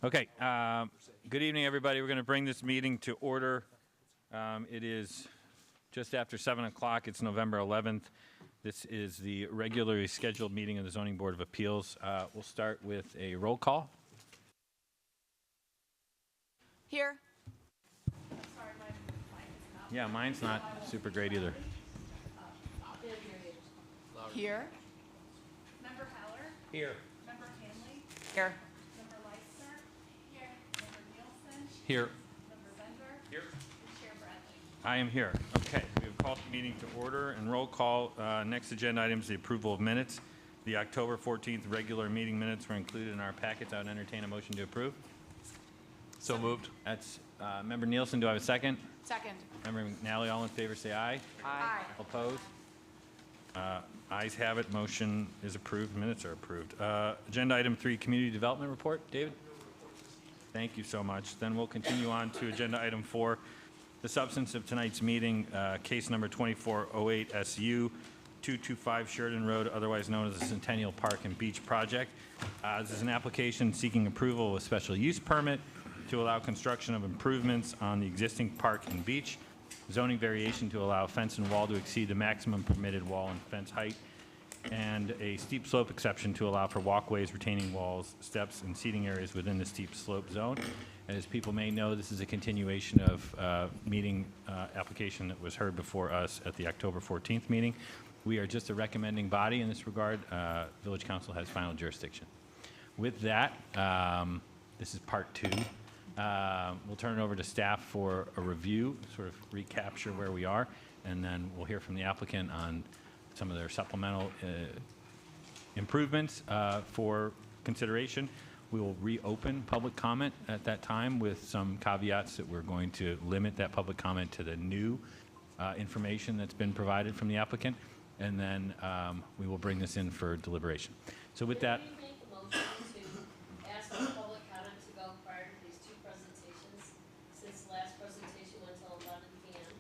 Okay, good evening, everybody. We're going to bring this meeting to order. It is just after 7 o'clock. It's November 11th. This is the regularly scheduled meeting of the Zoning Board of Appeals. We'll start with a roll call. Here. Yeah, mine's not super great either. Here. Member Heller, Here. Member Hanley, Here. Member Leisner, here, Member Nielsen, Here. Member Bender, Here. and Chair Bradley. I am here. Okay, we have called the meeting to order and roll call. Next agenda item is the approval of minutes. The October 14th regular meeting minutes were included in our packets. I would entertain a motion to approve. So moved. That's Member Nielsen. Do I have a second? Second. Member McNally, all in favor, say aye. Aye. All opposed? Ayes have it. Motion is approved. Minutes are approved. Agenda item 3, community development report. David? Thank you so much. Then we'll continue on to agenda item 4, the substance of tonight's meeting, case number 2408 SU 225 Sheridan Road, otherwise known as the Centennial Park and Beach Project. This is an application seeking approval of a special use permit to allow construction of improvements on the existing park and beach, zoning variation to allow fence and wall to exceed the maximum permitted wall and fence height, and a steep slope exception to allow for walkways, retaining walls, steps, and seating areas within the steep slope zone. And as people may know, this is a continuation of meeting application that was heard before us at the October 14th meeting. We are just a recommending body in this regard. Village Council has final jurisdiction. With that, this is part 2. We'll turn it over to staff for a review, sort of recapture where we are, and then we'll hear from the applicant on some of their supplemental improvements for consideration. We will reopen public comment at that time with some caveats that we're going to limit that public comment to the new information that's been provided from the applicant, and then we will bring this in for deliberation. So with that, Can we make a motion to ask for public comment to go prior to these two presentations, since the last presentation went till 11 p.m.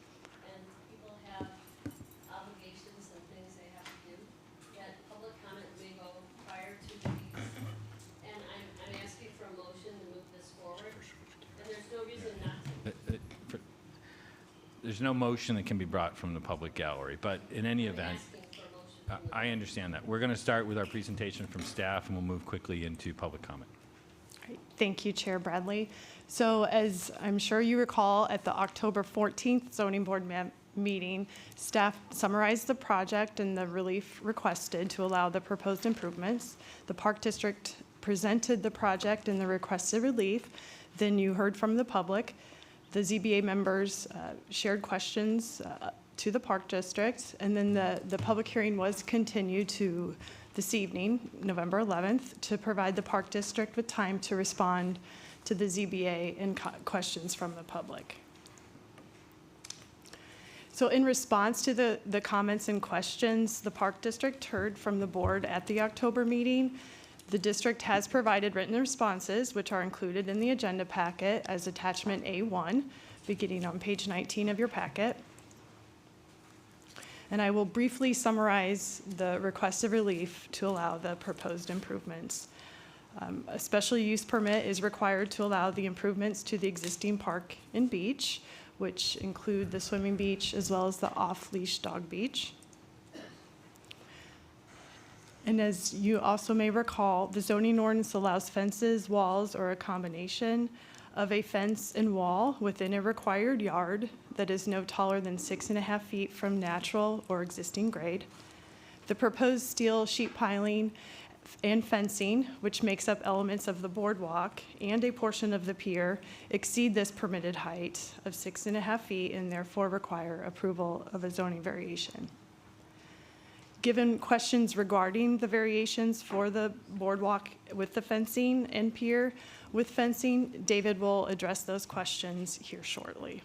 and people have obligations and things they have to do, that public comment may go prior to these. And I'm asking for a motion to move this forward, and there's no reason not to. there's no motion that can be brought from the public gallery, but in any I'm event, asking for a motion from the I understand that. We're going to start with our presentation from staff, and we'll move quickly into public comment. Great. Thank you, Chair Bradley. So as I'm sure you recall, at the October 14th Zoning Board meeting, staff summarized the project and the relief requested to allow the proposed improvements. The Park District presented the project and the requested relief. Then you heard from the public. The ZBA members shared questions to the Park District, and then the public hearing was continued to this evening, November 11th, to provide the Park District with time to respond to the ZBA and questions from the public. So in response to the comments and questions the Park District heard from the board at the October meeting, the district has provided written responses, which are included in the agenda packet as attachment A1, beginning on page 19 of your packet. And I will briefly summarize the requested relief to allow the proposed improvements. A special use permit is required to allow the improvements to the existing park and beach, which include the swimming beach as well as the off-leash dog beach. And as you also may recall, the zoning ordinance allows fences, walls, or a combination of a fence and wall within a required yard that is no taller than 6.5 feet from natural or existing grade. The proposed steel sheet piling and fencing, which makes up elements of the boardwalk and a portion of the pier, exceed this permitted height of 6.5 feet and therefore require approval of a zoning variation. Given questions regarding the variations for the boardwalk with the fencing and pier with fencing, David will address those questions here shortly.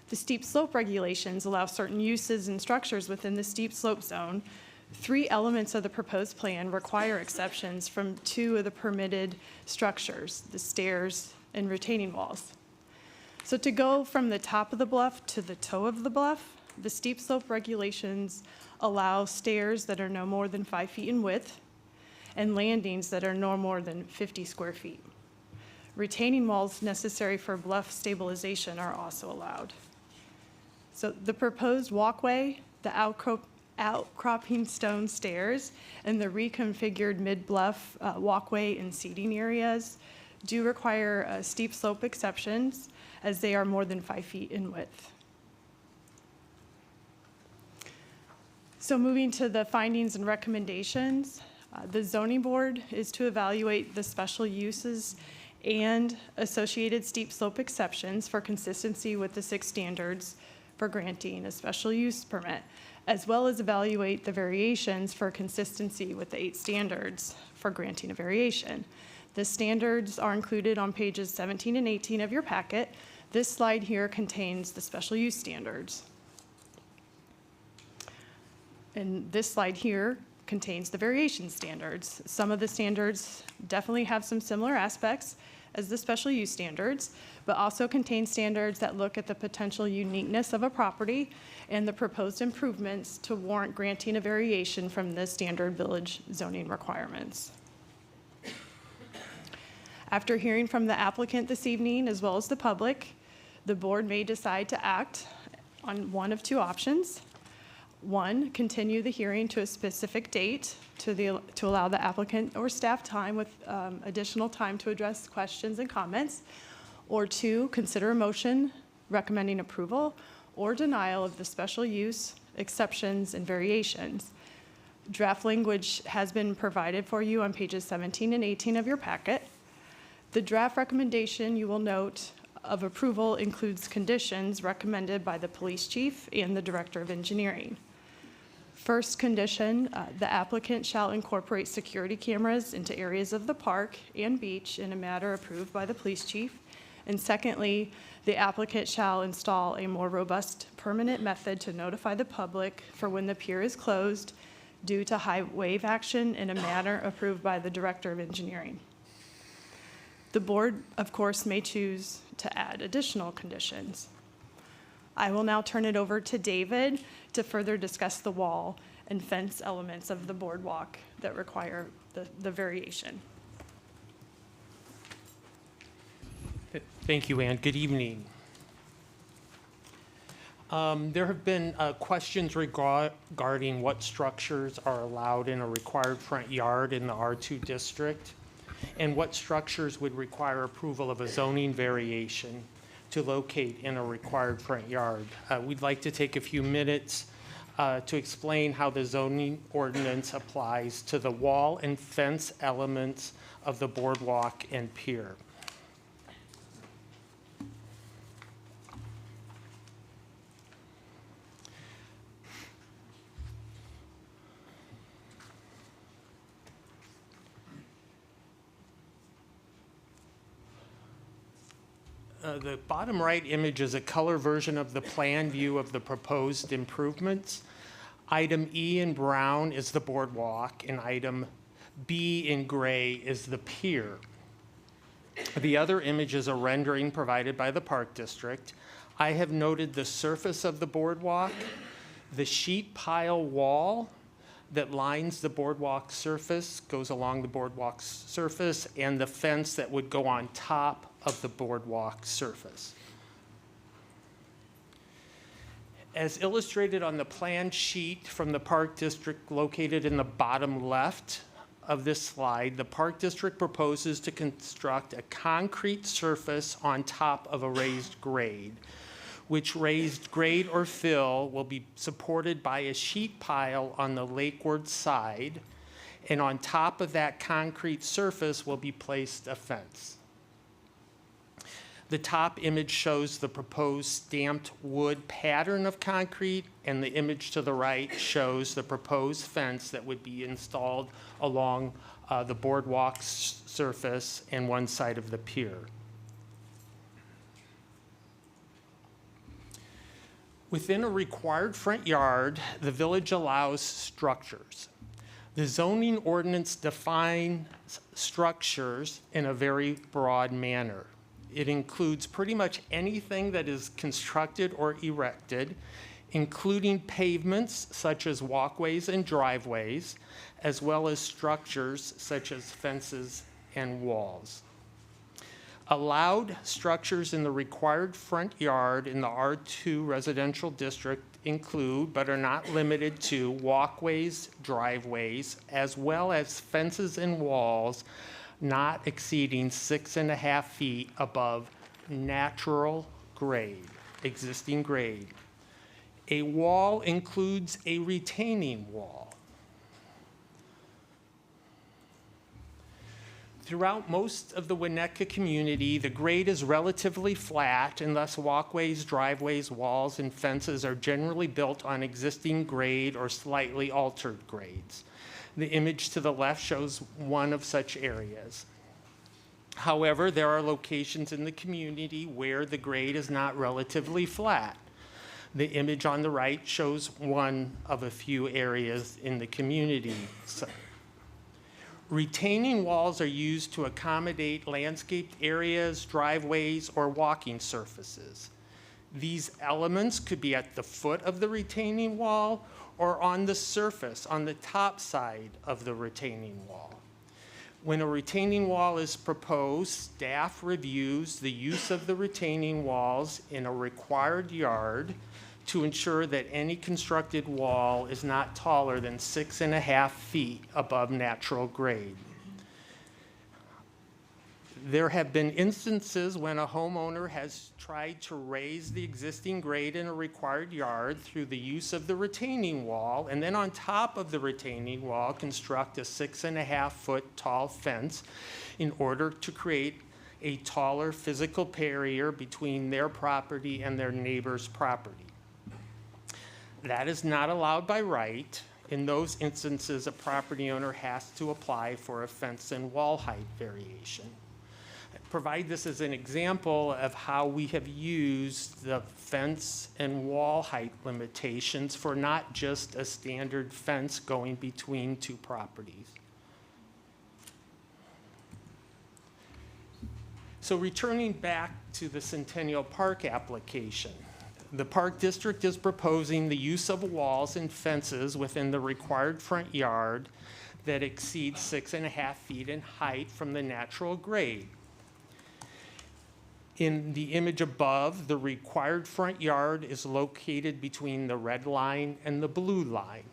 The steep slope regulations allow certain uses and structures within the steep slope zone. 3 elements of the proposed plan require exceptions from 2 of the permitted structures, the stairs and retaining walls. So to go from the top of the bluff to the toe of the bluff, the steep slope regulations allow stairs that are no more than 5 feet in width and landings that are no more than 50 square feet. Retaining walls necessary for bluff stabilization are also allowed. So the proposed walkway, the outcropping stone stairs, and the reconfigured mid-bluff walkway and seating areas do require steep slope exceptions as they are more than 5 feet in width. So moving to the findings and recommendations, the zoning board is to evaluate the special uses and associated steep slope exceptions for consistency with the 6 standards for granting a special use permit, as well as evaluate the variations for consistency with the 8 standards for granting a variation. The standards are included on pages 17 and 18 of your packet. This slide here contains the special use standards. And this slide here contains the variation standards. Some of the standards definitely have some similar aspects as the special use standards, but also contain standards that look at the potential uniqueness of a property and the proposed improvements to warrant granting a variation from the standard village zoning requirements. After hearing from the applicant this evening, as well as the public, the board may decide to act on one of 2 options. 1, continue the hearing to a specific date to allow the applicant or staff time with additional time to address questions and comments. Or 2, consider a motion recommending approval or denial of the special use, exceptions, and variations. Draft language has been provided for you on pages 17 and 18 of your packet. The draft recommendation, you will note, of approval includes conditions recommended by the police chief and the director of engineering. First condition, the applicant shall incorporate security cameras into areas of the park and beach in a manner approved by the police chief. And secondly, the applicant shall install a more robust permanent method to notify the public for when the pier is closed due to high wave action in a manner approved by the director of engineering. The board, of course, may choose to add additional conditions. I will now turn it over to David to further discuss the wall and fence elements of the boardwalk that require the variation. Thank you, Ann. Good evening. There have been questions regarding what structures are allowed in a required front yard in the R2 district and what structures would require approval of a zoning variation to locate in a required front yard. We'd like to take a few minutes to explain how the zoning ordinance applies to the wall and fence elements of the boardwalk and pier. The bottom right image is a color version of the plan view of the proposed improvements. Item E in brown is the boardwalk, and item B in gray is the pier. The other image is a rendering provided by the Park District. I have noted the surface of the boardwalk, the sheet pile wall that lines the boardwalk surface, goes along the boardwalk surface, and the fence that would go on top of the boardwalk surface. As illustrated on the plan sheet from the Park District located in the bottom left of this slide, the Park District proposes to construct a concrete surface on top of a raised grade, which raised grade or fill will be supported by a sheet pile on the lakeward side, and on top of that concrete surface will be placed a fence. The top image shows the proposed stamped wood pattern of concrete, and the image to the right shows the proposed fence that would be installed along the boardwalk surface and one side of the pier. Within a required front yard, the village allows structures. The zoning ordinance defines structures in a very broad manner. It includes pretty much anything that is constructed or erected, including pavements such as walkways and driveways, as well as structures such as fences and walls. Allowed structures in the required front yard in the R2 residential district include, but are not limited to, walkways, driveways, as well as fences and walls not exceeding 6.5 feet above natural grade, existing grade. A wall includes a retaining wall. Throughout most of the Winnetka community, the grade is relatively flat, and thus walkways, driveways, walls, and fences are generally built on existing grade or slightly altered grades. The image to the left shows one of such areas. However, there are locations in the community where the grade is not relatively flat. The image on the right shows one of a few areas in the community. Retaining walls are used to accommodate landscaped areas, driveways, or walking surfaces. These elements could be at the foot of the retaining wall or on the surface, on the top side of the retaining wall. When a retaining wall is proposed, staff reviews the use of the retaining walls in a required yard to ensure that any constructed wall is not taller than 6.5 feet above natural grade. There have been instances when a homeowner has tried to raise the existing grade in a required yard through the use of the retaining wall, and then on top of the retaining wall, construct a 6.5 foot tall fence in order to create a taller physical barrier between their property and their neighbor's property. That is not allowed by right. In those instances, a property owner has to apply for a fence and wall height variation. I provide this as an example of how we have used the fence and wall height limitations for not just a standard fence going between two properties. So returning back to the Centennial Park application, the Park District is proposing the use of walls and fences within the required front yard that exceed 6.5 feet in height from the natural grade. In the image above, the required front yard is located between the red line and the blue line.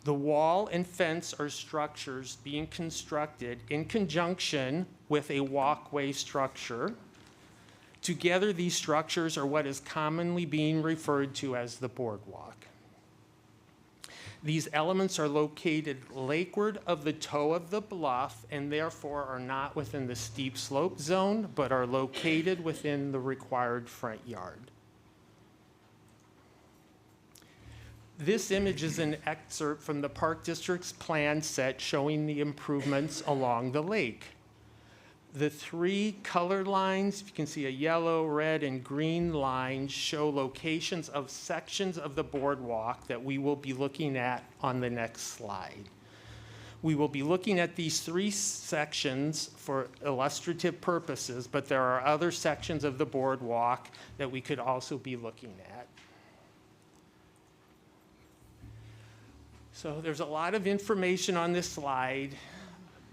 The wall and fence are structures being constructed in conjunction with a walkway structure. Together, these structures are what is commonly being referred to as the boardwalk. These elements are located lakeward of the toe of the bluff and therefore are not within the steep slope zone, but are located within the required front yard. This image is an excerpt from the Park District's plan set showing the improvements along the lake. The three color lines, you can see a yellow, red, and green line, show locations of sections of the boardwalk that we will be looking at on the next slide. We will be looking at these three sections for illustrative purposes, but there are other sections of the boardwalk that we could also be looking at. So there's a lot of information on this slide,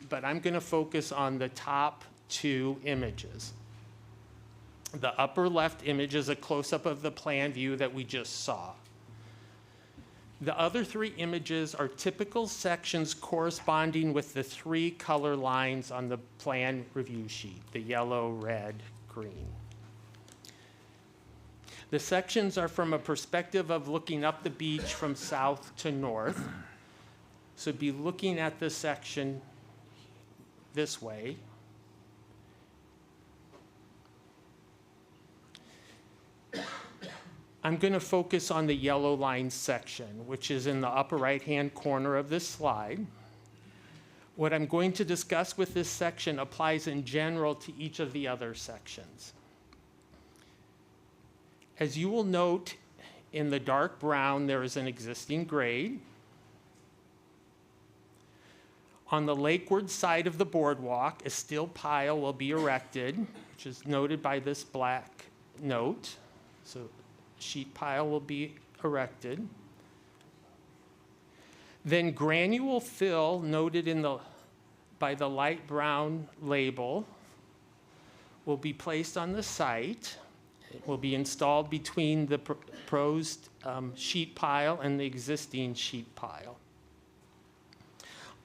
but I'm going to focus on the top two images. The upper left image is a close-up of the plan view that we just saw. The other three images are typical sections corresponding with the three color lines on the plan review sheet, the yellow, red, green. The sections are from a perspective of looking up the beach from south to north. So be looking at this section this way. I'm going to focus on the yellow line section, which is in the upper right-hand corner of this slide. What I'm going to discuss with this section applies in general to each of the other sections. As you will note, in the dark brown, there is an existing grade. On the lakeward side of the boardwalk, a steel pile will be erected, which is noted by this black note. So sheet pile will be erected. Then granule fill noted by the light brown label will be placed on the site. It will be installed between the proposed sheet pile and the existing sheet pile.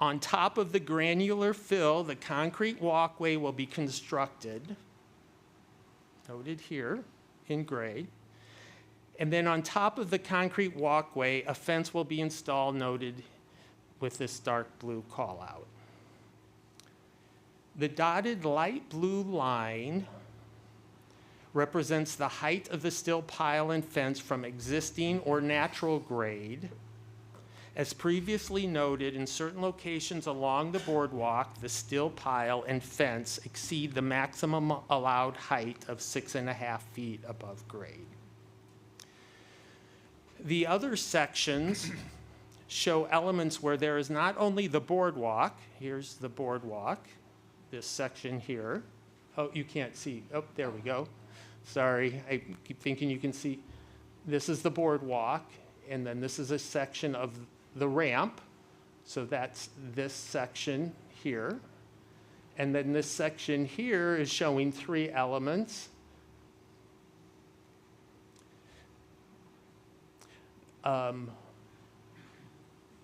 On top of the granular fill, the concrete walkway will be constructed, noted here in gray. And then on top of the concrete walkway, a fence will be installed, noted with this dark blue call out. The dotted light blue line represents the height of the still pile and fence from existing or natural grade. As previously noted, in certain locations along the boardwalk, the still pile and fence exceed the maximum allowed height of 6.5 feet above grade. The other sections show elements where there is not only the boardwalk, here's the boardwalk, this section here. Oh, you can't see. Oh, there we go. Sorry, I keep thinking you can see. This is the boardwalk, and then this is a section of the ramp. So that's this section here. And then this section here is showing 3 elements.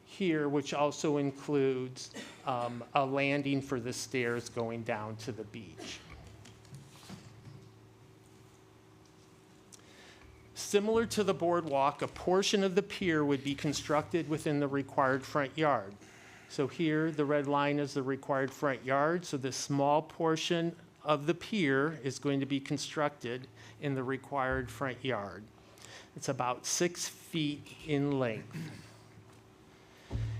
Here, which also includes a landing for the stairs going down to the beach. Similar to the boardwalk, a portion of the pier would be constructed within the required front yard. So here, the red line is the required front yard, so this small portion of the pier is going to be constructed in the required front yard. It's about 6 feet in length.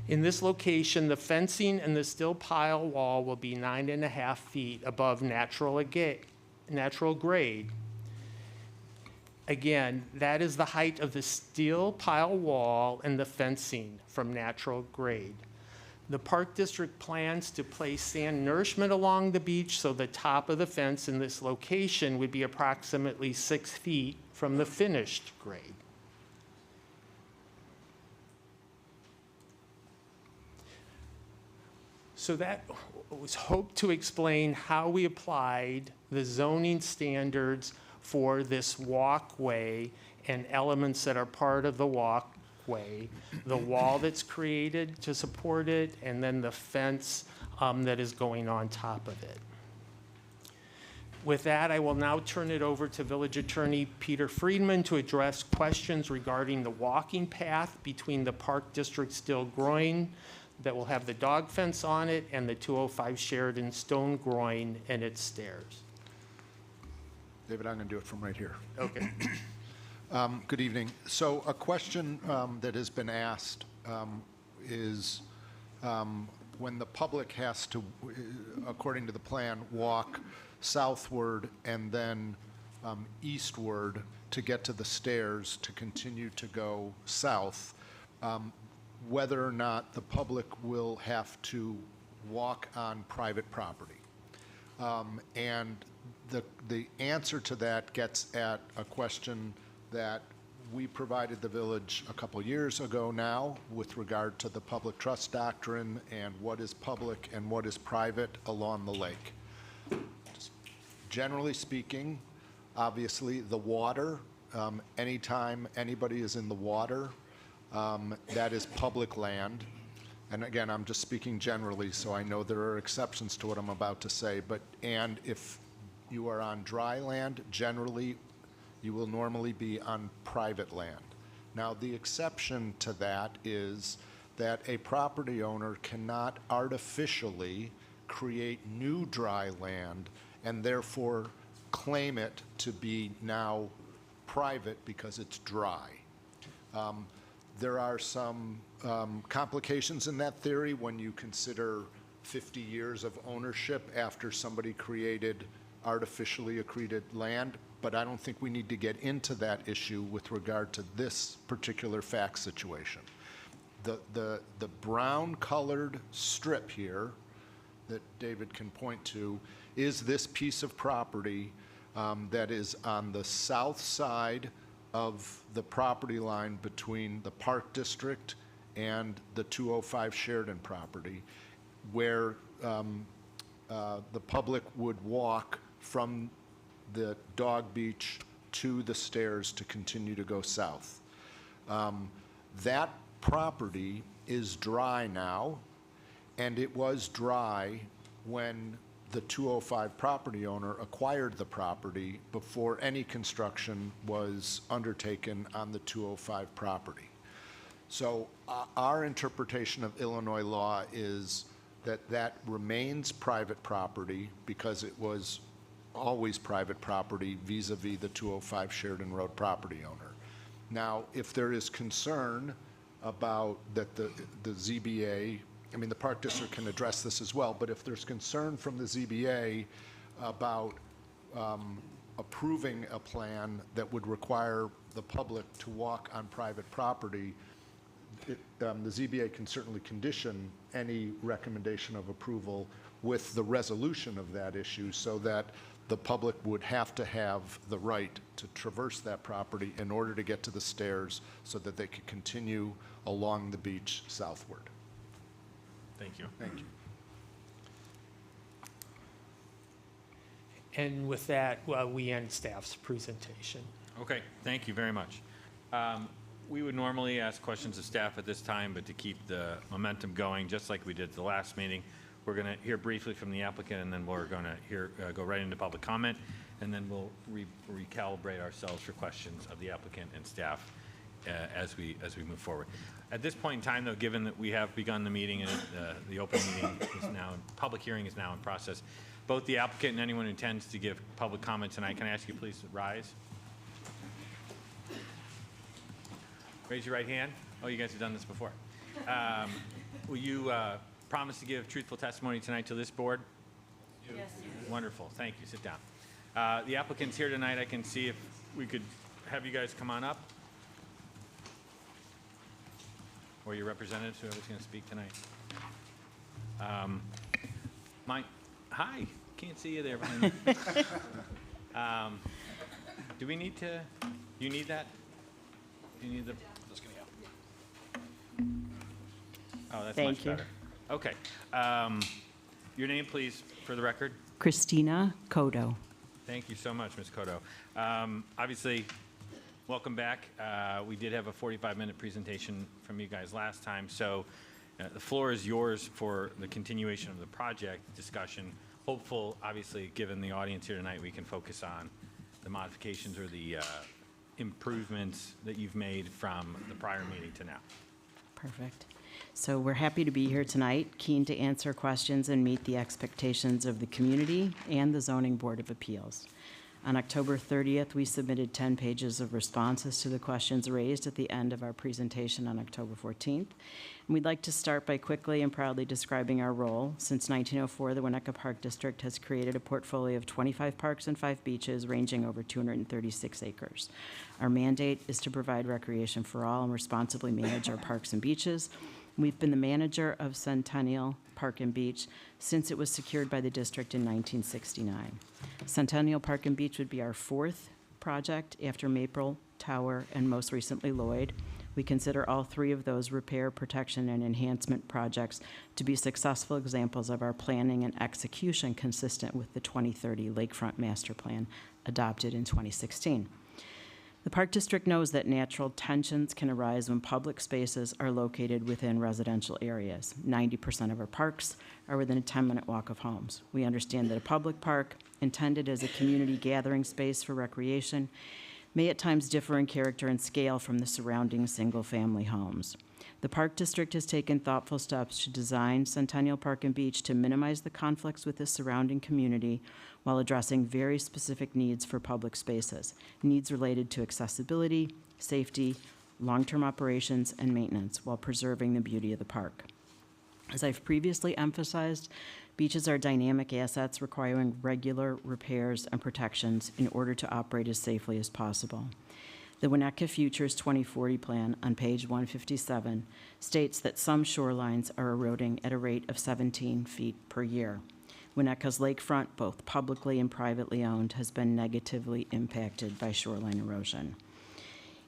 In this location, the fencing and the still pile wall will be 9.5 feet above natural grade. Again, that is the height of the steel pile wall and the fencing from natural grade. The Park District plans to place sand nourishment along the beach, so the top of the fence in this location would be approximately 6 feet from the finished grade. So that was hoped to explain how we applied the zoning standards for this walkway and elements that are part of the walkway, the wall that's created to support it, and then the fence that is going on top of it. With that, I will now turn it over to Village Attorney Peter Friedman to address questions regarding the walking path between the Park District Still Groin that will have the dog fence on it and the 205 Sheridan Stone Groin and its stairs. David, I'm going to do it from right here. Okay. Good evening. So a question that has been asked is when the public has to, according to the plan, walk southward and then eastward to get to the stairs to continue to go south, whether or not the public will have to walk on private property. And the answer to that gets at a question that we provided the village a couple years ago now with regard to the public trust doctrine and what is public and what is private along the lake. Just generally speaking, obviously the water, anytime anybody is in the water, that is public land. And again, I'm just speaking generally, so I know there are exceptions to what I'm about to say, and if you are on dry land, generally, you will normally be on private land. Now, the exception to that is that a property owner cannot artificially create new dry land and therefore claim it to be now private because it's dry. There are some complications in that theory when you consider 50 years of ownership after somebody created artificially accreted land, but I don't think we need to get into that issue with regard to this particular fact situation. The brown colored strip here that David can point to is this piece of property that is on the south side of the property line between the Park District and the 205 Sheridan property, where the public would walk from the dog beach to the stairs to continue to go south. That property is dry now, and it was dry when the 205 property owner acquired the property before any construction was undertaken on the 205 property. So our interpretation of Illinois law is that that remains private property because it was always private property vis-a-vis the 205 Sheridan Road property owner. Now, if there is concern about that the ZBA, I mean, the Park District can address this as well, but if there's concern from the ZBA about approving a plan that would require the public to walk on private property, the ZBA can certainly condition any recommendation of approval with the resolution of that issue so that the public would have to have the right to traverse that property in order to get to the stairs so that they could continue along the beach southward. Thank you. Thank you. And with that, we end staff's presentation. Okay, thank you very much. We would normally ask questions of staff at this time, but to keep the momentum going, just like we did at the last meeting, we're going to hear briefly from the applicant, and then we're going to go right into public comment, and then we'll recalibrate ourselves for questions of the applicant and staff as we move forward. At this point in time, though, given that we have begun the meeting and the open meeting is now, public hearing is now in process, both the applicant and anyone who intends to give public comment tonight, can I ask you please to rise? Raise your right hand. Oh, you guys have done this before. Will you promise to give truthful testimony tonight to this board? Yes. Wonderful. Thank you. Sit down. The applicant's here tonight. I can see if we could have you guys come on up. Or your representatives, whoever's going to speak tonight. Hi. Can't see you there behind me. Do we need to, you need that? Do you need the? Oh, that's Thank much you. better. Okay. Your name, please, for the record. Christina Kodo. Thank you so much, Ms. Cotto. Obviously, welcome back. We did have a 45-minute presentation from you guys last time, so the floor is yours for the continuation of the project discussion. Hopeful, obviously, given the audience here tonight, we can focus on the modifications or the improvements that you've made from the prior meeting to now. Perfect. So we're happy to be here tonight, keen to answer questions and meet the expectations of the community and the Zoning Board of Appeals. On October 30th, we submitted 10 pages of responses to the questions raised at the end of our presentation on October 14th. And we'd like to start by quickly and proudly describing our role. Since 1904, the Winnetka Park District has created a portfolio of 25 parks and 5 beaches ranging over 236 acres. Our mandate is to provide recreation for all and responsibly manage our parks and beaches. We've been the manager of Centennial Park and Beach since it was secured by the district in 1969. Centennial Park and Beach would be our 4th project after Maple, Tower, and most recently Lloyd. We consider all 3 of those repair, protection, and enhancement projects to be successful examples of our planning and execution consistent with the 2030 Lakefront Master Plan adopted in 2016. The Park District knows that natural tensions can arise when public spaces are located within residential areas. 90% of our parks are within a 10-minute walk of homes. We understand that a public park, intended as a community gathering space for recreation, may at times differ in character and scale from the surrounding single-family homes. The Park District has taken thoughtful steps to design Centennial Park and Beach to minimize the conflicts with the surrounding community while addressing very specific needs for public spaces, needs related to accessibility, safety, long-term operations, and maintenance, while preserving the beauty of the park. As I've previously emphasized, beaches are dynamic assets requiring regular repairs and protections in order to operate as safely as possible. The Winnetka Futures 2040 plan on page 157 states that some shorelines are eroding at a rate of 17 feet per year. Winnetka's lakefront, both publicly and privately owned, has been negatively impacted by shoreline erosion.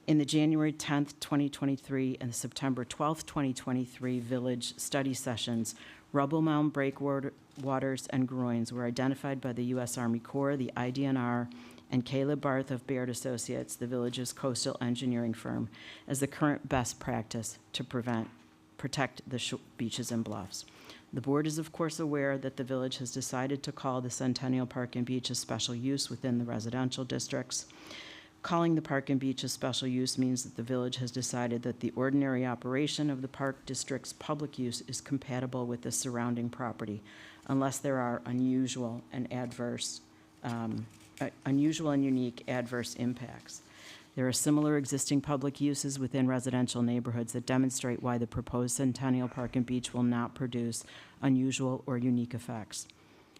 In the January 10th, 2023 and September 12th, 2023 village study sessions, rubble mound breakwaters and groins were identified by the U.S. Army Corps, the IDNR, and Caleb Barth of Baird Associates, the village's coastal engineering firm, as the current best practice to protect the beaches and bluffs. The board is of course aware that the village has decided to call the Centennial Park and Beach a special use within the residential districts. Calling the park and beach a special use means that the village has decided that the ordinary operation of the park district's public use is compatible with the surrounding property, unless there are unusual and unique adverse impacts. There are similar existing public uses within residential neighborhoods that demonstrate why the proposed Centennial Park and Beach will not produce unusual or unique effects.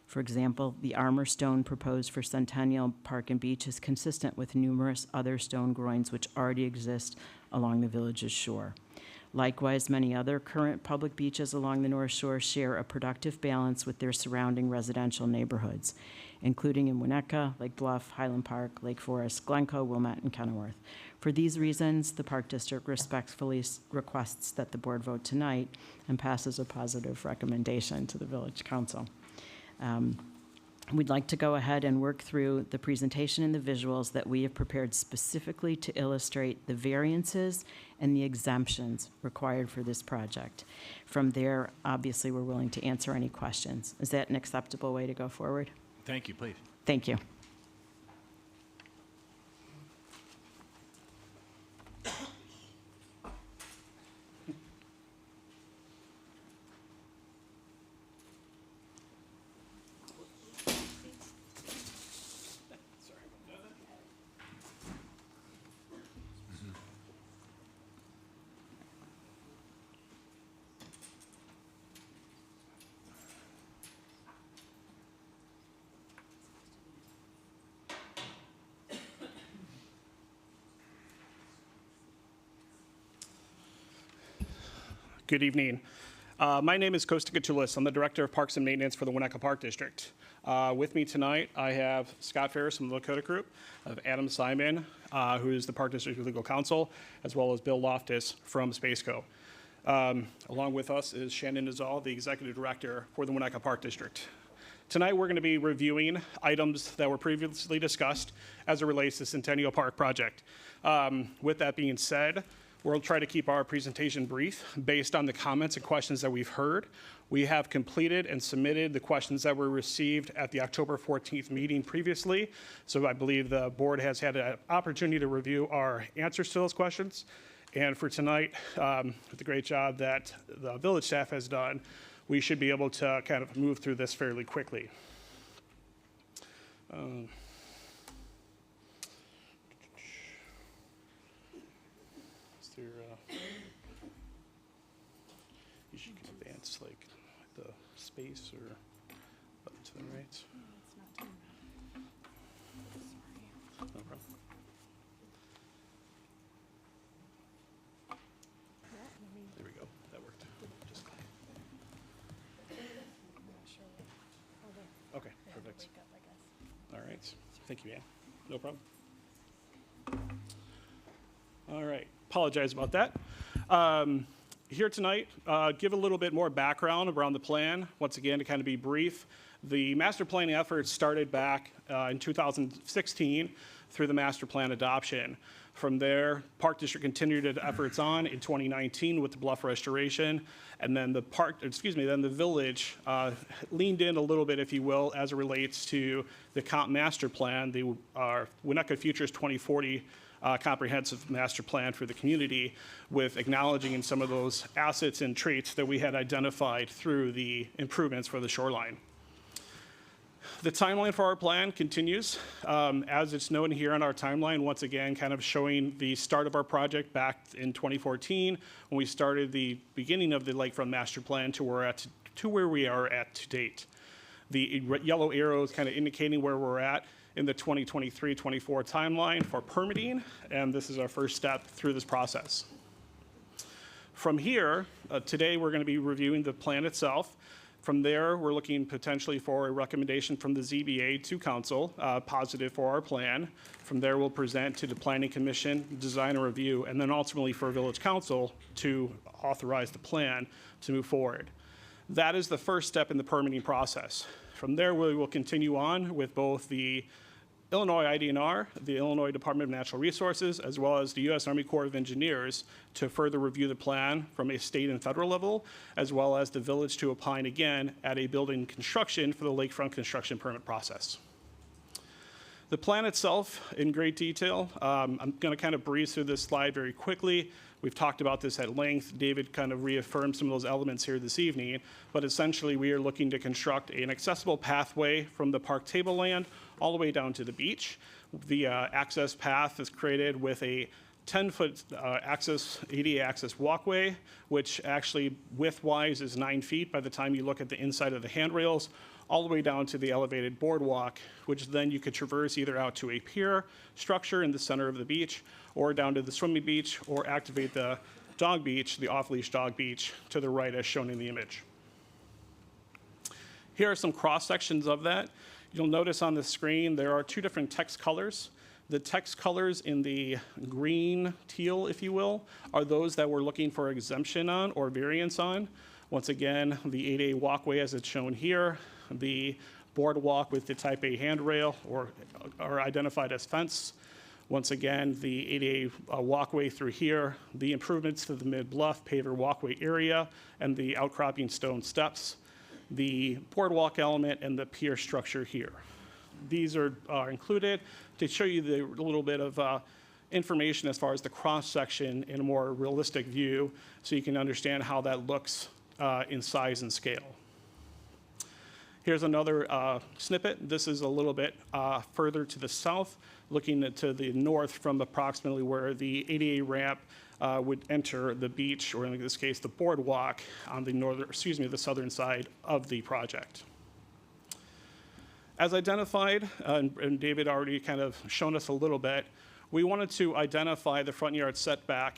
For example, the armor stone proposed for Centennial Park and Beach is consistent with numerous other stone groins which already exist along the village's shore. Likewise, many other current public beaches along the North Shore share a productive balance with their surrounding residential neighborhoods, including in Winnetka, Lake Bluff, Highland Park, Lake Forest, Glencoe, Wilmette, and Kenilworth. For these reasons, the Park District respectfully requests that the board vote tonight and passes a positive recommendation to the Village Council. We'd like to go ahead and work through the presentation and the visuals that we have prepared specifically to illustrate the variances and the exemptions required for this project. From there, obviously, we're willing to answer any questions. Is that an acceptable way to go forward? Thank you, please. Thank you. Good evening. My name is Kosta Katulis. I'm the Director of Parks and Maintenance for the Winnetka Park District. With me tonight, I have Scott Ferris from the Lakota Group, of Adam Simon, who is the Park District Legal Counsel, as well as Bill Loftus from Spaceco. Along with us is Shannon Nizal, the Executive Director for the Winnetka Park District. Tonight, we're going to be reviewing items that were previously discussed as it relates to Centennial Park project. With that being said, we'll try to keep our presentation brief based on the comments and questions that we've heard. We have completed and submitted the questions that were received at the October 14th meeting previously. So I believe the board has had an opportunity to review our answers to those questions. And for tonight, with the great job that the village staff has done, we should be able to kind of move through this fairly quickly. You should advance like the space or up to the right. No problem. There we go. That worked. Just okay, perfect. All right. Thank you, Ann. No problem. All right. Apologize about that. Here tonight, give a little bit more background around the plan. Once again, to kind of be brief, the master planning efforts started back in 2016 through the master plan adoption. From there, Park District continued its efforts on in 2019 with the bluff restoration, and then the village leaned in a little bit, if you will, as it relates to the comp master plan, the Winnetka Futures 2040 comprehensive master plan for the community, with acknowledging some of those assets and traits that we had identified through the improvements for the shoreline. The timeline for our plan continues. As it's known here on our timeline, once again, kind of showing the start of our project back in 2014, when we started the beginning of the Lakefront Master Plan to where we are at to date. The yellow arrows kind of indicating where we're at in the 2023-24 timeline for permitting, and this is our first step through this process. From here, today we're going to be reviewing the plan itself. From there, we're looking potentially for a recommendation from the ZBA to council, positive for our plan. From there, we'll present to the planning commission, design a review, and then ultimately for village council to authorize the plan to move forward. That is the first step in the permitting process. From there, we will continue on with both the Illinois IDNR, the Illinois Department of Natural Resources, as well as the U.S. Army Corps of Engineers to further review the plan from a state and federal level, as well as the village to opine again at a building construction for the lakefront construction permit process. The plan itself in great detail, I'm going to kind of breeze through this slide very quickly. We've talked about this at length. David kind of reaffirmed some of those elements here this evening, but essentially we are looking to construct an accessible pathway from the park tableland all the way down to the beach. The access path is created with a 10-foot ADA access walkway, which actually width-wise is 9 feet by the time you look at the inside of the handrails, all the way down to the elevated boardwalk, which then you could traverse either out to a pier structure in the center of the beach, or down to the swimming beach, or activate the dog beach, the off-leash dog beach, to the right as shown in the image. Here are some cross-sections of that. You'll notice on the screen there are two different text colors. The text colors in the green teal, if you will, are those that we're looking for exemption on or variance on. Once again, the 8A walkway as it's shown here, the boardwalk with the type A handrail or identified as fence. Once again, the 8A walkway through here, the improvements to the mid-bluff paver walkway area and the outcropping stone steps, the boardwalk element and the pier structure here. These are included to show you a little bit of information as far as the cross-section in a more realistic view so you can understand how that looks in size and scale. Here's another snippet. This is a little bit further to the south, looking to the north from approximately where the ADA ramp would enter the beach, or in this case, the boardwalk on the southern side of the project. As identified, and David already kind of shown us a little bit, we wanted to identify the front yard setback,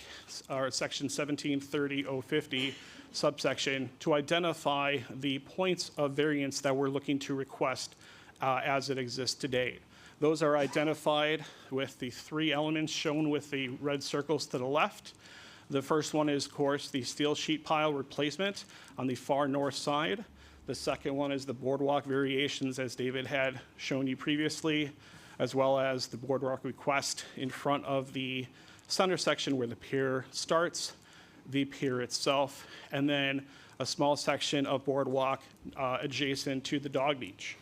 or section 1730.050 subsection, to identify the points of variance that we're looking to request as it exists to date. Those are identified with the three elements shown with the red circles to the left. The first one is, of course, the steel sheet pile replacement on the far north side. The second one is the boardwalk variations, as David had shown you previously, as well as the boardwalk request in front of the center section where the pier starts, the pier itself, and then a small section of boardwalk adjacent to the dog beach.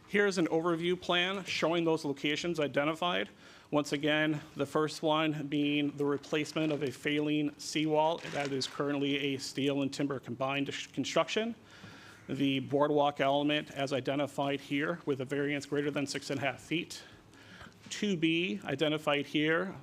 Here's an overview plan showing those locations identified. Once again, the first one being the replacement of a failing seawall that is currently a steel and timber combined construction. The boardwalk element as identified here with a variance greater than 6.5 feet. 2B identified here,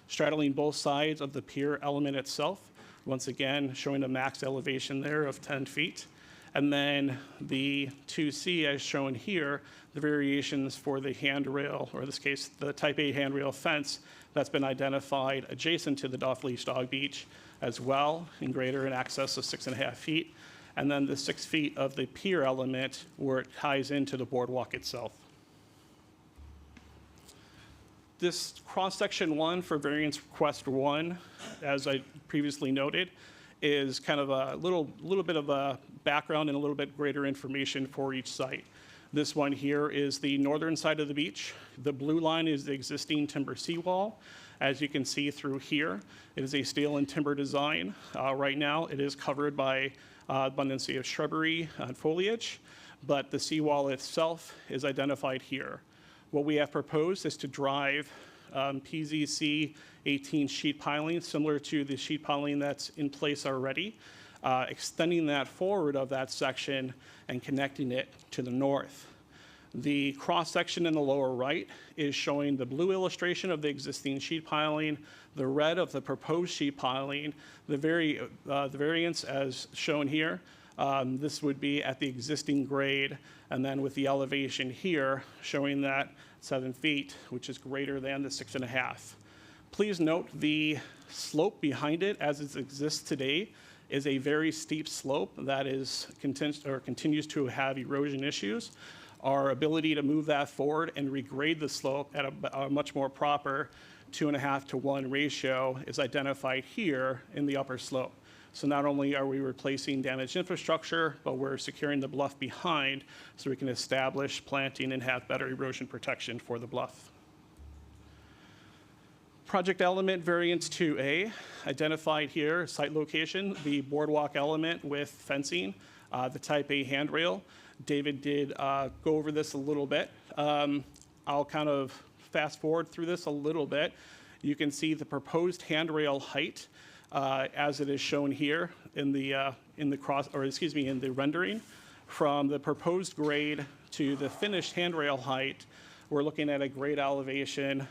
straddling both sides of the pier element itself. Once again, showing a max elevation there of 10 feet. And then the 2C, as shown here, the variations for the handrail, or in this case, the type A handrail fence that's been identified adjacent to the off-leash dog beach as well, in greater in excess of 6.5 feet. And then the 6 feet of the pier element where it ties into the boardwalk itself. This cross-section 1 for variance request 1, as I previously noted, is kind of a little bit of a background and a little bit greater information for each site. This one here is the northern side of the beach. The blue line is the existing timber seawall. As you can see through here, it is a steel and timber design. Right now, it is covered by abundance of shrubbery and foliage, but the seawall itself is identified here. What we have proposed is to drive PZC 18 sheet piling, similar to the sheet piling that's in place already, extending that forward of that section and connecting it to the north. The cross-section in the lower right is showing the blue illustration of the existing sheet piling, the red of the proposed sheet piling, the variance as shown here. This would be at the existing grade, and then with the elevation here showing that 7 feet, which is greater than the 6.5. Please note the slope behind it as it exists today is a very steep slope that is continues to have erosion issues. Our ability to move that forward and regrade the slope at a much more proper 2.5 to 1 ratio is identified here in the upper slope. So not only are we replacing damaged infrastructure, but we're securing the bluff behind so we can establish planting and have better erosion protection for the bluff. Project element variance 2A, identified here, site location, the boardwalk element with fencing, the type A handrail. David did go over this a little bit. I'll kind of fast forward through this a little bit. You can see the proposed handrail height as it is shown here in the rendering. From the proposed grade to the finished handrail height, we're looking at a grade elevation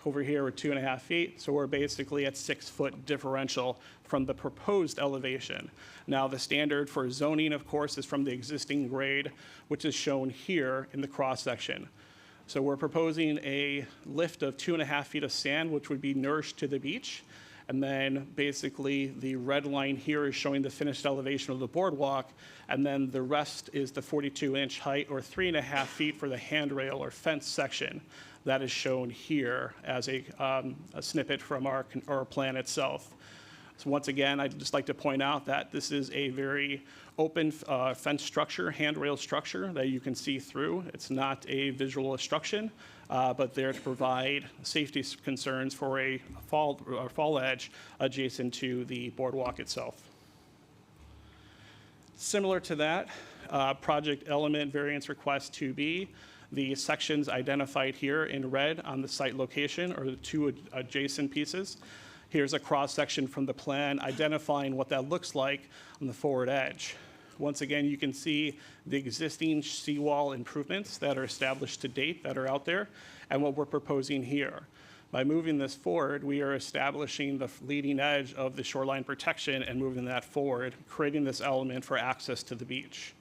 over here with 2.5 feet. So we're basically at 6-foot differential from the proposed elevation. Now the standard for zoning, of course, is from the existing grade, which is shown here in the cross section. So we're proposing a lift of 2.5 feet of sand, which would be nourished to the beach. And then basically the red line here is showing the finished elevation of the boardwalk. And then the rest is the 42-inch height or 3.5 feet for the handrail or fence section. That is shown here as a snippet from our plan itself. So once again, I'd just like to point out that this is a very open fence structure, handrail structure that you can see through. It's not a visual obstruction, but there to provide safety concerns for a fall edge adjacent to the boardwalk itself. Similar to that, project element variance request 2B, the sections identified here in red on the site location are the two adjacent pieces. Here's a cross section from the plan identifying what that looks like on the forward edge. Once again, you can see the existing seawall improvements that are established to date that are out there and what we're proposing here. By moving this forward, we are establishing the leading edge of the shoreline protection and moving that forward, creating this element for access to the beach.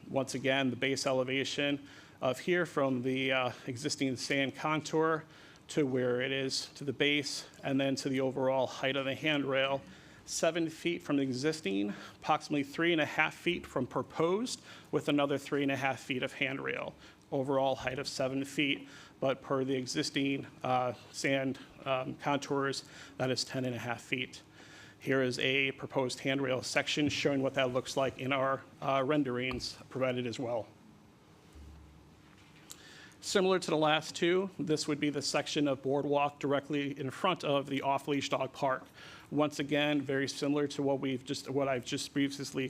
Once again, the base elevation of here from the existing sand contour to where it is to the base and then to the overall height of the handrail, 7 feet from the existing, approximately 3.5 feet from proposed with another 3.5 feet of handrail. Overall height of 7 feet, but per the existing sand contours, that is 10.5 feet. Here is a proposed handrail section showing what that looks like in our renderings provided as well. Similar to the last two, this would be the section of boardwalk directly in front of the off-leash dog park. Once again, very similar to what I've just previously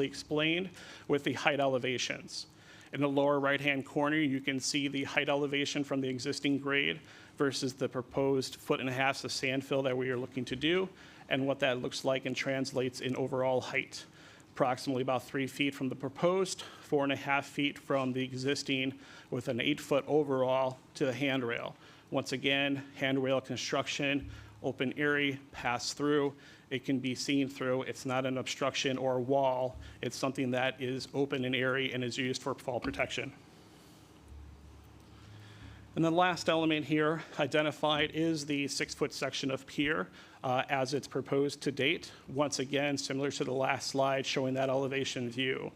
explained with the height elevations. In the lower right-hand corner, you can see the height elevation from the existing grade versus the proposed 1.5 feet of sand fill that we are looking to do, and what that looks like and translates in overall height. Approximately about 3 feet from the proposed, 4.5 feet from the existing, with an 8-foot overall to the handrail. Once again, handrail construction, open area, pass through. It can be seen through. It's not an obstruction or a wall. It's something that is open and airy and is used for fall protection. And the last element here identified is the 6-foot section of pier as it's proposed to date. Once again, similar to the last slide showing that elevation view.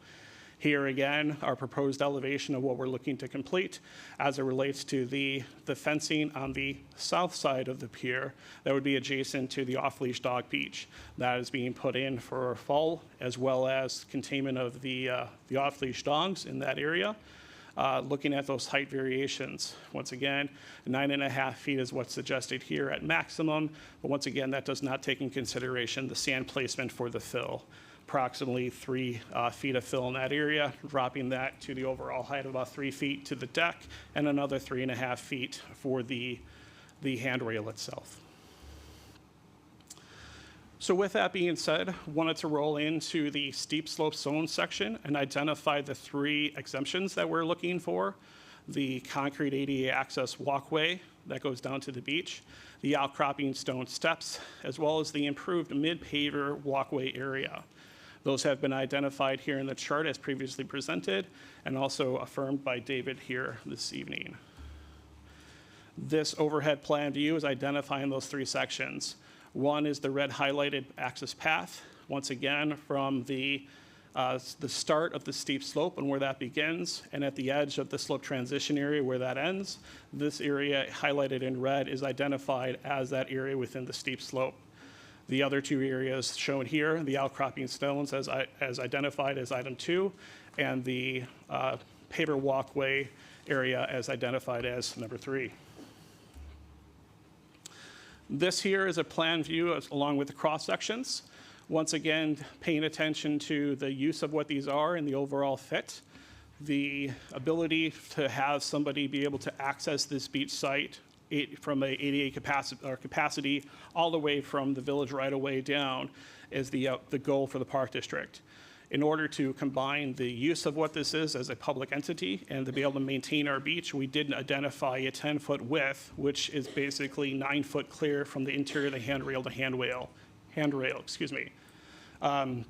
Here again, our proposed elevation of what we're looking to complete as it relates to the fencing on the south side of the pier that would be adjacent to the off-leash dog beach. That is being put in for fall as well as containment of the off-leash dogs in that area. Looking at those height variations, once again, 9.5 feet is what's suggested here at maximum, but once again, that does not take in consideration the sand placement for the fill. Approximately 3 feet of fill in that area, dropping that to the overall height of about 3 feet to the deck, and another 3.5 feet for the handrail itself. So with that being said, wanted to roll into the steep slope zone section and identify the 3 exemptions that we're looking for. The concrete ADA access walkway that goes down to the beach, the outcropping stone steps, as well as the improved mid-paver walkway area. Those have been identified here in the chart as previously presented and also affirmed by David here this evening. This overhead plan view is identifying those 3 sections. One is the red highlighted access path, once again, from the start of the steep slope and where that begins, and at the edge of the slope transition area where that ends. This area highlighted in red is identified as that area within the steep slope. The other two areas shown here, the outcropping stones as identified as item 2, and the paver walkway area as identified as number 3. This here is a plan view along with the cross sections. Once again, paying attention to the use of what these are and the overall fit. The ability to have somebody be able to access this beach site from a ADA capacity all the way from the village right away down is the goal for the park district. In order to combine the use of what this is as a public entity and to be able to maintain our beach, we did identify a 10-foot width, which is basically 9 foot clear from the interior of the handrail to handrail.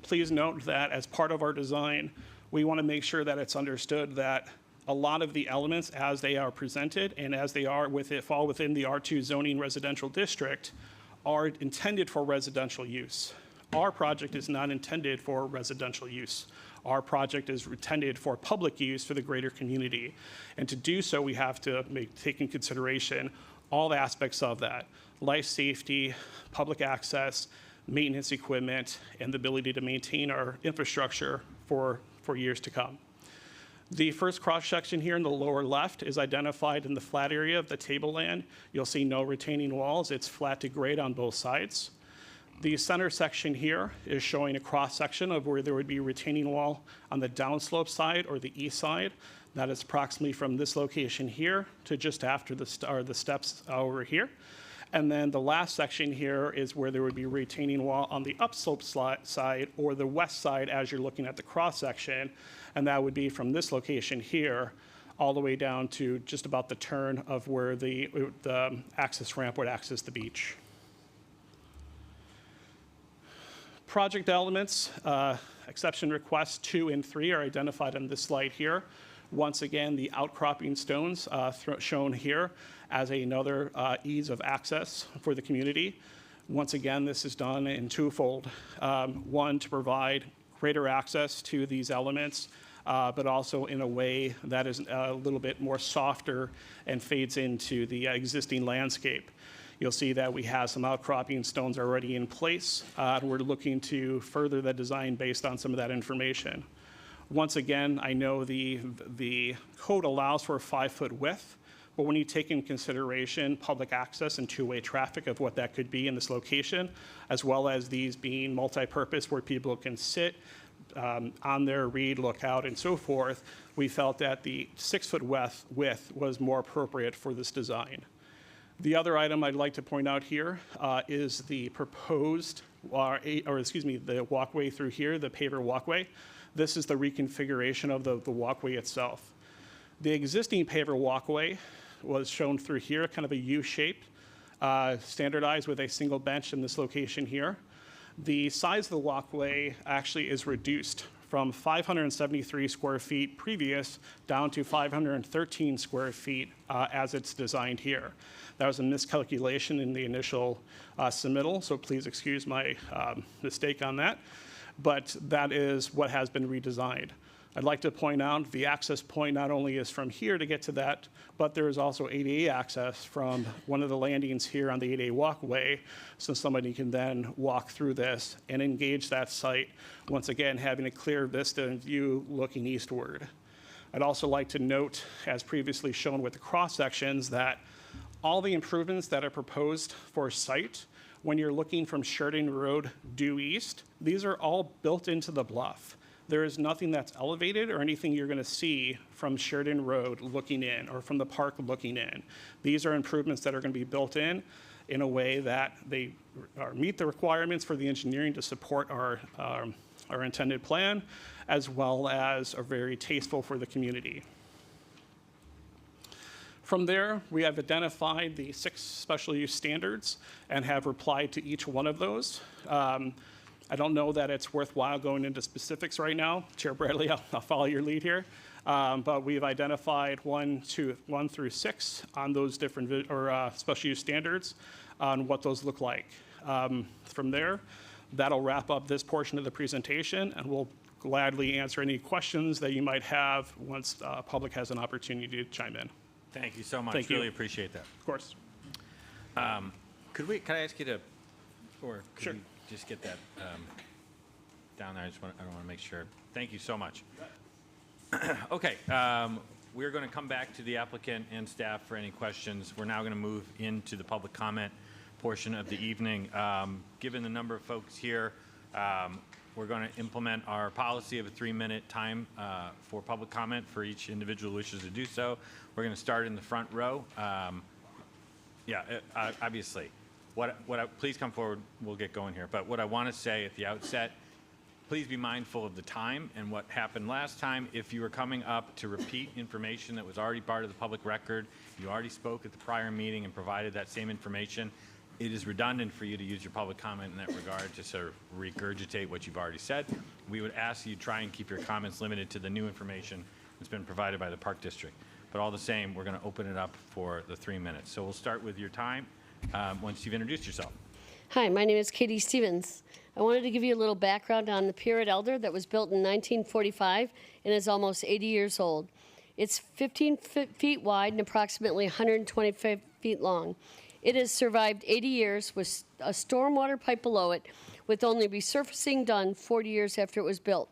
Please note that as part of our design, we want to make sure that it's understood that a lot of the elements as they are presented and as they are fall within the R2 zoning residential district are intended for residential use. Our project is not intended for residential use. Our project is intended for public use for the greater community. And to do so, we have to take in consideration all aspects of that: life safety, public access, maintenance equipment, and the ability to maintain our infrastructure for years to come. The first cross-section here in the lower left is identified in the flat area of the tableland. You'll see no retaining walls. It's flat to grade on both sides. The center section here is showing a cross-section of where there would be a retaining wall on the downslope side or the east side. That is approximately from this location here to just after the steps over here. And then the last section here is where there would be a retaining wall on the upslope side or the west side as you're looking at the cross-section. And that would be from this location here all the way down to just about the turn of where the access ramp would access the beach. Project elements, exception requests 2 and 3 are identified on this slide here. Once again, the outcropping stones shown here as another ease of access for the community. Once again, this is done in twofold. One, to provide greater access to these elements, but also in a way that is a little bit more softer and fades into the existing landscape. You'll see that we have some outcropping stones already in place. We're looking to further the design based on some of that information. Once again, I know the code allows for a 5-foot width, but when you take in consideration public access and two-way traffic of what that could be in this location, as well as these being multi-purpose where people can sit on there, read, look out, and so forth, we felt that the 6-foot width was more appropriate for this design. The other item I'd like to point out here is the proposed, the walkway through here, the paver walkway. This is the reconfiguration of the walkway itself. The existing paver walkway was shown through here, kind of a U-shaped, standardized with a single bench in this location here. The size of the walkway actually is reduced from 573 square feet previous down to 513 square feet as it's designed here. That was a miscalculation in the initial submittal, so please excuse my mistake on that. But that is what has been redesigned. I'd like to point out the access point not only is from here to get to that, but there is also ADA access from one of the landings here on the ADA walkway, so somebody can then walk through this and engage that site, once again having a clear vista and view looking eastward. I'd also like to note, as previously shown with the cross sections, that all the improvements that are proposed for site, when you're looking from Sheridan Road due east, these are all built into the bluff. There is nothing that's elevated or anything you're going to see from Sheridan Road looking in or from the park looking in. These are improvements that are going to be built in a way that they meet the requirements for the engineering to support our intended plan, as well as are very tasteful for the community. From there, we have identified the 6 special use standards and have replied to each one of those. I don't know that it's worthwhile going into specifics right now. Chair Bradley, I'll follow your lead here. But we've identified 1 through 6 on those different special use standards on what those look like. from there. That'll wrap up this portion of the presentation, and we'll gladly answer any questions that you might have once public has an opportunity to chime in. Thank you so much. Thank you. Really appreciate that. Of course. Could I ask you to, or could Sure. you just get that down there? I don't want to make sure. Thank you so much. Okay, we're going to come back to the applicant and staff for any questions. We're now going to move into the public comment portion of the evening. Given the number of folks here, we're going to implement our policy of a 3-minute time for public comment for each individual who wishes to do so. We're going to start in the front row. Obviously, please come forward. We'll get going here. But what I want to say at the outset, please be mindful of the time and what happened last time. If you were coming up to repeat information that was already part of the public record, you already spoke at the prior meeting and provided that same information, it is redundant for you to use your public comment in that regard to sort of regurgitate what you've already said. We would ask you try and keep your comments limited to the new information that's been provided by the Park District. But all the same, we're going to open it up for the 3 minutes. So we'll start with your time once you've introduced yourself. Hi, my name is Katie Stevens. I wanted to give you a little background on the pier at Elder that was built in 1945 and is almost 80 years old. It's 15 feet wide and approximately 125 feet long. It has survived 80 years with a stormwater pipe below it, with only resurfacing done 40 years after it was built.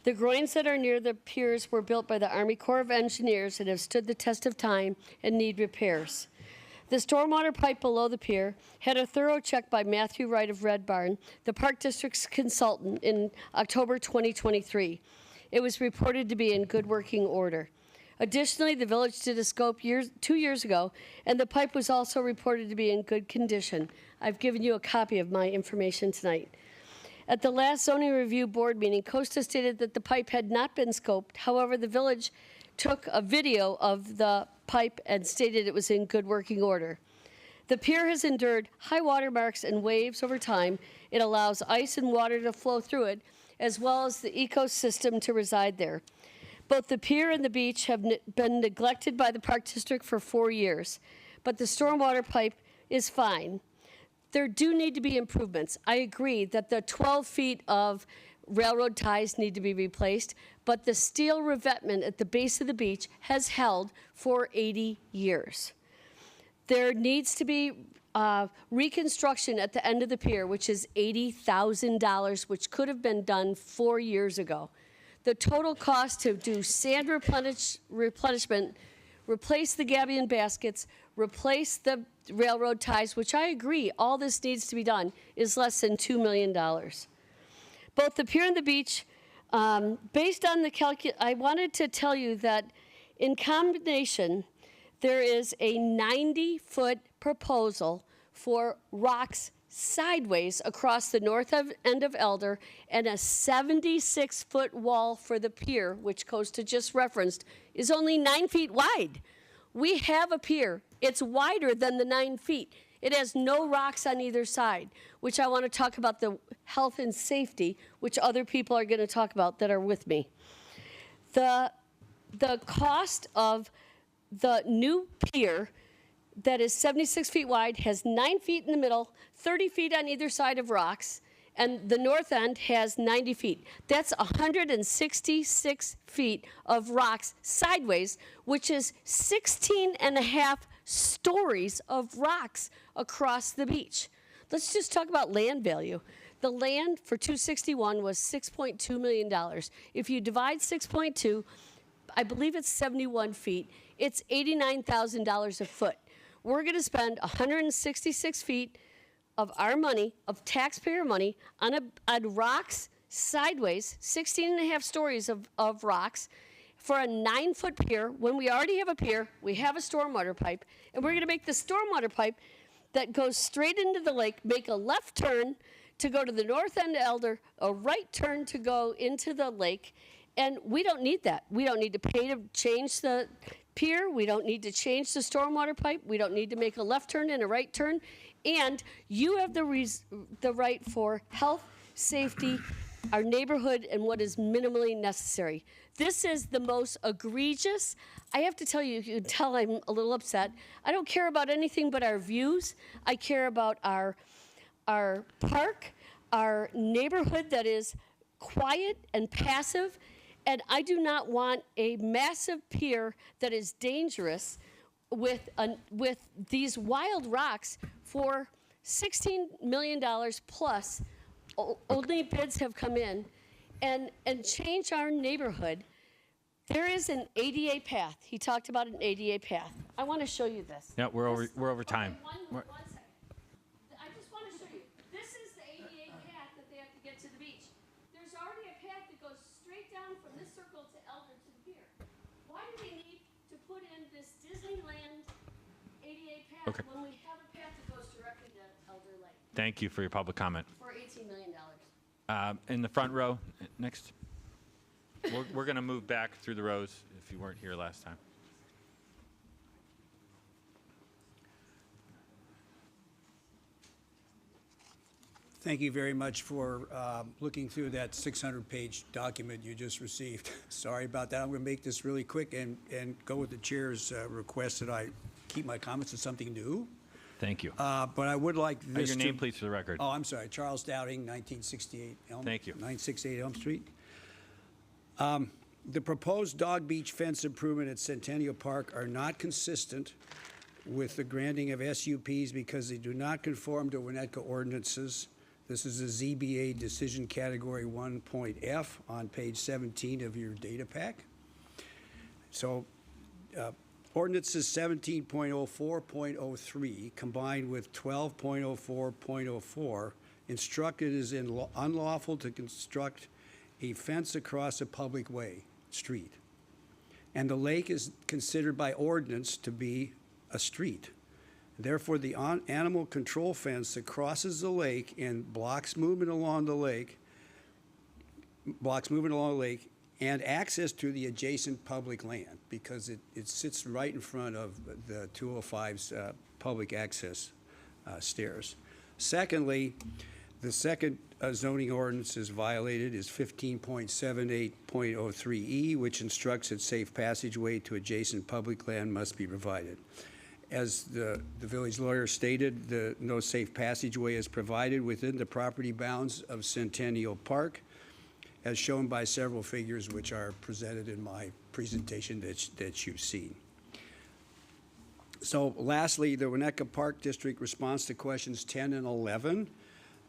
The groins that are near the piers were built by the Army Corps of Engineers and have stood the test of time and need repairs. The stormwater pipe below the pier had a thorough check by Matthew Wright of Red Barn, the Park District's consultant, in October 2023. It was reported to be in good working order. Additionally, the village did a scope 2 years ago, and the pipe was also reported to be in good condition. I've given you a copy of my information tonight. At the last zoning review board meeting, Costa stated that the pipe had not been scoped. However, the village took a video of the pipe and stated it was in good working order. The pier has endured high water marks and waves over time. It allows ice and water to flow through it, as well as the ecosystem to reside there. Both the pier and the beach have been neglected by the Park District for 4 years, but the stormwater pipe is fine. There do need to be improvements. I agree that the 12 feet of railroad ties need to be replaced, but the steel revetment at the base of the beach has held for 80 years. There needs to be reconstruction at the end of the pier, which is $80,000, which could have been done 4 years ago. The total cost to do sand replenishment, replace the gabion baskets, replace the railroad ties, which I agree, all this needs to be done, is less than $2 million. Both the pier and the beach, based on the I wanted to tell you that in combination, there is a 90-foot proposal for rocks sideways across the north end of Elder and a 76-foot wall for the pier, which Costa just referenced, is only 9 feet wide. We have a pier. It's wider than the 9 feet. It has no rocks on either side, which I want to talk about the health and safety, which other people are going to talk about that are with me. The cost of the new pier that is 76 feet wide, has 9 feet in the middle, 30 feet on either side of rocks, and the north end has 90 feet. That's 166 feet of rocks sideways, which is 16 and a half stories of rocks across the beach. Let's just talk about land value. The land for 261 was $6.2 million. If you divide 6.2, I believe it's 71 feet, it's $89,000 a foot. We're going to spend 166 feet of our money, of taxpayer money, on rocks sideways, 16 and a half stories of rocks, for a 9-foot pier, when we already have a pier, we have a stormwater pipe, and we're going to make the stormwater pipe that goes straight into the lake make a left turn to go to the north end of Elder, a right turn to go into the lake, and we don't need that. We don't need to pay to change the pier. We don't need to change the stormwater pipe. We don't need to make a left turn and a right turn. And you have the right for health, safety, our neighborhood, and what is minimally necessary. This is the most egregious. I have to tell you, you can tell I'm a little upset. I don't care about anything but our views. I care about our our park, our neighborhood that is quiet and passive. And I do not want a massive pier that is dangerous with these wild rocks for $16 million plus. Only bids have come in and change our neighborhood. There is an ADA path. He talked about an ADA path. I want to show you this. Yeah, we're over time. One second. I just want to show you. This is the ADA path that they have to get to the beach. There's already a path that goes straight down from this circle to Elder to the pier. Why do they need to put in this Disneyland ADA path Okay. when we have a path that goes directly to Elder Lake Thank you for your public comment. for $18 million? In the front row, next. We're going to move back through the rows if you weren't here last time. Thank you very much for looking through that 600-page document you just received. Sorry about that. I'm going to make this really quick and go with the chair's request that I keep my comments to something new. Thank you. But I would like this Your to... name, please, for the record. Oh, I'm sorry. Charles Dowding, 1968 Elm. Thank you. 968 Elm Street. The proposed dog beach fence improvement at Centennial Park are not consistent with the granting of SUPs because they do not conform to Winnetka ordinances. This is a ZBA decision category 1.F on page 17 of your data pack. So ordinances 17.04.03 combined with 12.04.04 instructed is unlawful to construct a fence across a public way, street. And the lake is considered by ordinance to be a street. Therefore, the animal control fence that crosses the lake and blocks movement along the lake, and access to the adjacent public land, because it sits right in front of the 205's public access stairs. Secondly, the second zoning ordinance is violated is 15.78.03E, which instructs that safe passageway to adjacent public land must be provided. As the village lawyer stated, no safe passageway is provided within the property bounds of Centennial Park, as shown by several figures which are presented in my presentation that you've seen. So lastly, the Winnetka Park District response to questions 10 and 11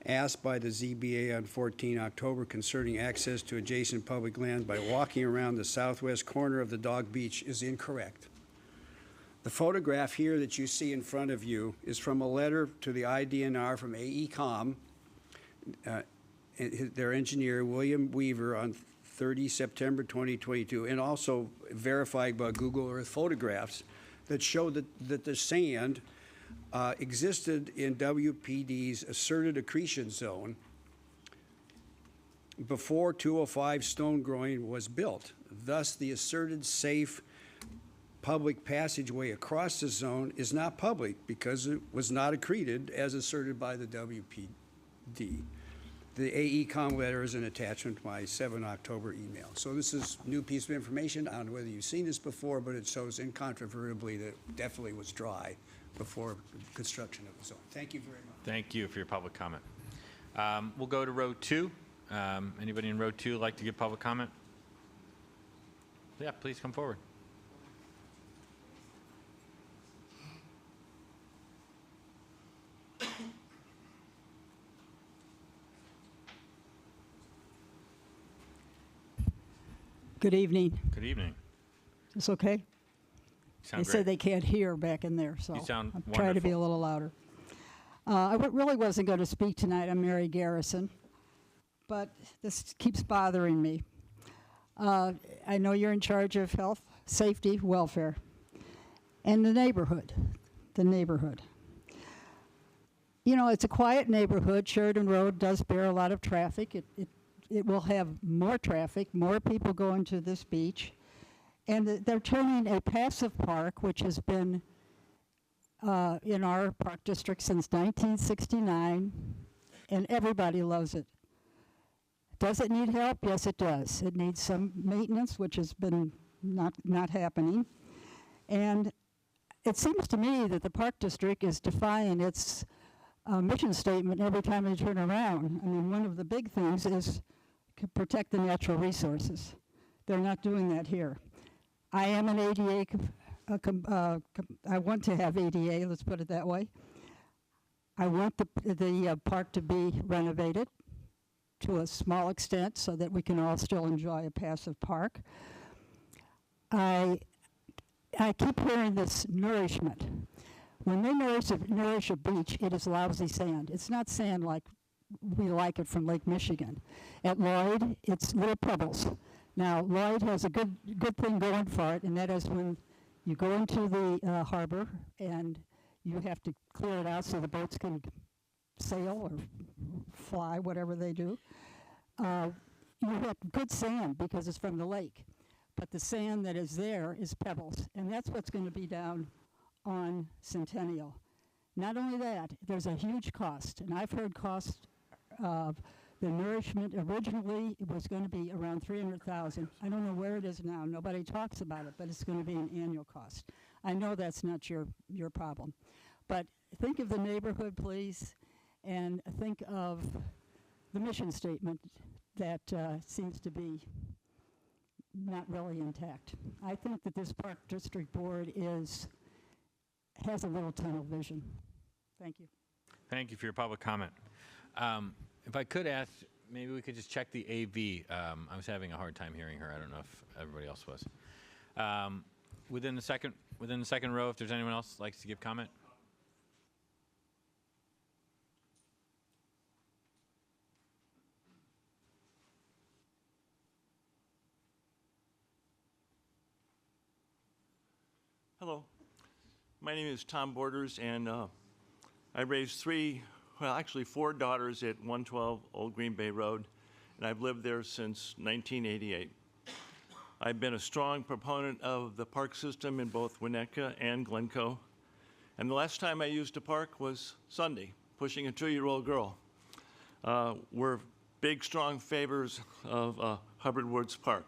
asked by the ZBA on 14 October concerning access to adjacent public land by walking around the southwest corner of the dog beach is incorrect. The photograph here that you see in front of you is from a letter to the IDNR from AECom, their engineer, William Weaver, on 30 September 2022, and also verified by Google Earth photographs that show that the sand existed in WPD's asserted accretion zone before 205 Stone Groin was built. Thus, the asserted safe public passageway across the zone is not public because it was not accreted as asserted by the WPD. The AECom letter is an attachment to my 7 October email. So this is a new piece of information. I don't know whether you've seen this before, but it shows incontrovertibly that it definitely was dry before construction of the zone. Thank you very much. Thank you for your public comment. We'll go to row 2. Anybody in row 2 like to give public comment? Yeah, please come forward. Good evening. Good evening. Is this okay? You sound They said great. they can't hear back in there, so You sound I'm trying to be a wonderful. little louder. I really wasn't going to speak tonight. I'm Mary Garrison, but this keeps bothering me. I know you're in charge of health, safety, welfare, and the neighborhood. You know, it's a quiet neighborhood. Sheridan Road does bear a lot of traffic. It will have more traffic, more people going to this beach. And they're turning a passive park, which has been in our park district since 1969, and everybody loves it. Does it need help? Yes, it does. It needs some maintenance, which has been not happening. And it seems to me that the park district is defying its mission statement every time they turn around. I mean, one of the big things is protect the natural resources. They're not doing that here. I am an ADA, I want to have ADA, let's put it that way. I want the park to be renovated to a small extent so that we can all still enjoy a passive park. I keep hearing this nourishment. When they nourish a beach, it is lousy sand. It's not sand like we like it from Lake Michigan. At Lloyd, it's little pebbles. Now, Lloyd has a good thing going for it, and that is when you go into the harbor and you have to clear it out so the boats can sail or fly, whatever they do. You have good sand because it's from the lake, but the sand that is there is pebbles, and that's what's going to be down on Centennial. Not only that, there's a huge cost, and I've heard cost of the nourishment. Originally, it was going to be around $300,000. I don't know where it is now. Nobody talks about it, but it's going to be an annual cost. I know that's not your problem, but think of the neighborhood, please, and think of the mission statement that seems to be not really intact. I think that this Park District Board has a little tunnel vision. Thank you. Thank you for your public comment. If I could ask, maybe we could just check the AV. I was having a hard time hearing her. I don't know if everybody else was. Within the second row, if there's anyone else likes to give comment. Hello, my name is Tom Borders, and I raised four daughters at 112 Old Green Bay Road, and I've lived there since 1988. I've been a strong proponent of the park system in both Winnetka and Glencoe, and the last time I used a park was Sunday, pushing a 2-year-old girl. We're big, strong favors of Hubbard Woods Park.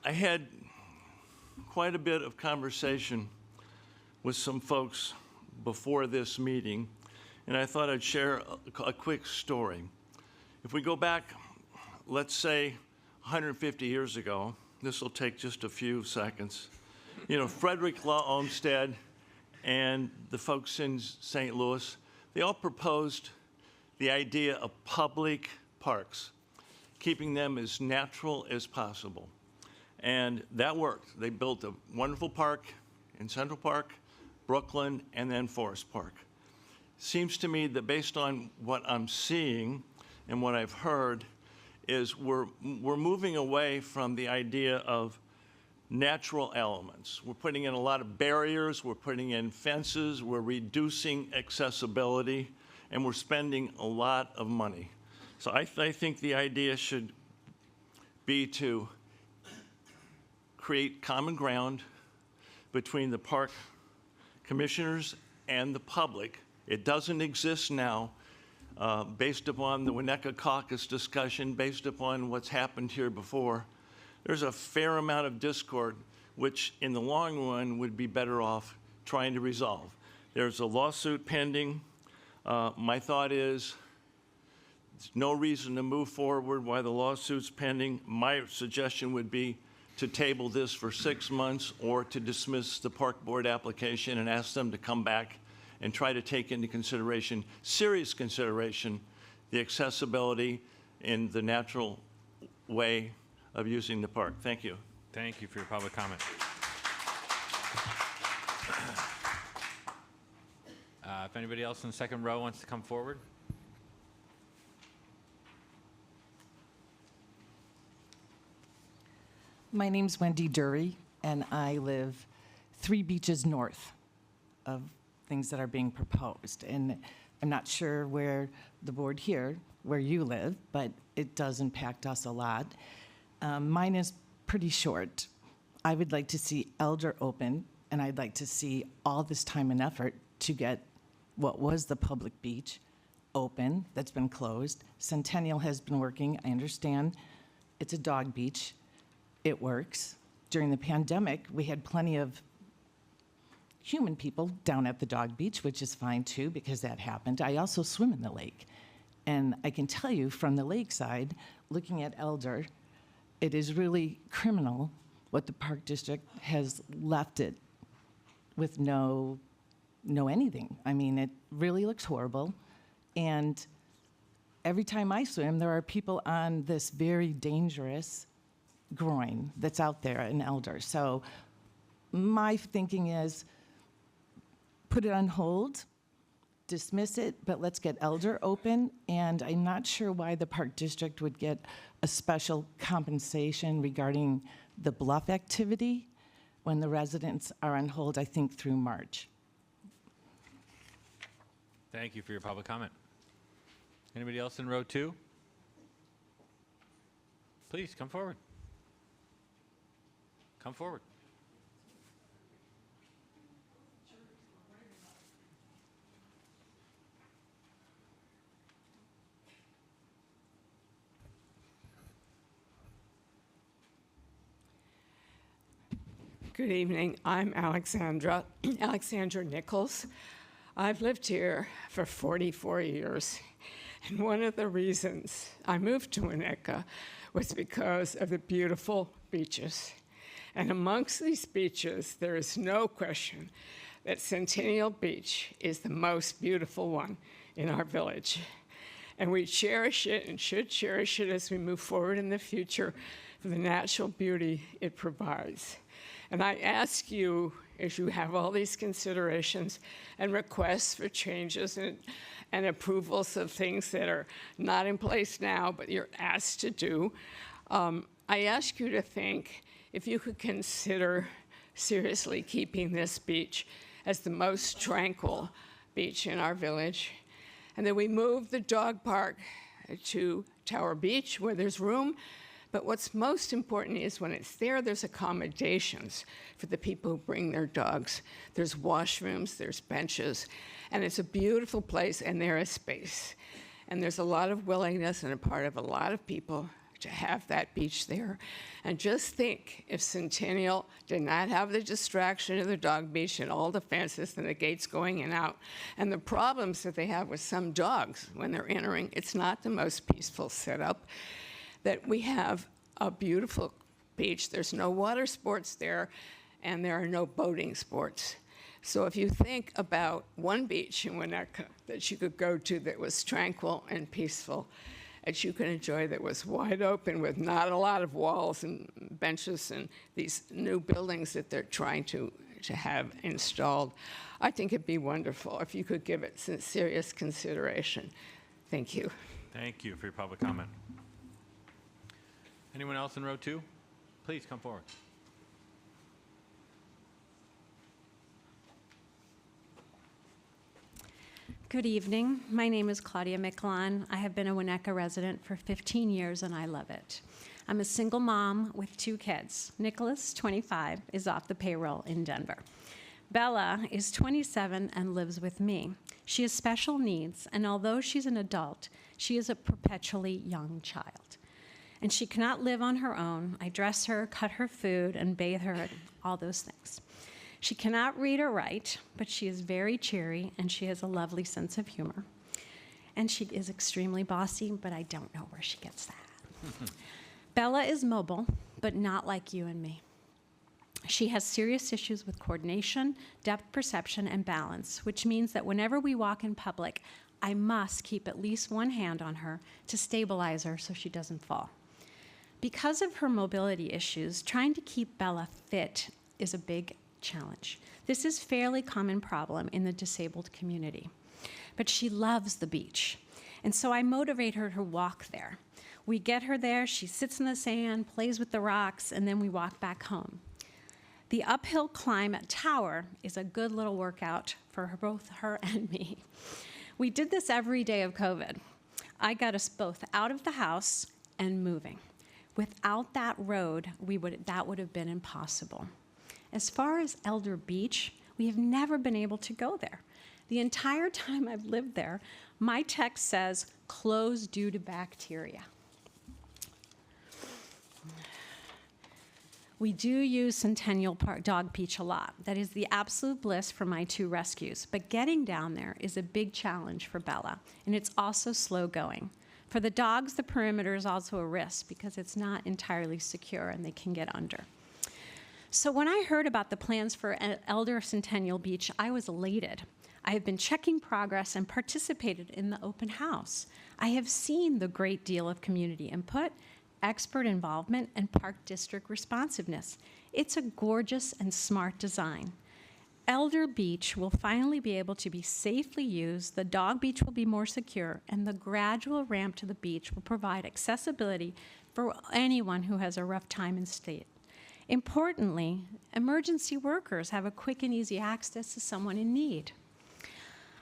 I had quite a bit of conversation with some folks before this meeting, and I thought I'd share a quick story. If we go back, let's say 150 years ago, this will take just a few seconds, Frederick Law Olmsted and the folks in St. Louis, they all proposed the idea of public parks, keeping them as natural as possible. And that worked. They built a wonderful park in Central Park, Brooklyn, and then Forest Park. Seems to me that based on what I'm seeing and what I've heard is we're moving away from the idea of natural elements. We're putting in a lot of barriers, we're putting in fences, we're reducing accessibility, and we're spending a lot of money. So I think the idea should be to create common ground between the park commissioners and the public. It doesn't exist now, based upon the Winnetka Caucus discussion, based upon what's happened here before. There's a fair amount of discord, which in the long run would be better off trying to resolve. There's a lawsuit pending. My thought is there's no reason to move forward while the lawsuit's pending. My suggestion would be to table this for 6 months or to dismiss the park board application and ask them to come back and try to take into consideration, serious consideration, the accessibility in the natural way of using the park. Thank you. Thank you for your public comment. If anybody else in the second row wants to come forward. My name's Wendy Dury, and I live 3 beaches north of things that are being proposed. And I'm not sure where the board here, where you live, but it does impact us a lot. Mine is pretty short. I would like to see Elder open, and I'd like to see all this time and effort to get what was the public beach open that's been closed. Centennial has been working, I understand. It's a dog beach. It works. During the pandemic, we had plenty of human people down at the dog beach, which is fine too, because that happened. I also swim in the lake. And I can tell you from the lakeside, looking at Elder, it is really criminal what the Park District has left it with no anything. I mean, it really looks horrible. And every time I swim, there are people on this very dangerous groin that's out there in Elder. So my thinking is put it on hold, dismiss it, but let's get Elder open. And I'm not sure why the Park District would get a special compensation regarding the bluff activity when the residents are on hold, I think, through March. Thank you for your public comment. Anybody else in row 2? Please come forward. Come forward. Good evening. I'm Alexandra Nichols. I've lived here for 44 years. And one of the reasons I moved to Winnetka was because of the beautiful beaches. And amongst these beaches, there is no question that Centennial Beach is the most beautiful one in our village. And we cherish it and should cherish it as we move forward in the future for the natural beauty it provides. And I ask you, as you have all these considerations and requests for changes and approvals of things that are not in place now, but you're asked to do, I ask you to think if you could consider seriously keeping this beach as the most tranquil beach in our village, and then we move the dog park to Tower Beach where there's room. But what's most important is when it's there, there's accommodations for the people who bring their dogs. There's washrooms, there's benches, and it's a beautiful place, and there is space. And there's a lot of willingness on the part of a lot of people to have that beach there. And just think, if Centennial did not have the distraction of the dog beach and all the fences and the gates going in and out, and the problems that they have with some dogs when they're entering, it's not the most peaceful setup. That we have a beautiful beach. There's no water sports there, and there are no boating sports. So if you think about one beach in Winnetka that you could go to that was tranquil and peaceful, that you can enjoy, that was wide open with not a lot of walls and benches and these new buildings that they're trying to have installed, I think it'd be wonderful if you could give it some serious consideration. Thank you. Thank you for your public comment. Anyone else in row 2? Please come forward. Good evening. My name is Claudia Miquelon. I have been a Winnetka resident for 15 years, and I love it. I'm a single mom with 2 kids. Nicholas, 25, is off the payroll in Denver. Bella is 27 and lives with me. She has special needs, and although she's an adult, she is a perpetually young child. And she cannot live on her own. I dress her, cut her food, and bathe her, and all those things. She cannot read or write, but she is very cheery, and she has a lovely sense of humor. And she is extremely bossy, but I don't know where she gets that. Bella is mobile, but not like you and me. She has serious issues with coordination, depth perception, and balance, which means that whenever we walk in public, I must keep at least one hand on her to stabilize her so she doesn't fall. Because of her mobility issues, trying to keep Bella fit is a big challenge. This is a fairly common problem in the disabled community. But she loves the beach, and so I motivate her to walk there. We get her there, she sits in the sand, plays with the rocks, and then we walk back home. The uphill climb at Tower is a good little workout for both her and me. We did this every day of COVID. I got us both out of the house and moving. Without that road, that would have been impossible. As far as Elder Beach, we have never been able to go there. The entire time I've lived there, my text says, closed due to bacteria. We do use Centennial Park Dog Beach a lot. That is the absolute bliss for my 2 rescues. But getting down there is a big challenge for Bella, and it's also slow going. For the dogs, the perimeter is also a risk because it's not entirely secure and they can get under. So when I heard about the plans for Elder Centennial Beach, I was elated. I have been checking progress and participated in the open house. I have seen the great deal of community input, expert involvement, and park district responsiveness. It's a gorgeous and smart design. Elder Beach will finally be able to be safely used, the dog beach will be more secure, and the gradual ramp to the beach will provide accessibility for anyone who has a rough time in state. Importantly, emergency workers have a quick and easy access to someone in need.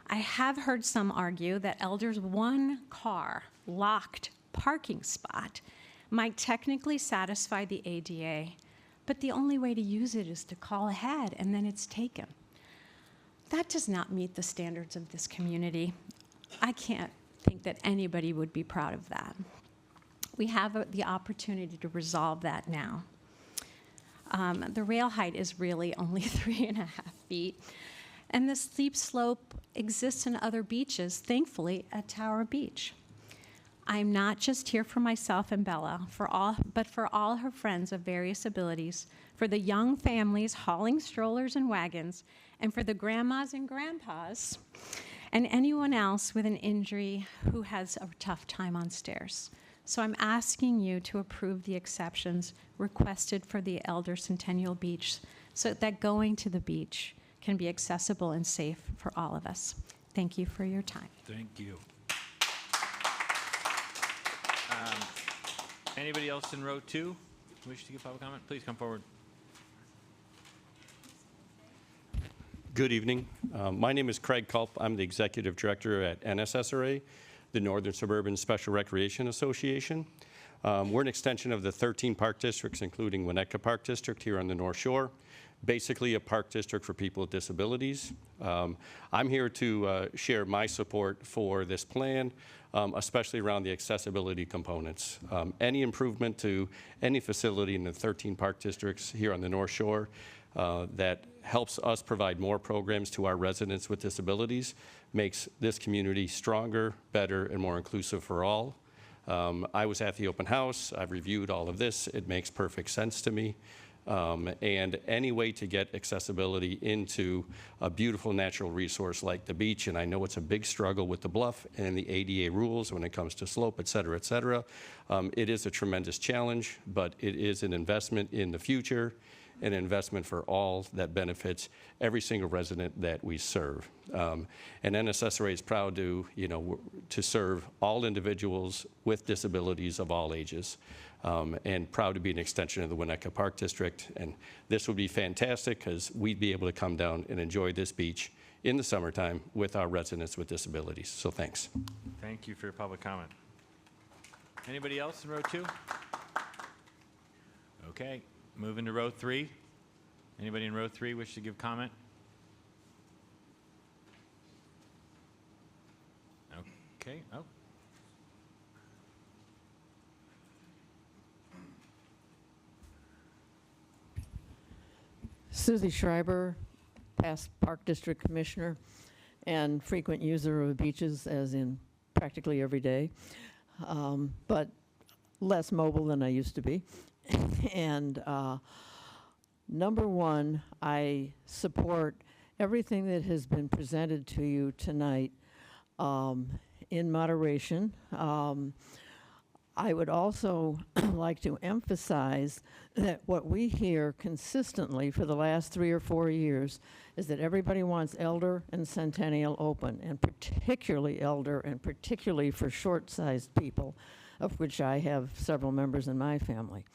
I have heard some argue that Elder's 1-car locked parking spot might technically satisfy the ADA, but the only way to use it is to call ahead and then it's taken. That does not meet the standards of this community. I can't think that anybody would be proud of that. We have the opportunity to resolve that now. The rail height is really only 3.5 feet, and the steep slope exists in other beaches, thankfully at Tower Beach. I'm not just here for myself and Bella, but for all her friends of various abilities, for the young families hauling strollers and wagons, and for the grandmas and grandpas, and anyone else with an injury who has a tough time on stairs. So I'm asking you to approve the exceptions requested for the Elder Centennial Beach so that going to the beach can be accessible and safe for all of us. Thank you for your time. Thank you. Anybody else in row 2 wish to give public comment? Please come forward. Good evening. My name is Craig Culp. I'm the Executive Director at NSSRA, the Northern Suburban Special Recreation Association. We're an extension of the 13 park districts, including Winnetka Park District here on the North Shore, basically a park district for people with disabilities. I'm here to share my support for this plan, especially around the accessibility components. Any improvement to any facility in the 13 park districts here on the North Shore that helps us provide more programs to our residents with disabilities makes this community stronger, better, and more inclusive for all. I was at the open house. I've reviewed all of this. It makes perfect sense to me. And any way to get accessibility into a beautiful natural resource like the beach, and I know it's a big struggle with the bluff and the ADA rules when it comes to slope, et cetera, et cetera. It is a tremendous challenge, but it is an investment in the future, an investment for all that benefits every single resident that we serve. And NSSRA is proud to, to serve all individuals with disabilities of all ages. And proud to be an extension of the Winnetka Park District. And this would be fantastic because we'd be able to come down and enjoy this beach in the summertime with our residents with disabilities. So thanks. Thank you for your public comment. Anybody else in row 2? Okay, moving to row 3. Anybody in row 3 wish to give comment? Okay, oh. Susie Schreiber, past Park District Commissioner and frequent user of beaches, as in practically every day, but less mobile than I used to be. And number one, I support everything that has been presented to you tonight in moderation. I would also like to emphasize that what we hear consistently for the last 3 or 4 years is that everybody wants Elder and Centennial open, and particularly Elder, and particularly for short-sized people, of which I have several members in my family.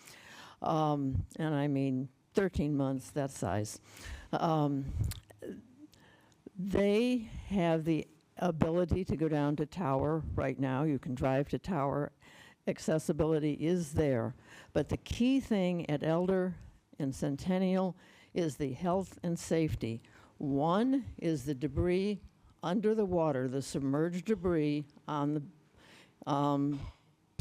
And I mean 13 months, that size. They have the ability to go down to Tower right now. You can drive to Tower. Accessibility is there. But the key thing at Elder and Centennial is the health and safety. One is the debris under the water, the submerged debris on the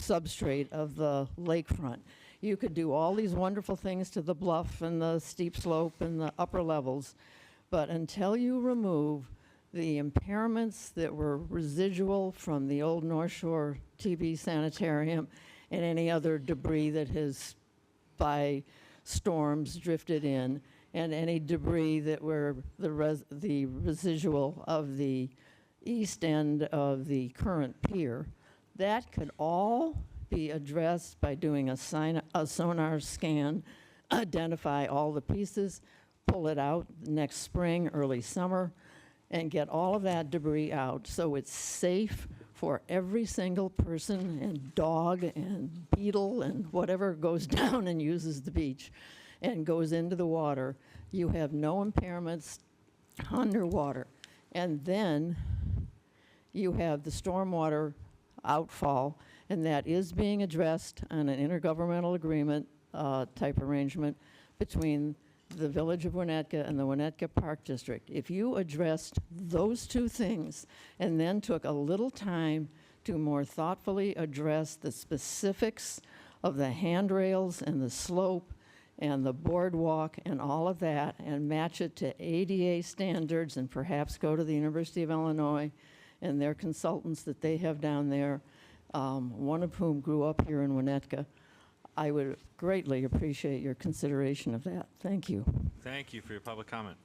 substrate of the lakefront. You could do all these wonderful things to the bluff and the steep slope and the upper levels, but until you remove the impairments that were residual from the old North Shore TB Sanitarium and any other debris that has, by storms, drifted in, and any debris that were the residual of the east end of the current pier, that could all be addressed by doing a sonar scan, identify all the pieces, pull it out next spring, early summer, and get all of that debris out so it's safe for every single person and dog and beetle and whatever goes down and uses the beach and goes into the water. You have no impairments underwater. And then you have the stormwater outfall, and that is being addressed on an intergovernmental agreement type arrangement between the Village of Winnetka and the Winnetka Park District. If you addressed those two things and then took a little time to more thoughtfully address the specifics of the handrails and the slope and the boardwalk and all of that and match it to ADA standards and perhaps go to the University of Illinois and their consultants that they have down there, one of whom grew up here in Winnetka, I would greatly appreciate your consideration of that. Thank you. Thank you for your public comment.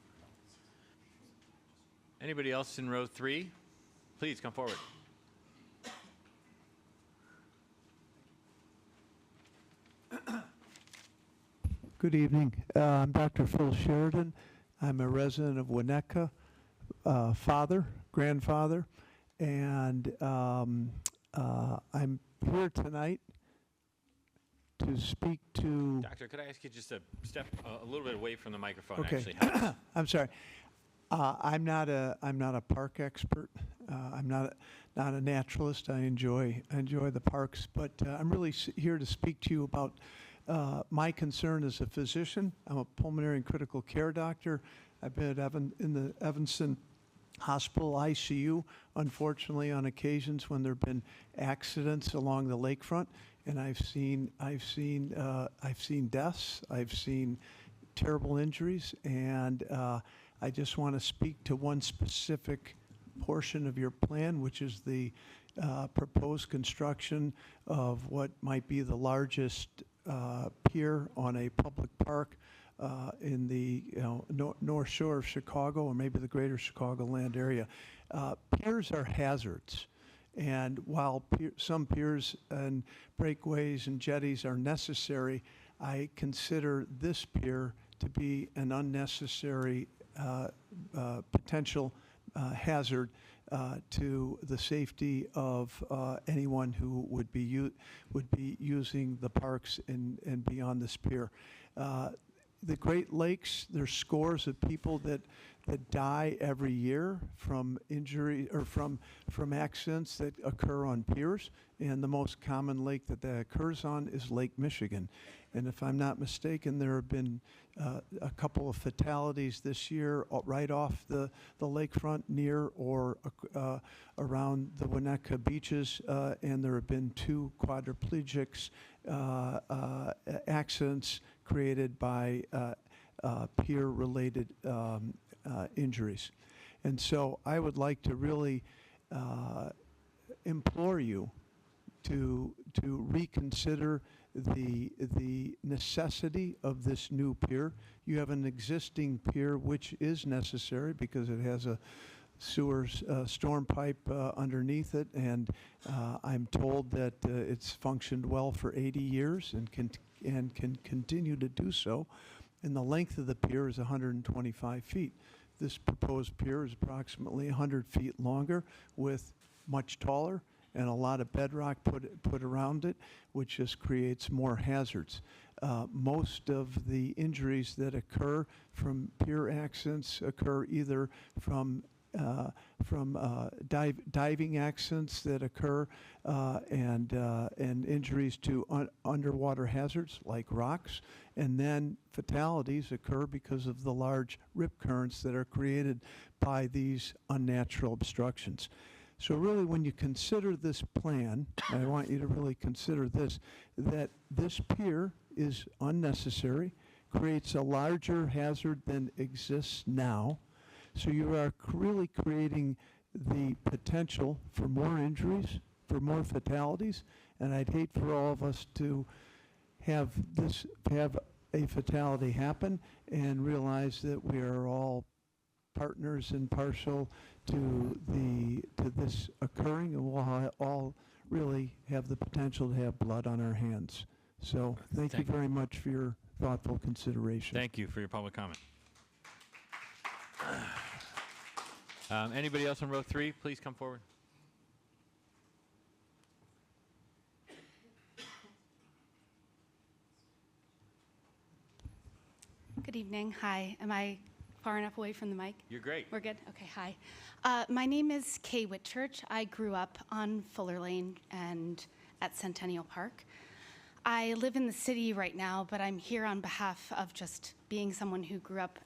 Anybody else in row 3? Please come forward. Good evening. I'm Dr. Phil Sheridan. I'm a resident of Winnetka, father, grandfather, and I'm here tonight to speak to... Doctor, could I ask you just to step a little bit away from the microphone? Okay. Actually helps. I'm sorry. I'm not a park expert. I'm not a naturalist. I enjoy the parks, but I'm really here to speak to you about my concern as a physician. I'm a pulmonary and critical care doctor. I've been in the Evanston Hospital ICU, unfortunately, on occasions when there have been accidents along the lakefront, and I've seen deaths. I've seen terrible injuries, and I just want to speak to one specific portion of your plan, which is the proposed construction of what might be the largest pier on a public park in the North Shore of Chicago, or maybe the greater Chicagoland area. Piers are hazards, and while some piers and breakways and jetties are necessary, I consider this pier to be an unnecessary potential hazard to the safety of anyone who would be using the parks and beyond this pier. The Great Lakes, there's scores of people that die every year from injury or from accidents that occur on piers, and the most common lake that occurs on is Lake Michigan. And if I'm not mistaken, there have been a couple of fatalities this year right off the lakefront near or around the Winnetka beaches, and there have been 2 quadriplegics accidents created by pier-related injuries. And so I would like to really implore you to reconsider the necessity of this new pier. You have an existing pier which is necessary because it has a storm pipe underneath it, and I'm told that it's functioned well for 80 years and can continue to do so. And the length of the pier is 125 feet. This proposed pier is approximately 100 feet longer, with much taller and a lot of bedrock put around it, which just creates more hazards. Most of the injuries that occur from pier accidents occur either from diving accidents that occur and injuries to underwater hazards like rocks, and then fatalities occur because of the large rip currents that are created by these unnatural obstructions. So really, when you consider this plan, I want you to really consider this, that this pier is unnecessary, creates a larger hazard than exists now. So you are really creating the potential for more injuries, for more fatalities, and I'd hate for all of us to have a fatality happen and realize that we are all partners and partial to this occurring, and we'll all really have the potential to have blood on our hands. So thank you very much for your thoughtful consideration. Thank you for your public comment. Anybody else on row 3, please come forward. Good evening. Hi. Am I far enough away from the mic? You're great. We're good? Okay, hi. My name is Kay Whitchurch. I grew up on Fuller Lane and at Centennial Park. I live in the city right now, but I'm here on behalf of just being someone who grew up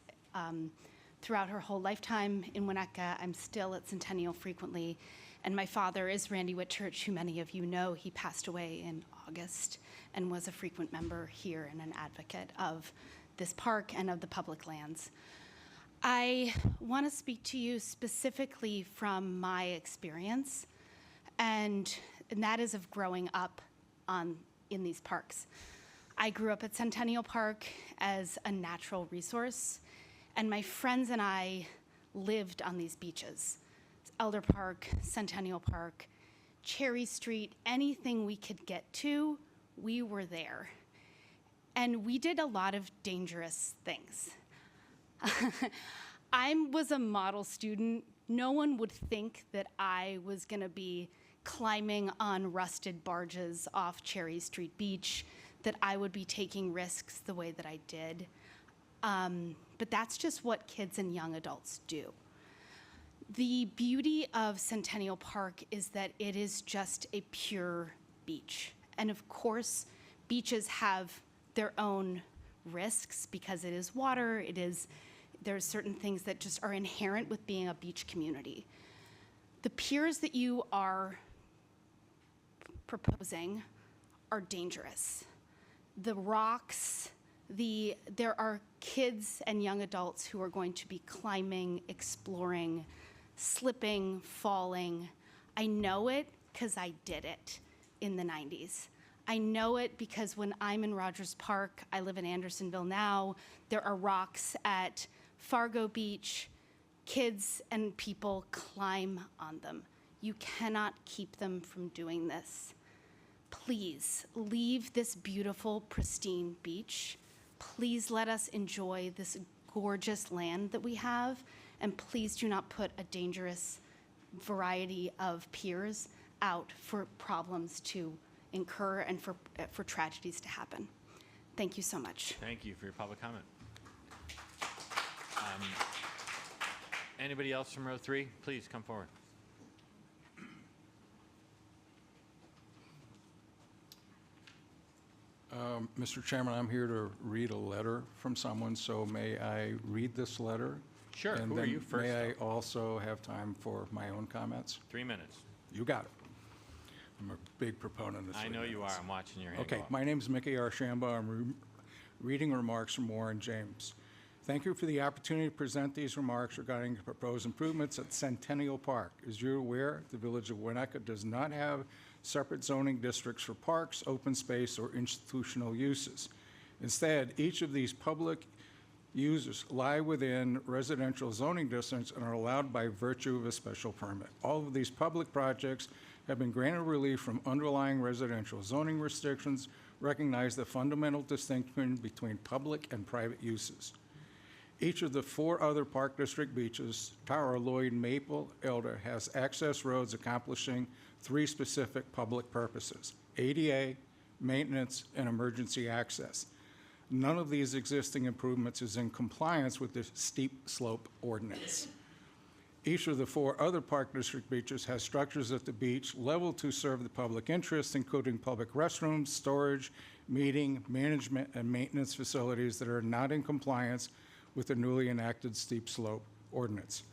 throughout her whole lifetime in Winnetka. I'm still at Centennial frequently, and my father is Randy Whitchurch, who many of you know. He passed away in August and was a frequent member here and an advocate of this park and of the public lands. I want to speak to you specifically from my experience, and that is of growing up in these parks. I grew up at Centennial Park as a natural resource, and my friends and I lived on these beaches. Elder Park, Centennial Park, Cherry Street, anything we could get to, we were there. And we did a lot of dangerous things. I was a model student. No one would think that I was gonna be climbing on rusted barges off Cherry Street Beach, that I would be taking risks the way that I did. But that's just what kids and young adults do. The beauty of Centennial Park is that it is just a pure beach. And of course, beaches have their own risks because it is water, there's certain things that just are inherent with being a beach community. The piers that you are proposing are dangerous. The rocks, there are kids and young adults who are going to be climbing, exploring, slipping, falling. I know it because I did it in the 90s. I know it because when I'm in Rogers Park, I live in Andersonville now, there are rocks at Fargo Beach. Kids and people climb on them. You cannot keep them from doing this. Please leave this beautiful, pristine beach. Please let us enjoy this gorgeous land that we have, and please do not put a dangerous variety of piers out for problems to incur and for tragedies to happen. Thank you so much. Thank you for your public comment. Anybody else from row 3? Please come forward. Mr. Chairman, I'm here to read a letter from someone, so may I read this letter? Sure. And Who are then you first? may I also have time for my own comments? 3 minutes. You got it. I'm a big proponent of 3 I know you are. minutes. I'm watching your hand Okay, go up. my name is Mickey Archambault. I'm reading remarks from Warren James. Thank you for the opportunity to present these remarks regarding the proposed improvements at Centennial Park. As you're aware, the Village of Winnetka does not have separate zoning districts for parks, open space, or institutional uses. Instead, each of these public uses lie within residential zoning districts and are allowed by virtue of a special permit. All of these public projects have been granted relief from underlying residential zoning restrictions, recognize the fundamental distinction between public and private uses. Each of the 4 other Park District beaches, Tower, Lloyd, Maple, Elder, has access roads accomplishing 3 specific public purposes: ADA, maintenance, and emergency access. None of these existing improvements is in compliance with the steep slope ordinance. Each of the 4 other Park District beaches has structures at the beach leveled to serve the public interest, including public restrooms, storage, meeting, management, and maintenance facilities that are not in compliance with the newly enacted steep slope ordinance.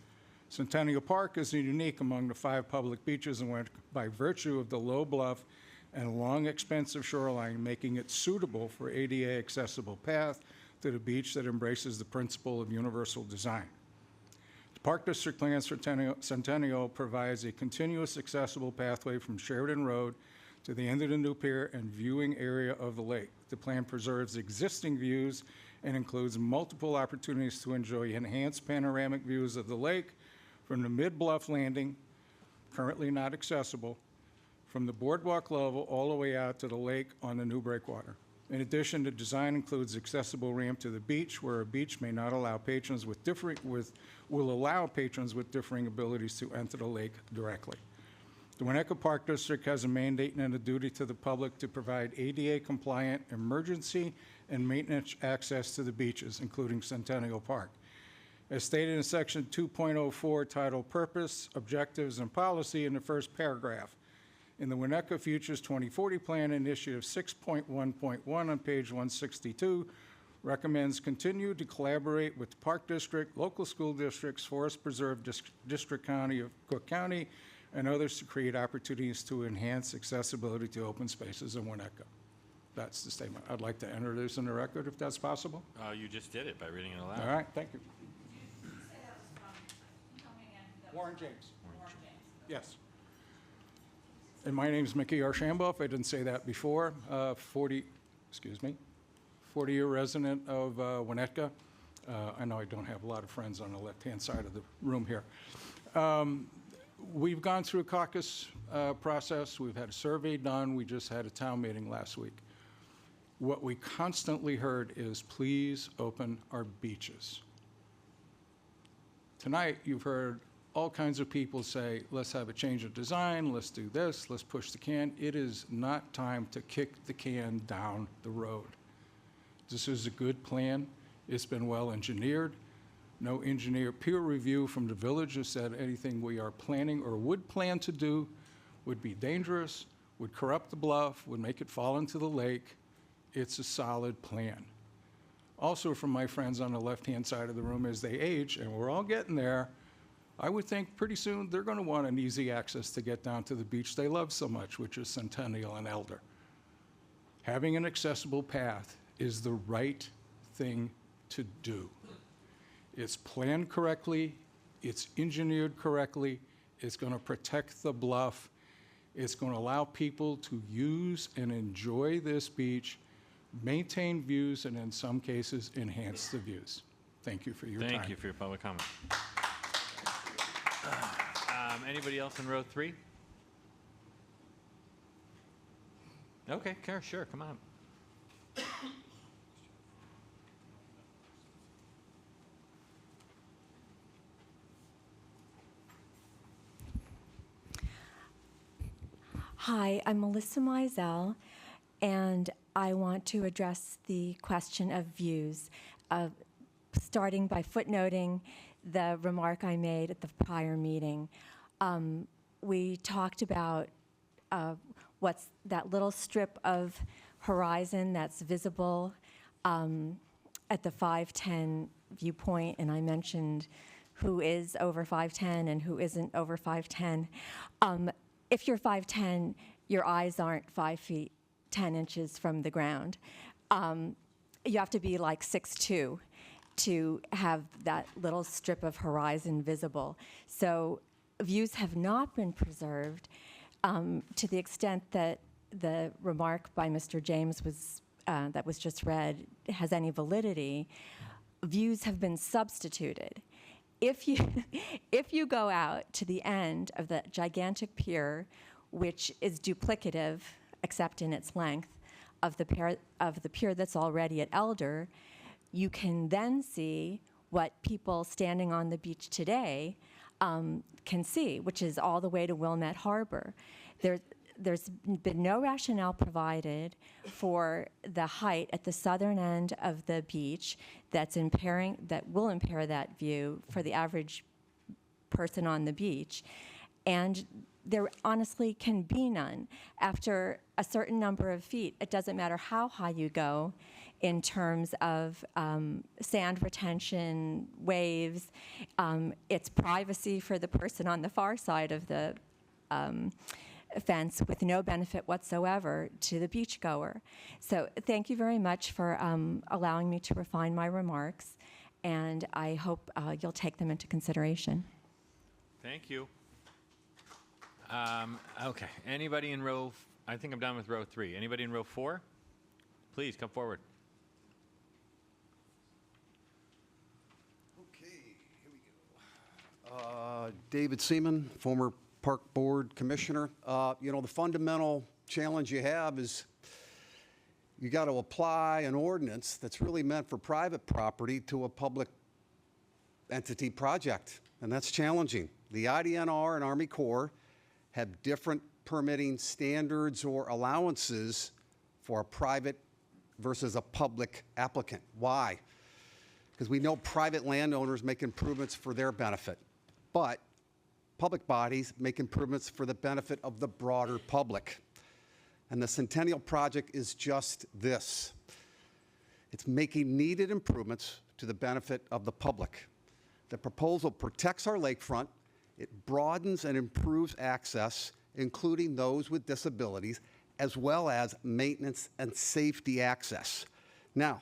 Centennial Park is unique among the 5 public beaches and went by virtue of the low bluff and a long, expansive shoreline, making it suitable for ADA accessible path to the beach that embraces the principle of universal design. The Park District Plan Centennial provides a continuous accessible pathway from Sheridan Road to the end of the new pier and viewing area of the lake. The plan preserves existing views and includes multiple opportunities to enjoy enhanced panoramic views of the lake from the mid-bluff landing, currently not accessible, from the boardwalk level all the way out to the lake on the new breakwater. In addition, the design includes accessible ramp to the beach, where a beach may not allow patrons will allow patrons with differing abilities to enter the lake directly. The Winnetka Park District has a mandate and a duty to the public to provide ADA-compliant emergency and maintenance access to the beaches, including Centennial Park. As stated in Section 2.04, titled Purpose, Objectives, and Policy in the first paragraph, in the Winnetka Futures 2040 Plan, Initiative 6.1.1 on page 162, recommends continue to collaborate with the Park District, local school districts, Forest Preserve District County of Cook County, and others to create opportunities to enhance accessibility to open spaces in Winnetka. That's the statement. I'd like to enter this in the record if that's possible. You just did it by reading it aloud. All right, thank you. Warren James. Yes. And my name is Mickey Archambault, if I didn't say that before. 40-year resident of Winnetka. I know I don't have a lot of friends on the left-hand side of the room here. We've gone through a caucus process. We've had a survey done. We just had a town meeting last week. What we constantly heard is, please open our beaches. Tonight, you've heard all kinds of people say, let's have a change of design, let's do this, let's push the can. It is not time to kick the can down the road. This is a good plan. It's been well engineered. No engineer peer review from the village has said anything we are planning or would plan to do would be dangerous, would corrupt the bluff, would make it fall into the lake. It's a solid plan. Also, from my friends on the left-hand side of the room, as they age, and we're all getting there, I would think pretty soon they're going to want an easy access to get down to the beach they love so much, which is Centennial and Elder. Having an accessible path is the right thing to do. It's planned correctly, it's engineered correctly, it's going to protect the bluff, it's going to allow people to use and enjoy this beach, maintain views, and in some cases, enhance the views. Thank you for your time. Thank you for your public comment. Anybody else in row 3? Okay, sure, come on. Hi, I'm Melissa Mizell, and I want to address the question of views, starting by footnoting the remark I made at the prior meeting. We talked about what's that little strip of horizon that's visible at the 510 viewpoint, and I mentioned who is over 510 and who isn't over 510. If you're 5'10", your eyes aren't 5 feet 10 inches from the ground. You have to be like 6'2" to have that little strip of horizon visible. So views have not been preserved to the extent that the remark by Mr. James was that was just read has any validity. Views have been substituted. If you go out to the end of the gigantic pier, which is duplicative, except in its length, of the pier that's already at Elder, you can then see what people standing on the beach today can see, which is all the way to Wilmette Harbor. There's been no rationale provided for the height at the southern end of the beach that will impair that view for the average person on the beach. And there honestly can be none. After a certain number of feet, it doesn't matter how high you go in terms of sand retention, waves, it's privacy for the person on the far side of the fence with no benefit whatsoever to the beachgoer. So thank you very much for allowing me to refine my remarks, and I hope you'll take them into consideration. Thank you. Okay, anybody in row, I think I'm done with row 3. Anybody in row 4? Please come forward. David Seaman, former Park Board Commissioner. You know, the fundamental challenge you have is you got to apply an ordinance that's really meant for private property to a public entity project, and that's challenging. The IDNR and Army Corps have different permitting standards or allowances for a private versus a public applicant. Why? Because we know private landowners make improvements for their benefit, but public bodies make improvements for the benefit of the broader public. And the Centennial Project is just this. It's making needed improvements to the benefit of the public. The proposal protects our lakefront, it broadens and improves access, including those with disabilities, as well as maintenance and safety access. Now,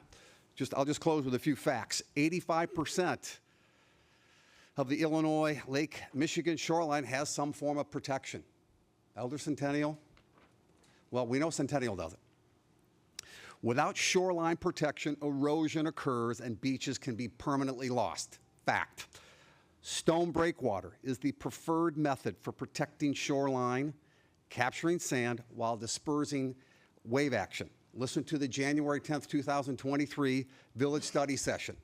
I'll just close with a few facts. 85% of the Illinois, Lake Michigan shoreline has some form of protection. Elder Centennial, well, we know Centennial doesn't. Without shoreline protection, erosion occurs and beaches can be permanently lost. Fact. Stone breakwater is the preferred method for protecting shoreline, capturing sand while dispersing wave action. Listen to the January 10th, 2023 Village Study Session.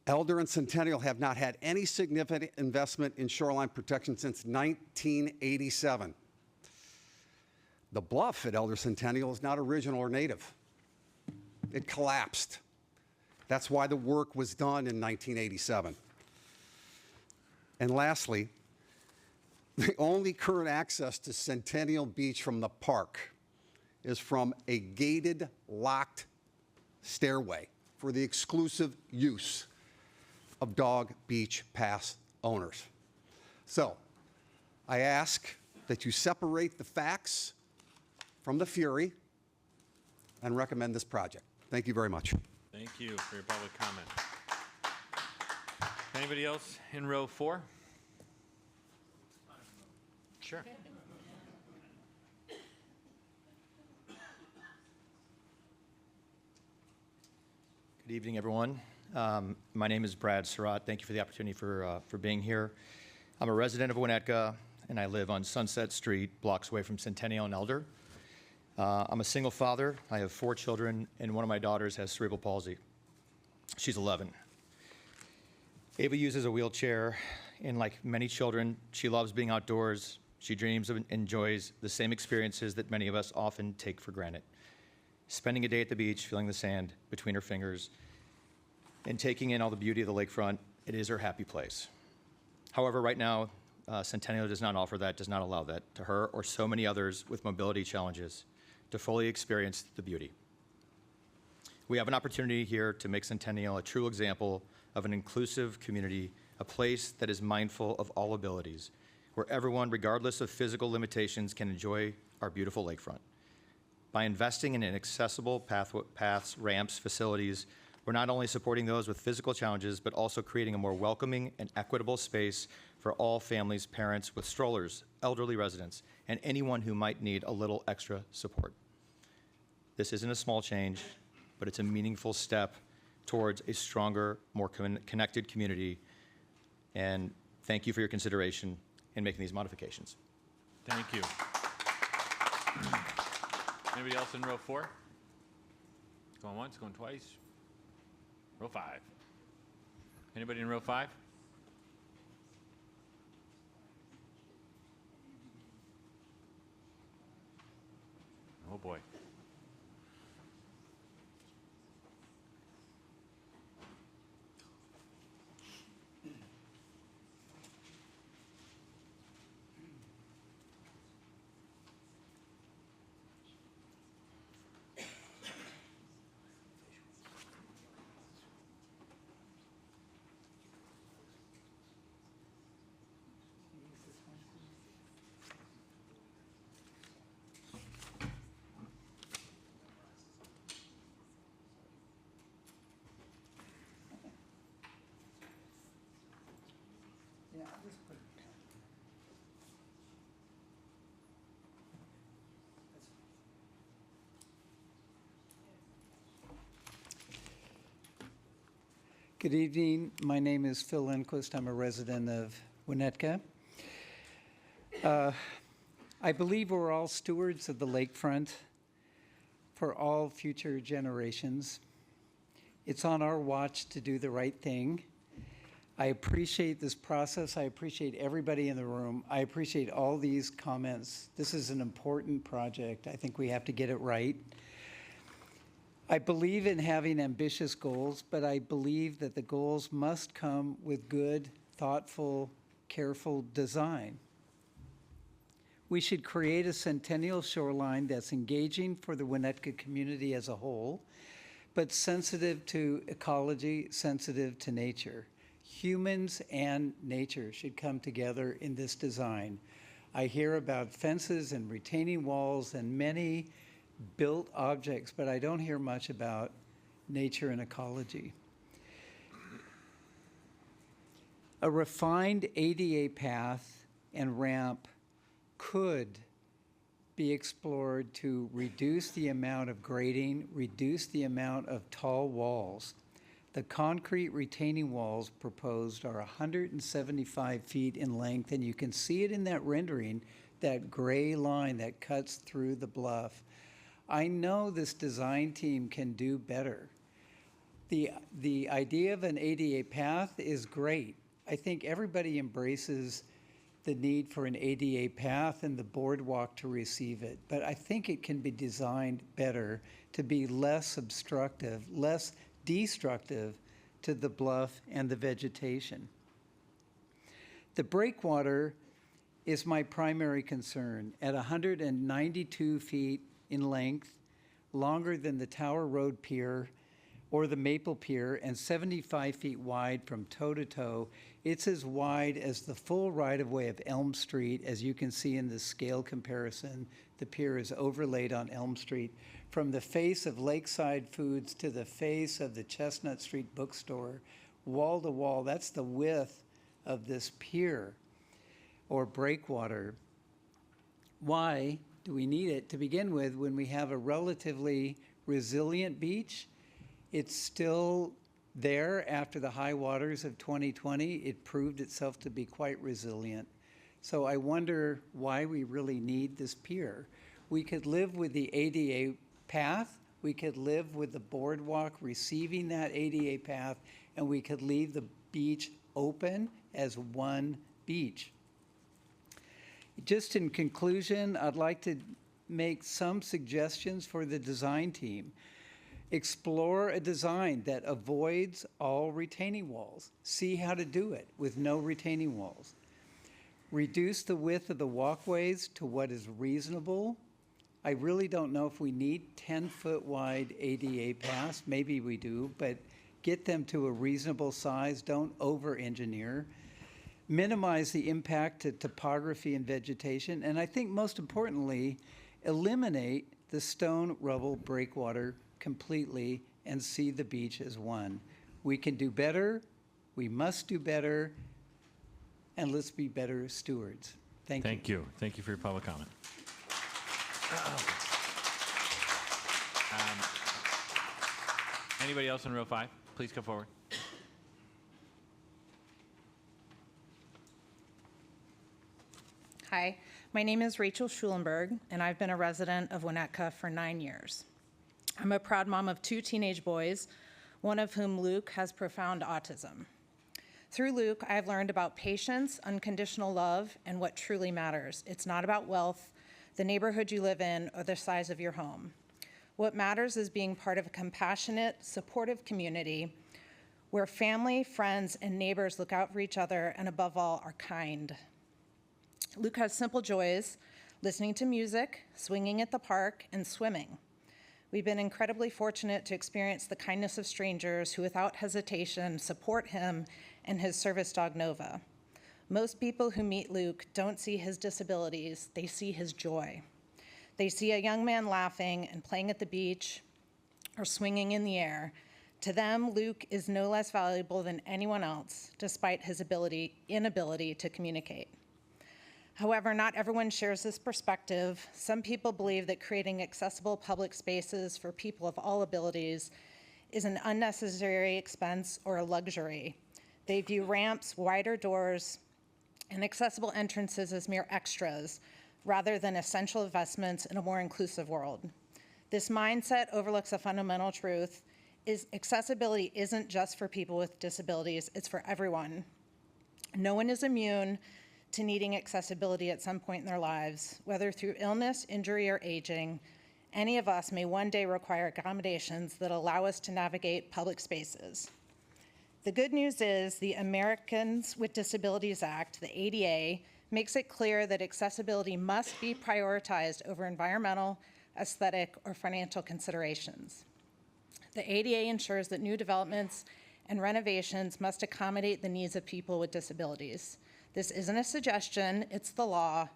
Elder and Centennial have not had any significant investment in shoreline protection since 1987. The bluff at Elder Centennial is not original or native. It collapsed. That's why the work was done in 1987. And lastly, the only current access to Centennial Beach from the park is from a gated, locked stairway for the exclusive use of Dog Beach Pass owners. So, I ask that you separate the facts from the fury and recommend this project. Thank you very much. Thank you for your public comment. Anybody else in row 4? Sure. Good evening, everyone. My name is Brad Surratt. Thank you for the opportunity for being here. I'm a resident of Winnetka, and I live on Sunset Street, blocks away from Centennial and Elder. I'm a single father. I have 4 children, and one of my daughters has cerebral palsy. She's 11. Ava uses a wheelchair, and like many children, she loves being outdoors. She dreams and enjoys the same experiences that many of us often take for granted. Spending a day at the beach, feeling the sand between her fingers, and taking in all the beauty of the lakefront, it is her happy place. However, right now, Centennial does not offer that, does not allow that to her or so many others with mobility challenges to fully experience the beauty. We have an opportunity here to make Centennial a true example of an inclusive community, a place that is mindful of all abilities, where everyone, regardless of physical limitations, can enjoy our beautiful lakefront. By investing in accessible paths, ramps, facilities, we're not only supporting those with physical challenges, but also creating a more welcoming and equitable space for all families, parents with strollers, elderly residents, and anyone who might need a little extra support. This isn't a small change, but it's a meaningful step towards a stronger, more connected community. And thank you for your consideration in making these modifications. Thank you. Anybody else in row 4? Going once, going twice. Row 5. Anybody in row 5? Oh boy. Good evening. My name is Phil Lindquist. I'm a resident of Winnetka. I believe we're all stewards of the lakefront for all future generations. It's on our watch to do the right thing. I appreciate this process. I appreciate everybody in the room. I appreciate all these comments. This is an important project. I think we have to get it right. I believe in having ambitious goals, but I believe that the goals must come with good, thoughtful, careful design. We should create a centennial shoreline that's engaging for the Winnetka community as a whole, but sensitive to ecology, sensitive to nature. Humans and nature should come together in this design. I hear about fences and retaining walls and many built objects, but I don't hear much about nature and ecology. A refined ADA path and ramp could be explored to reduce the amount of grading, reduce the amount of tall walls. The concrete retaining walls proposed are 175 feet in length, and you can see it in that rendering, that gray line that cuts through the bluff. I know this design team can do better. The idea of an ADA path is great. I think everybody embraces the need for an ADA path and the boardwalk to receive it. But I think it can be designed better to be less obstructive, less destructive to the bluff and the vegetation. The breakwater is my primary concern. At 192 feet in length, longer than the Tower Road Pier or the Maple Pier, and 75 feet wide from toe to toe, it's as wide as the full right-of-way of Elm Street. As you can see in the scale comparison, the pier is overlaid on Elm Street. From the face of Lakeside Foods to the face of the Chestnut Street bookstore, wall to wall, that's the width of this pier or breakwater. Why do we need it to begin with when we have a relatively resilient beach? It's still there after the high waters of 2020. It proved itself to be quite resilient. So I wonder why we really need this pier. We could live with the ADA path, we could live with the boardwalk receiving that ADA path, and we could leave the beach open as one beach. Just in conclusion, I'd like to make some suggestions for the design team. Explore a design that avoids all retaining walls. See how to do it with no retaining walls. Reduce the width of the walkways to what is reasonable. I really don't know if we need 10-foot wide ADA paths. Maybe we do, but get them to a reasonable size. Don't over-engineer. Minimize the impact to topography and vegetation. And I think most importantly, eliminate the stone rubble breakwater completely and see the beach as one. We can do better, we must do better, and let's be better stewards. Thank you. Thank you. Thank you for your public comment. Anybody else in row 5? Please come forward. Hi, my name is Rachel Schulenberg, and I've been a resident of Winnetka for 9 years. I'm a proud mom of 2 teenage boys, one of whom, Luke, has profound autism. Through Luke, I've learned about patience, unconditional love, and what truly matters. It's not about wealth, the neighborhood you live in, or the size of your home. What matters is being part of a compassionate, supportive community where family, friends, and neighbors look out for each other and, above all, are kind. Luke has simple joys: listening to music, swinging at the park, and swimming. We've been incredibly fortunate to experience the kindness of strangers who, without hesitation, support him and his service dog, Nova. Most people who meet Luke don't see his disabilities, they see his joy. They see a young man laughing and playing at the beach or swinging in the air. To them, Luke is no less valuable than anyone else, despite his inability to communicate. However, not everyone shares this perspective. Some people believe that creating accessible public spaces for people of all abilities is an unnecessary expense or a luxury. They view ramps, wider doors, and accessible entrances as mere extras rather than essential investments in a more inclusive world. This mindset overlooks a fundamental truth: is accessibility isn't just for people with disabilities, it's for everyone. No one is immune to needing accessibility at some point in their lives, whether through illness, injury, or aging. Any of us may one day require accommodations that allow us to navigate public spaces. The good news is the Americans with Disabilities Act, the ADA, makes it clear that accessibility must be prioritized over environmental, aesthetic, or financial considerations. The ADA ensures that new developments and renovations must accommodate the needs of people with disabilities. This isn't a suggestion, it's the law,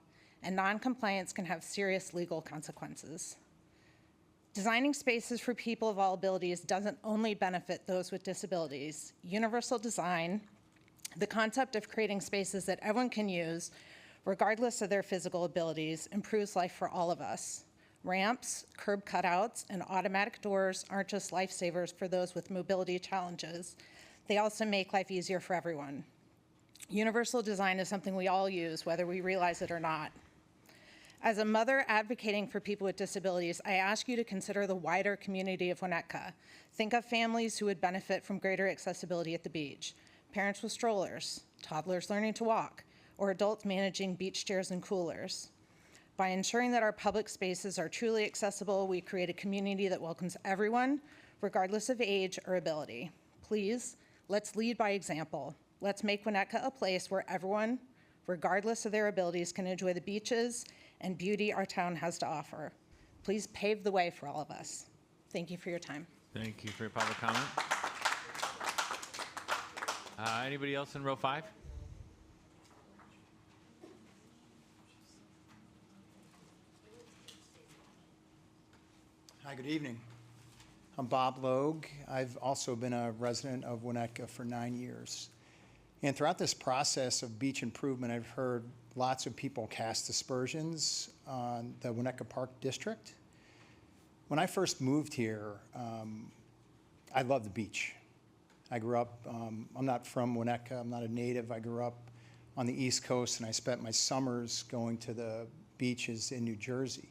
and noncompliance can have serious legal consequences. Designing spaces for people of all abilities doesn't only benefit those with disabilities. Universal design, the concept of creating spaces that everyone can use, regardless of their physical abilities, improves life for all of us. Ramps, curb cutouts, and automatic doors aren't just lifesavers for those with mobility challenges. They also make life easier for everyone. Universal design is something we all use, whether we realize it or not. As a mother advocating for people with disabilities, I ask you to consider the wider community of Winnetka. Think of families who would benefit from greater accessibility at the beach: parents with strollers, toddlers learning to walk, or adults managing beach chairs and coolers. By ensuring that our public spaces are truly accessible, we create a community that welcomes everyone, regardless of age or ability. Please, let's lead by example. Let's make Winnetka a place where everyone, regardless of their abilities, can enjoy the beaches and beauty our town has to offer. Please pave the way for all of us. Thank you for your time. Thank you for your public comment. Anybody else in row 5? Hi, good evening. I'm Bob Logue. I've also been a resident of Winnetka for 9 years. And throughout this process of beach improvement, I've heard lots of people cast aspersions on the Winnetka Park District. When I first moved here, I loved the beach. I grew up, I'm not from Winnetka, I'm not a native. I grew up on the East Coast, and I spent my summers going to the beaches in New Jersey.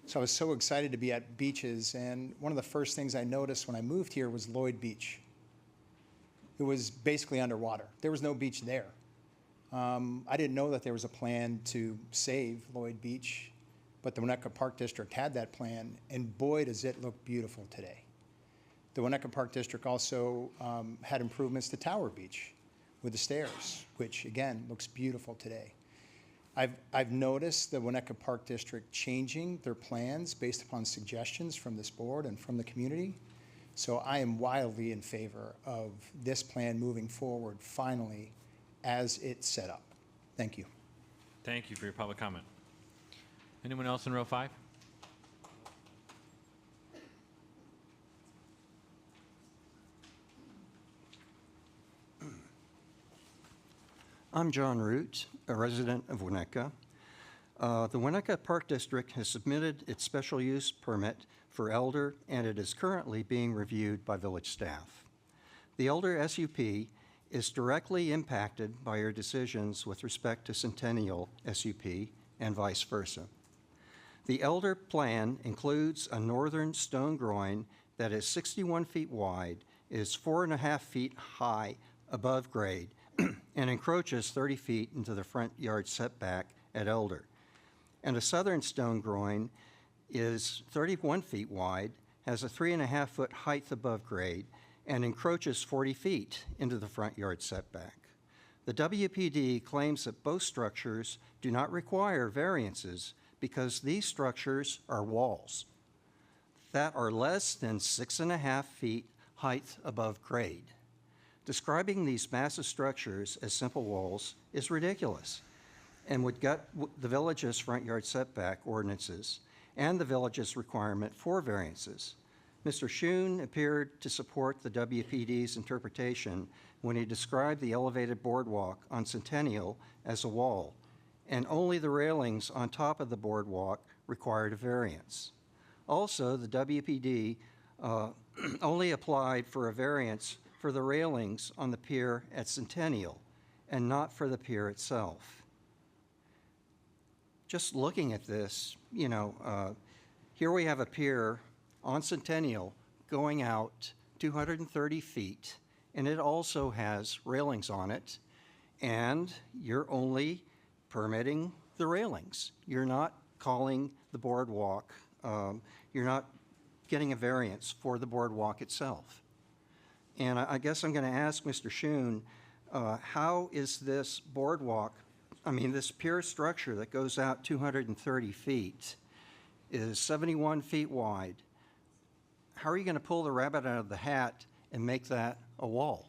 So I was so excited to be at beaches, and one of the first things I noticed when I moved here was Lloyd Beach. It was basically underwater. There was no beach there. I didn't know that there was a plan to save Lloyd Beach, but the Winnetka Park District had that plan, and boy, does it look beautiful today. The Winnetka Park District also had improvements to Tower Beach with the stairs, which again, looks beautiful today. I've noticed the Winnetka Park District changing their plans based upon suggestions from this board and from the community. So I am wildly in favor of this plan moving forward finally as it's set up. Thank you. Thank you for your public comment. Anyone else in row 5? I'm John Root, a resident of Winnetka. The Winnetka Park District has submitted its special use permit for Elder, and it is currently being reviewed by village staff. The Elder SUP is directly impacted by your decisions with respect to Centennial SUP and vice versa. The Elder plan includes a northern stone groin that is 61 feet wide, is 4.5 feet high above grade, and encroaches 30 feet into the front yard setback at Elder. And a southern stone groin is 31 feet wide, has a 3.5 foot height above grade, and encroaches 40 feet into the front yard setback. The WPD claims that both structures do not require variances because these structures are walls that are less than 6.5 feet height above grade. Describing these massive structures as simple walls is ridiculous and would gut the village's front yard setback ordinances and the village's requirement for variances. Mr. Schoen appeared to support the WPD's interpretation when he described the elevated boardwalk on Centennial as a wall, and only the railings on top of the boardwalk required a variance. Also, the WPD only applied for a variance for the railings on the pier at Centennial and not for the pier itself. Just looking at this, here we have a pier on Centennial going out 230 feet, and it also has railings on it, and you're only permitting the railings. You're not calling the boardwalk, you're not getting a variance for the boardwalk itself. And I guess I'm going to ask Mr. Schoon, how is this boardwalk, this pier structure that goes out 230 feet is 71 feet wide. How are you going to pull the rabbit out of the hat and make that a wall?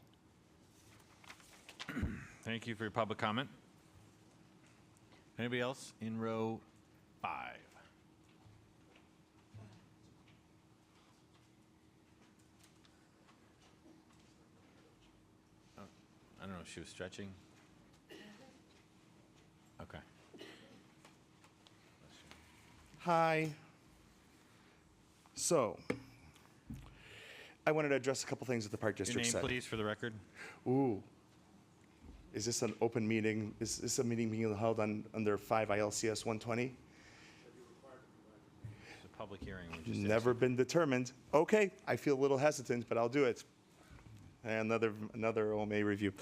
Thank you for your public comment. Anybody else in row 5? Oh, I don't know if she was stretching. Okay. Hi. So, I wanted to address a couple things that the Park Your District name, said. please, for the record. Ooh. Is this an open meeting? Is this a meeting being held under 5 ILCS 120? It's a public hearing. We just Never been determined. Okay, I feel a little hesitant, but I'll do it. And another OMA review.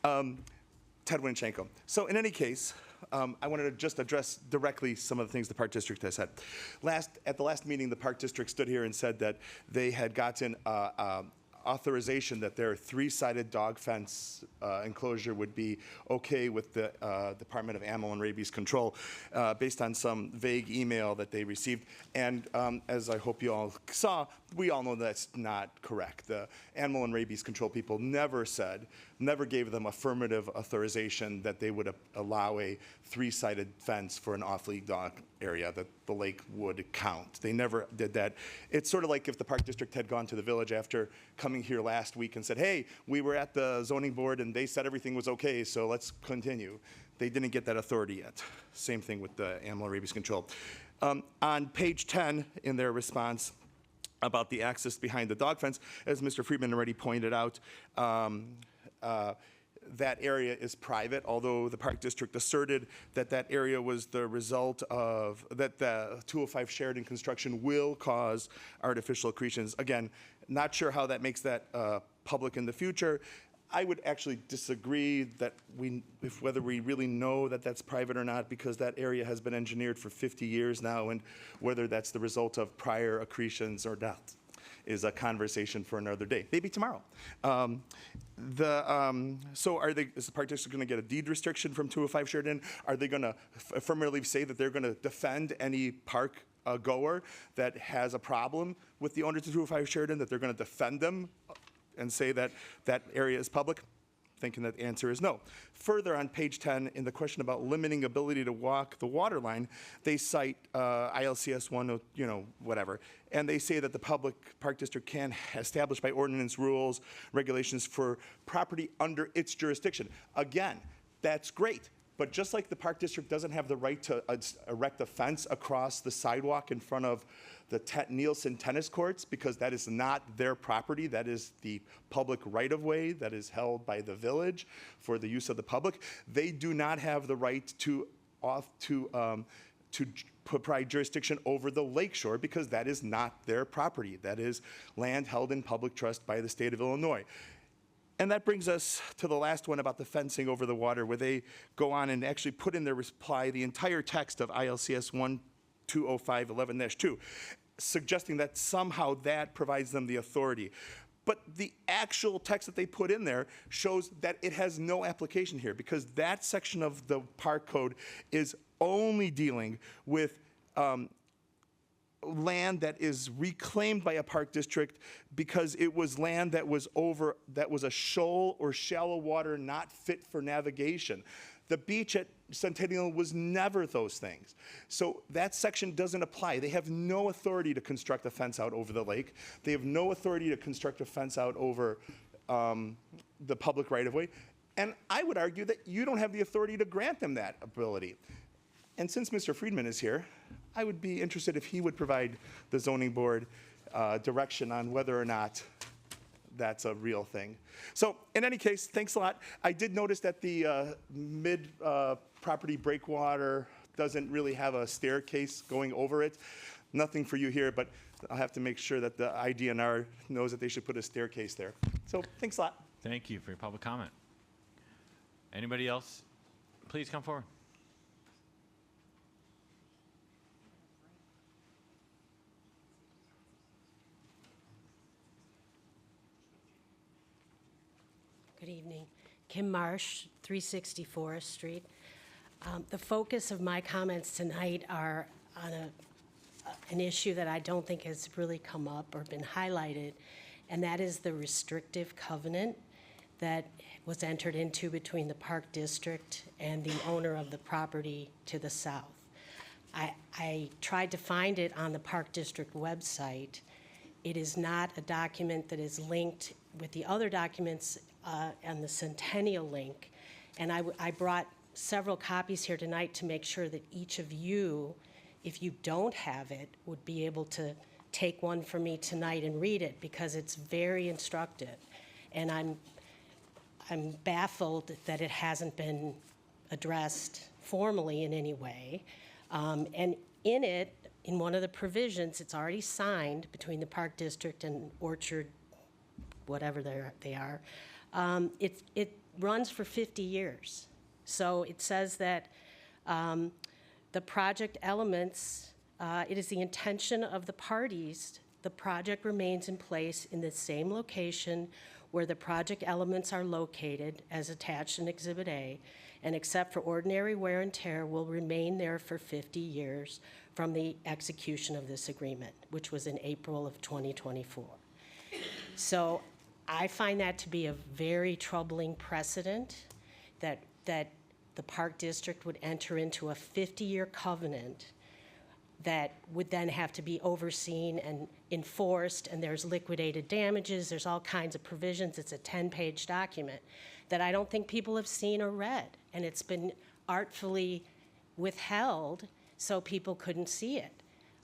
Ted Winchenko. So in any case, I wanted to just address directly some of the things the Park District has said. At the last meeting, the Park District stood here and said that they had gotten authorization that their 3-sided dog fence enclosure would be okay with the Department of Animal and Rabies Control based on some vague email that they received. And as I hope you all saw, we all know that's not correct. The Animal and Rabies Control people never gave them affirmative authorization that they would allow a 3-sided fence for an off-leash dog area that the lake would count. They never did that. It's sort of like if the Park District had gone to the village after coming here last week and said, hey, we were at the zoning board and they said everything was okay, so let's continue. They didn't get that authority yet. Same thing with the Animal and Rabies Control. On page 10 in their response about the access behind the dog fence, as Mr. Friedman already pointed out, that area is private, although the Park District asserted that that area was the result of, that the 205 Sheridan construction will cause artificial accretions. Again, not sure how that makes that public in the future. I would actually disagree that whether we really know that that's private or not, because that area has been engineered for 50 years now, and whether that's the result of prior accretions or not is a conversation for another day, maybe tomorrow. So is the Park District going to get a deed restriction from 205 Sheridan? Are they going to affirmatively say that they're going to defend any park goer that has a problem with the owners of 205 Sheridan, that they're going to defend them and say that that area is public? Thinking that the answer is no. Further on page 10, in the question about limiting ability to walk the water line, they cite ILCS 1, whatever, and they say that the public Park District can establish by ordinance rules, regulations for property under its jurisdiction. Again, that's great. But just like the Park District doesn't have the right to erect a fence across the sidewalk in front of the Nielsen tennis courts, because that is not their property, that is the public right-of-way that is held by the village for the use of the public, they do not have the right to provide jurisdiction over the lakeshore, because that is not their property. That is land held in public trust by the state of Illinois. And that brings us to the last one about the fencing over the water, where they go on and actually put in their reply the entire text of ILCS 1205-11-2, suggesting that somehow that provides them the authority. But the actual text that they put in there shows that it has no application here, because that section of the park code is only dealing with land that is reclaimed by a park district because it was land that was a shoal or shallow water not fit for navigation. The beach at Centennial was never those things. So that section doesn't apply. They have no authority to construct a fence out over the lake. They have no authority to construct a fence out over the public right-of-way. And I would argue that you don't have the authority to grant them that ability. And since Mr. Friedman is here, I would be interested if he would provide the zoning board direction on whether or not that's a real thing. So in any case, thanks a lot. I did notice that the mid-property breakwater doesn't really have a staircase going over it. Nothing for you here, but I'll have to make sure that the IDNR knows that they should put a staircase there. So thanks a lot. Thank you for your public comment. Anybody else? Please come forward. Good evening. Kim Marsh, 360 Forest Street. The focus of my comments tonight are on an issue that I don't think has really come up or been highlighted, and that is the restrictive covenant that was entered into between the Park District and the owner of the property to the south. I tried to find it on the Park District website. It is not a document that is linked with the other documents and the Centennial link. And I brought several copies here tonight to make sure that each of you, if you don't have it, would be able to take one for me tonight and read it, because it's very instructive. And I'm baffled that it hasn't been addressed formally in any way. And in it, in one of the provisions, it's already signed between the Park District and Orchard, whatever they are. It runs for 50 years. So it says that the project elements, it is the intention of the parties, the project remains in place in the same location where the project elements are located as attached in Exhibit A, and except for ordinary wear and tear, will remain there for 50 years from the execution of this agreement, which was in April of 2024. So I find that to be a very troubling precedent, that the Park District would enter into a 50-year covenant that would then have to be overseen and enforced, and there's liquidated damages, there's all kinds of provisions. It's a 10-page document that I don't think people have seen or read, and it's been artfully withheld so people couldn't see it.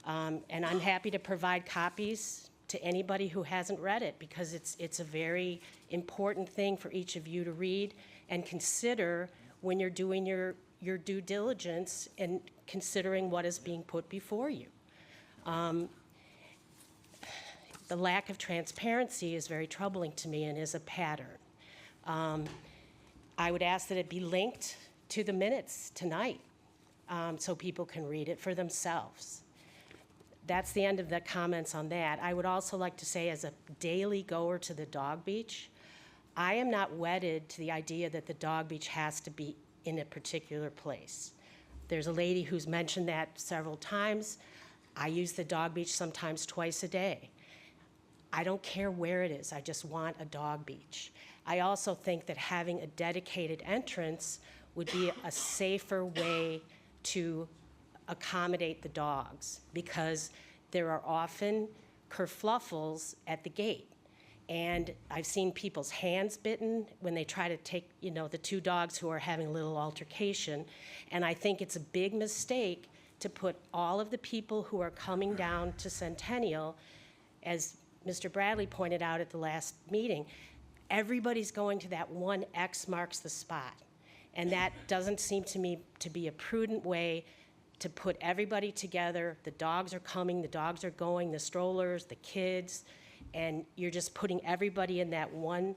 And I'm happy to provide copies to anybody who hasn't read it, because it's a very important thing for each of you to read and consider when you're doing your due diligence and considering what is being put before you. The lack of transparency is very troubling to me and is a pattern. I would ask that it be linked to the minutes tonight so people can read it for themselves. That's the end of the comments on that. I would also like to say, as a daily goer to the dog beach, I am not wedded to the idea that the dog beach has to be in a particular place. There's a lady who's mentioned that several times. I use the dog beach sometimes twice a day. I don't care where it is, I just want a dog beach. I also think that having a dedicated entrance would be a safer way to accommodate the dogs, because there are often kerfluffles at the gate. And I've seen people's hands bitten when they try to take, the two dogs who are having a little altercation. And I think it's a big mistake to put all of the people who are coming down to Centennial, as Mr. Bradley pointed out at the last meeting, everybody's going to that one X marks the spot. And that doesn't seem to me to be a prudent way to put everybody together. The dogs are coming, the dogs are going, the strollers, the kids, and you're just putting everybody in that one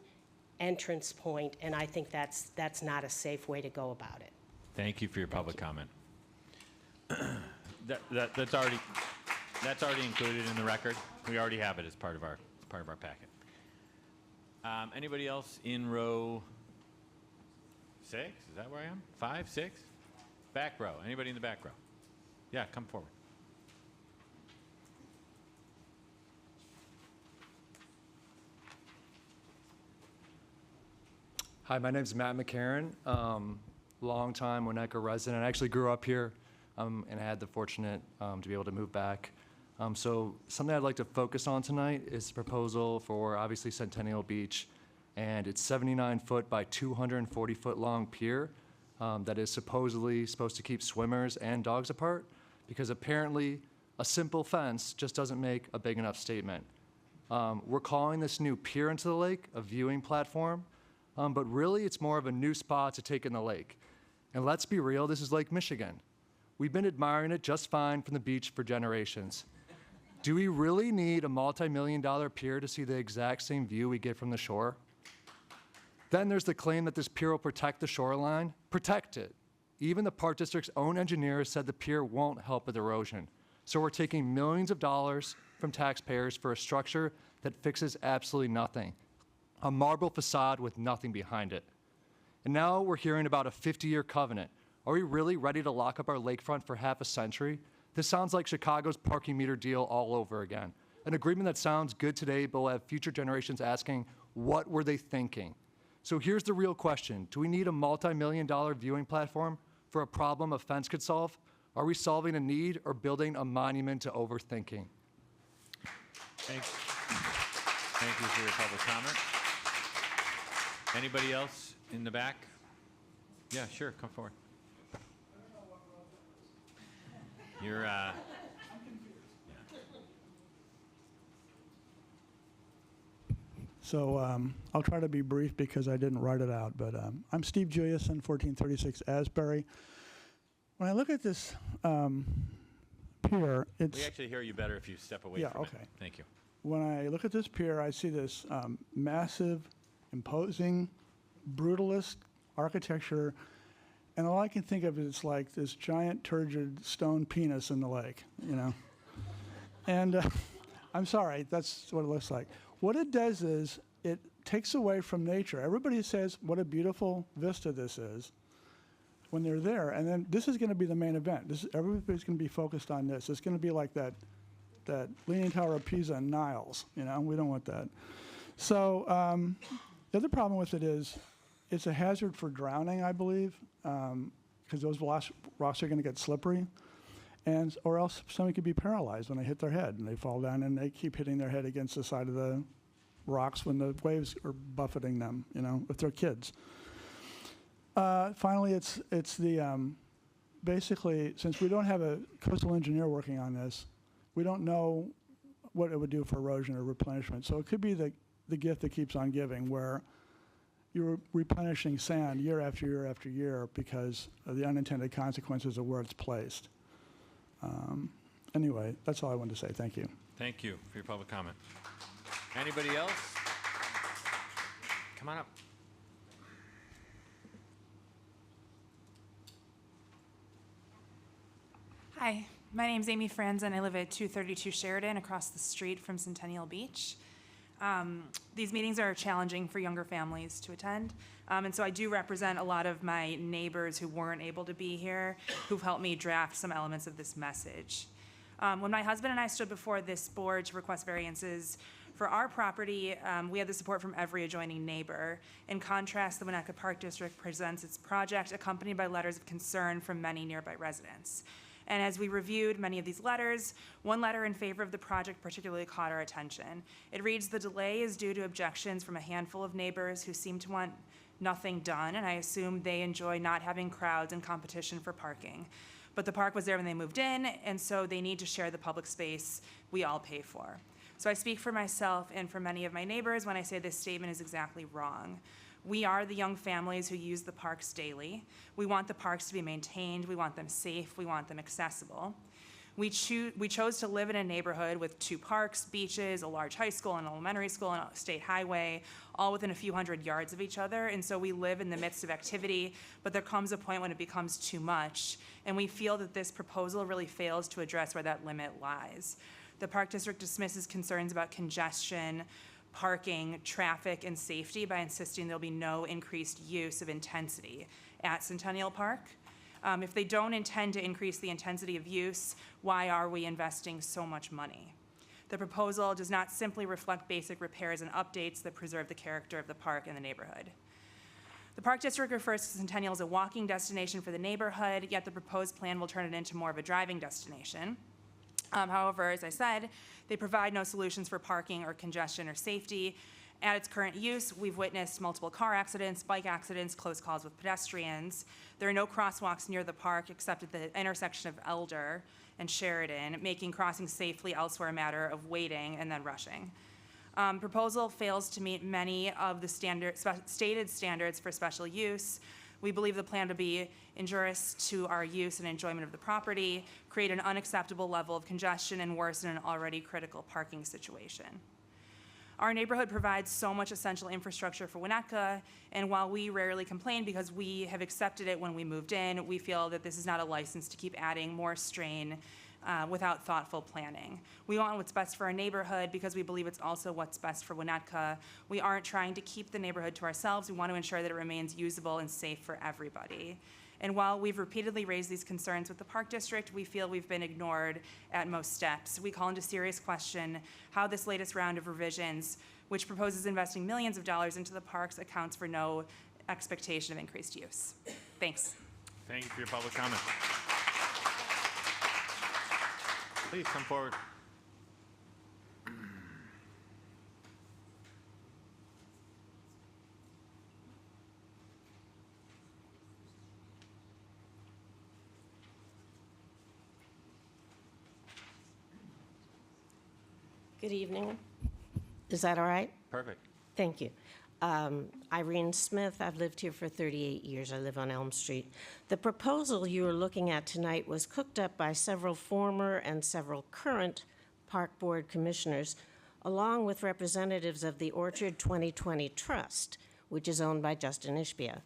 entrance point, and I think that's not a safe way to go about it. Thank you for your public comment. That's already included in the record. We already have it as part of our packet. Anybody else in row 6? Is that where I am? 5, 6? Back row. Anybody in the back row? Yeah, come forward. Hi, my name's Matt McCarron, longtime Winnetka resident. I actually grew up here and I had the fortunate to be able to move back. So something I'd like to focus on tonight is the proposal for obviously Centennial Beach, and it's 79-foot by 240-foot long pier that is supposedly supposed to keep swimmers and dogs apart, because apparently A simple fence just doesn't make a big enough statement. We're calling this new pier into the lake a viewing platform, but really it's more of a new spot to take in the lake. And let's be real, this is Lake Michigan. We've been admiring it just fine from the beach for generations. Do we really need a multi-million-dollar pier to see the exact same view we get from the shore? Then there's the claim that this pier will protect the shoreline. Protect it. Even the Park District's own engineers said the pier won't help with erosion. So we're taking millions of dollars from taxpayers for a structure that fixes absolutely nothing. A marble facade with nothing behind it. And now we're hearing about a 50-year covenant. Are we really ready to lock up our lakefront for half a century? This sounds like Chicago's parking meter deal all over again. An agreement that sounds good today, but will have future generations asking, what were they thinking? So here's the real question. Do we need a multi-million-dollar viewing platform for a problem a fence could solve? Are we solving a need or building a monument to overthinking? Thanks. Thank you for your public comment. Anybody else in the back? Yeah, sure, come forward. You're, So I'll try to be brief because I didn't write it out, but I'm Steve Juliuson, 1436 Asbury. When I look at this pier, it's... we actually hear you better if you step away from it. Thank you. When I look at this pier, I see this massive, imposing, brutalist architecture, and all I can think of is like this giant turgid stone penis in the lake, you know? And I'm sorry, that's what it looks like. What it does is it takes away from nature. Everybody says what a beautiful vista this is when they're there, and then this is going to be the main event. Everybody's going to be focused on this. It's going to be like that Leaning Tower of Pisa and Niles, you know? We don't want that. So the other problem with it is it's a hazard for drowning, I believe, because those rocks are going to get slippery, or else somebody could be paralyzed when they hit their head and they fall down and they keep hitting their head against the side of the rocks when the waves are buffeting them, you know, if they're kids. Finally, it's the basically, since we don't have a coastal engineer working on this, we don't know what it would do for erosion or replenishment. So it could be the gift that keeps on giving, where you're replenishing sand year after year after year because of the unintended consequences of where it's placed. Anyway, that's all I wanted to say. Thank you. Thank you for your public comment. Anybody else? Come on up. Hi, my name's Amy Franz, and I live at 232 Sheridan across the street from Centennial Beach. These meetings are challenging for younger families to attend, and so I do represent a lot of my neighbors who weren't able to be here, who've helped me draft some elements of this message. When my husband and I stood before this board to request variances for our property, we had the support from every adjoining neighbor. In contrast, the Winnetka Park District presents its project accompanied by letters of concern from many nearby residents. And as we reviewed many of these letters, one letter in favor of the project particularly caught our attention. It reads, "The delay is due to objections from a handful of neighbors who seem to want nothing done, and I assume they enjoy not having crowds and competition for parking. But the park was there when they moved in, and so they need to share the public space we all pay for." So I speak for myself and for many of my neighbors when I say this statement is exactly wrong. We are the young families who use the parks daily. We want the parks to be maintained. We want them safe. We want them accessible. We chose to live in a neighborhood with 2 parks, beaches, a large high school, an elementary school, and a state highway, all within a few hundred yards of each other. And so we live in the midst of activity, but there comes a point when it becomes too much. And we feel that this proposal really fails to address where that limit lies. The Park District dismisses concerns about congestion, parking, traffic, and safety by insisting there'll be no increased use of intensity at Centennial Park. If they don't intend to increase the intensity of use, why are we investing so much money? The proposal does not simply reflect basic repairs and updates that preserve the character of the park and the neighborhood. The Park District refers to Centennial as a walking destination for the neighborhood, yet the proposed plan will turn it into more of a driving destination. However, as I said, they provide no solutions for parking or congestion or safety. At its current use, we've witnessed multiple car accidents, bike accidents, close calls with pedestrians. There are no crosswalks near the park except at the intersection of Elder and Sheridan, making crossing safely elsewhere a matter of waiting and then rushing. Proposal fails to meet many of the stated standards for special use. We believe the plan to be injurious to our use and enjoyment of the property, create an unacceptable level of congestion, and worsen an already critical parking situation. Our neighborhood provides so much essential infrastructure for Winnetka, and while we rarely complain because we have accepted it when we moved in, we feel that this is not a license to keep adding more strain without thoughtful planning. We want what's best for our neighborhood because we believe it's also what's best for Winnetka. We aren't trying to keep the neighborhood to ourselves. We want to ensure that it remains usable and safe for everybody. And while we've repeatedly raised these concerns with the Park District, we feel we've been ignored at most steps. We call into serious question how this latest round of revisions, which proposes investing millions of dollars into the parks, accounts for no expectation of increased use. Thanks. Thank you for your public comment. Please come forward. Good evening. Is that all right? Perfect. Thank you. Irene Smith, I've lived here for 38 years. I live on Elm Street. The proposal you are looking at tonight was cooked up by several former and several current Park Board commissioners, along with representatives of the Orchard 2020 Trust, which is owned by Justin Ishbia.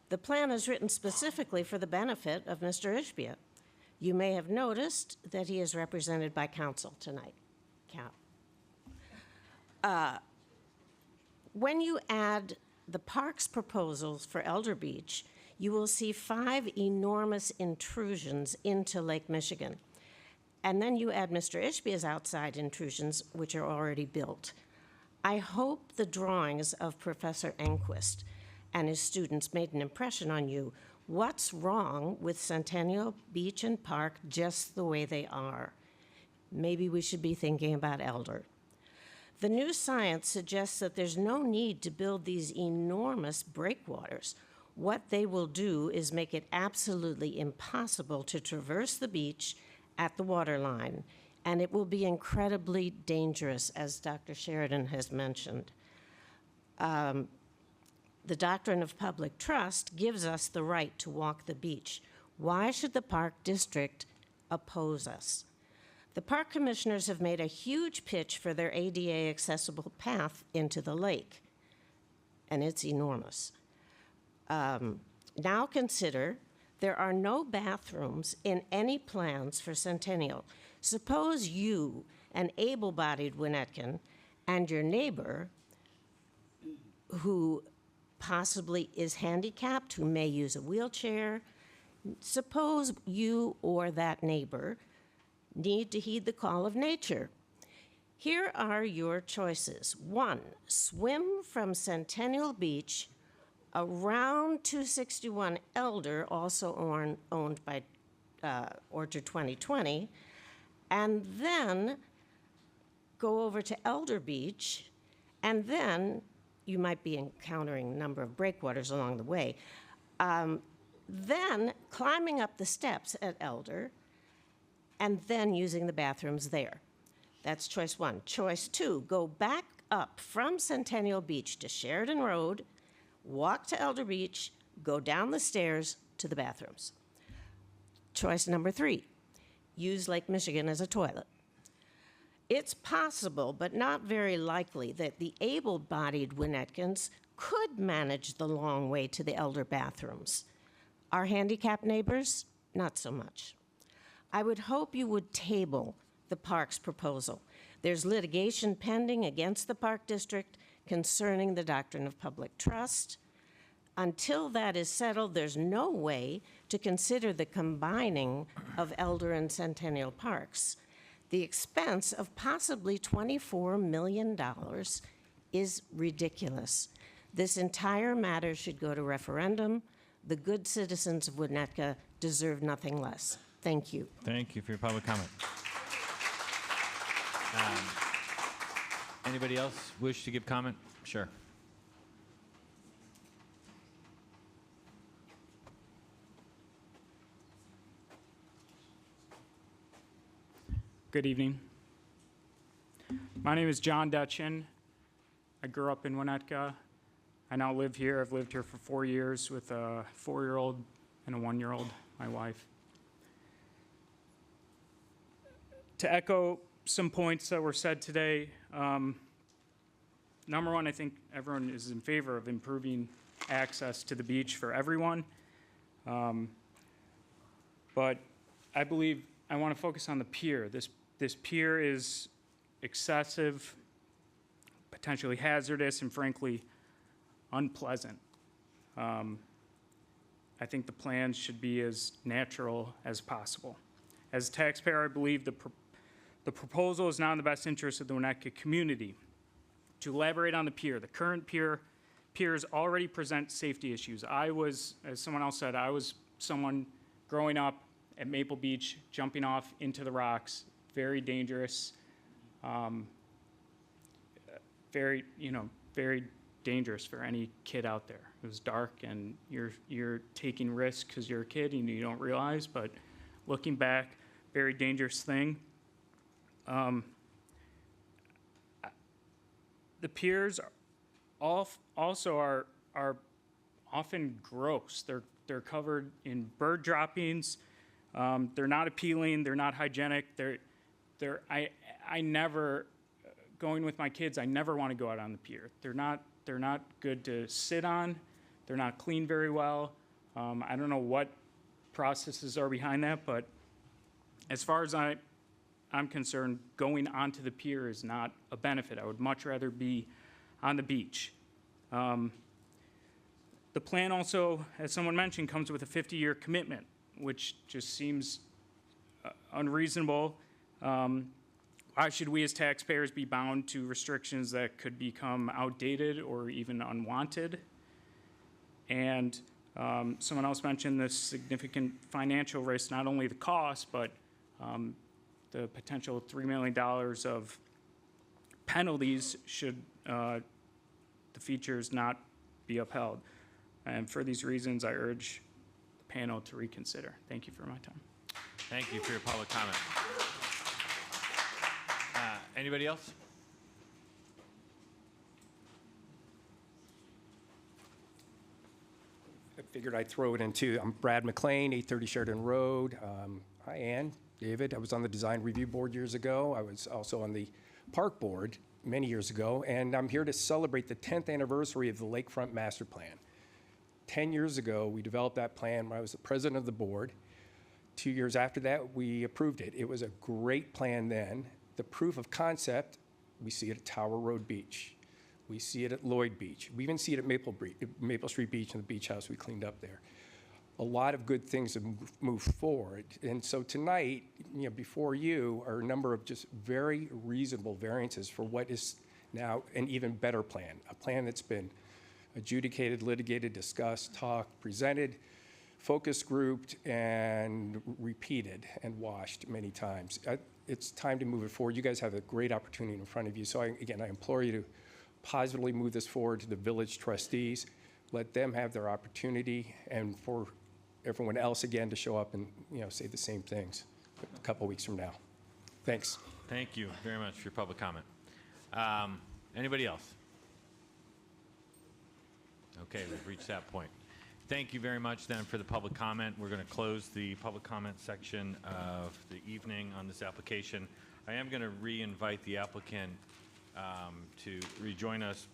The plan is written specifically for the benefit of Mr. Ishbia. You may have noticed that he is represented by counsel tonight. When you add the park's proposals for Elder Beach, you will see 5 enormous intrusions into Lake Michigan. And then you add Mr. Ishbia's outside intrusions, which are already built. I hope the drawings of Professor Enquist and his students made an impression on you. What's wrong with Centennial Beach and Park just the way they are? Maybe we should be thinking about Elder. The new science suggests that there's no need to build these enormous breakwaters. What they will do is make it absolutely impossible to traverse the beach at the waterline, and it will be incredibly dangerous, as Dr. Sheridan has mentioned. The doctrine of public trust gives us the right to walk the beach. Why should the Park District oppose us? The park commissioners have made a huge pitch for their ADA accessible path into the lake, and it's enormous. Now consider there are no bathrooms in any plans for Centennial. Suppose you, an able-bodied Winnetkan, and your neighbor, who possibly is handicapped, who may use a wheelchair, suppose you or that neighbor need to heed the call of nature. Here are your choices. 1, swim from Centennial Beach around 261 Elder, also owned by Orchard 2020, and then go over to Elder Beach, and then you might be encountering a number of breakwaters along the way. Then climbing up the steps at Elder, and then using the bathrooms there. That's choice 1. Choice 2, go back up from Centennial Beach to Sheridan Road, walk to Elder Beach, go down the stairs to the bathrooms. Choice number 3, use Lake Michigan as a toilet. It's possible, but not very likely, that the able-bodied Winnetkans could manage the long way to the Elder bathrooms. Our handicapped neighbors, not so much. I would hope you would table the park's proposal. There's litigation pending against the Park District concerning the doctrine of public trust. Until that is settled, there's no way to consider the combining of Elder and Centennial Parks. The expense of possibly $24 million is ridiculous. This entire matter should go to referendum. The good citizens of Winnetka deserve nothing less. Thank you. Thank you for your public comment. Anybody else wish to give comment? Sure. Good evening. My name is John Detchen. I grew up in Winnetka. I now live here. I've lived here for 4 years with a 4-year-old and a 1-year-old, my wife. To echo some points that were said today, number one, I think everyone is in favor of improving access to the beach for everyone. But I believe I want to focus on the pier. This pier is excessive, potentially hazardous, and frankly, unpleasant. I think the plans should be as natural as possible. As a taxpayer, I believe the proposal is not in the best interest of the Winnetka community. To elaborate on the pier, the current piers already present safety issues. I was, as someone else said, I was someone growing up at Maple Beach, jumping off into the rocks, very dangerous, very dangerous for any kid out there. It was dark, and you're taking risks because you're a kid and you don't realize, but looking back, very dangerous thing. The piers also are often gross. They're covered in bird droppings. They're not appealing. They're not hygienic. I never, going with my kids, I never want to go out on the pier. They're not good to sit on. They're not cleaned very well. I don't know what processes are behind that, but as far as I'm concerned, going onto the pier is not a benefit. I would much rather be on the beach. The plan also, as someone mentioned, comes with a 50-year commitment, which just seems unreasonable. Why should we as taxpayers be bound to restrictions that could become outdated or even unwanted? And someone else mentioned the significant financial risk, not only the cost, but the potential $3 million of penalties should the features not be upheld. And for these reasons, I urge the panel to reconsider. Thank you for my time. Thank you for your public comment. Anybody else? I figured I'd throw it in too. I'm Brad McLean, 830 Sheridan Road. Hi, Ann, David. I was on the design review board years ago. I was also on the park board many years ago, and I'm here to celebrate the 10th anniversary of the Lakefront Master Plan. 10 years ago, we developed that plan when I was the president of the board. 2 years after that, we approved it. It was a great plan then. The proof of concept, we see it at Tower Road Beach. We see it at Lloyd Beach. We even see it at Maple Street Beach and the beach house we cleaned up there. A lot of good things have moved forward. And so tonight, before you are a number of just very reasonable variances for what is now an even better plan, a plan that's been adjudicated, litigated, discussed, talked, presented, focus grouped, and repeated and washed many times. It's time to move it forward. You guys have a great opportunity in front of you. So I implore you to positively move this forward to the village trustees. Let them have their opportunity, and for everyone else again to show up and say the same things a couple weeks from now. Thanks. Thank you very much for your public comment. Anybody else? Okay, we've reached that point. Thank you very much then for the public comment. We're going to close the public comment section of the evening on this application. I am going to re-invite the applicant to rejoin us,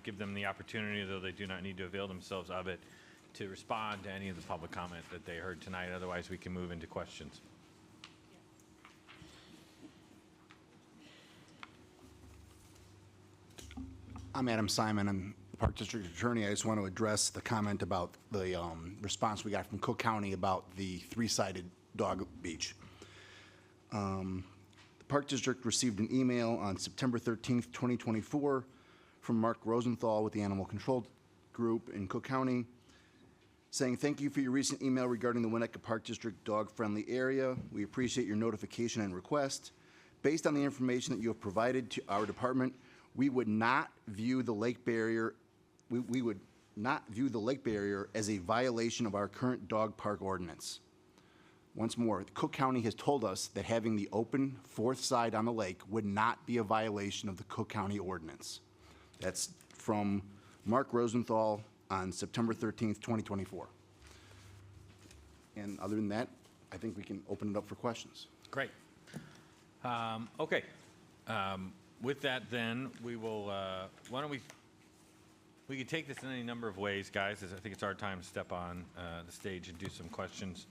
give them the opportunity, though they do not need to avail themselves of it, to respond to any of the public comment that they heard tonight. Otherwise, we can move into questions. I'm Adam Simon. I'm Park District Attorney. I just want to address the comment about the response we got from Cook County about the three-sided dog beach. The Park District received an email on September 13th, 2024 from Mark Rosenthal with the Animal Control Group in Cook County saying, "Thank you for your recent email regarding the Winnetka Park District dog-friendly area. We appreciate your notification and request. Based on the information that you have provided to our department, we would not view the lake barrier we would not view the lake barrier as a violation of our current dog park ordinance. once more, Cook County has told us that having the open fourth side on the lake would not be a violation of the Cook County ordinance. That's from Mark Rosenthal on September 13th, 2024. And other than that, I think we can open it up for questions. Great. Okay. With that, then, we will, why don't we could take this in any number of ways, guys, as I think it's our time to step on the stage and do some questions,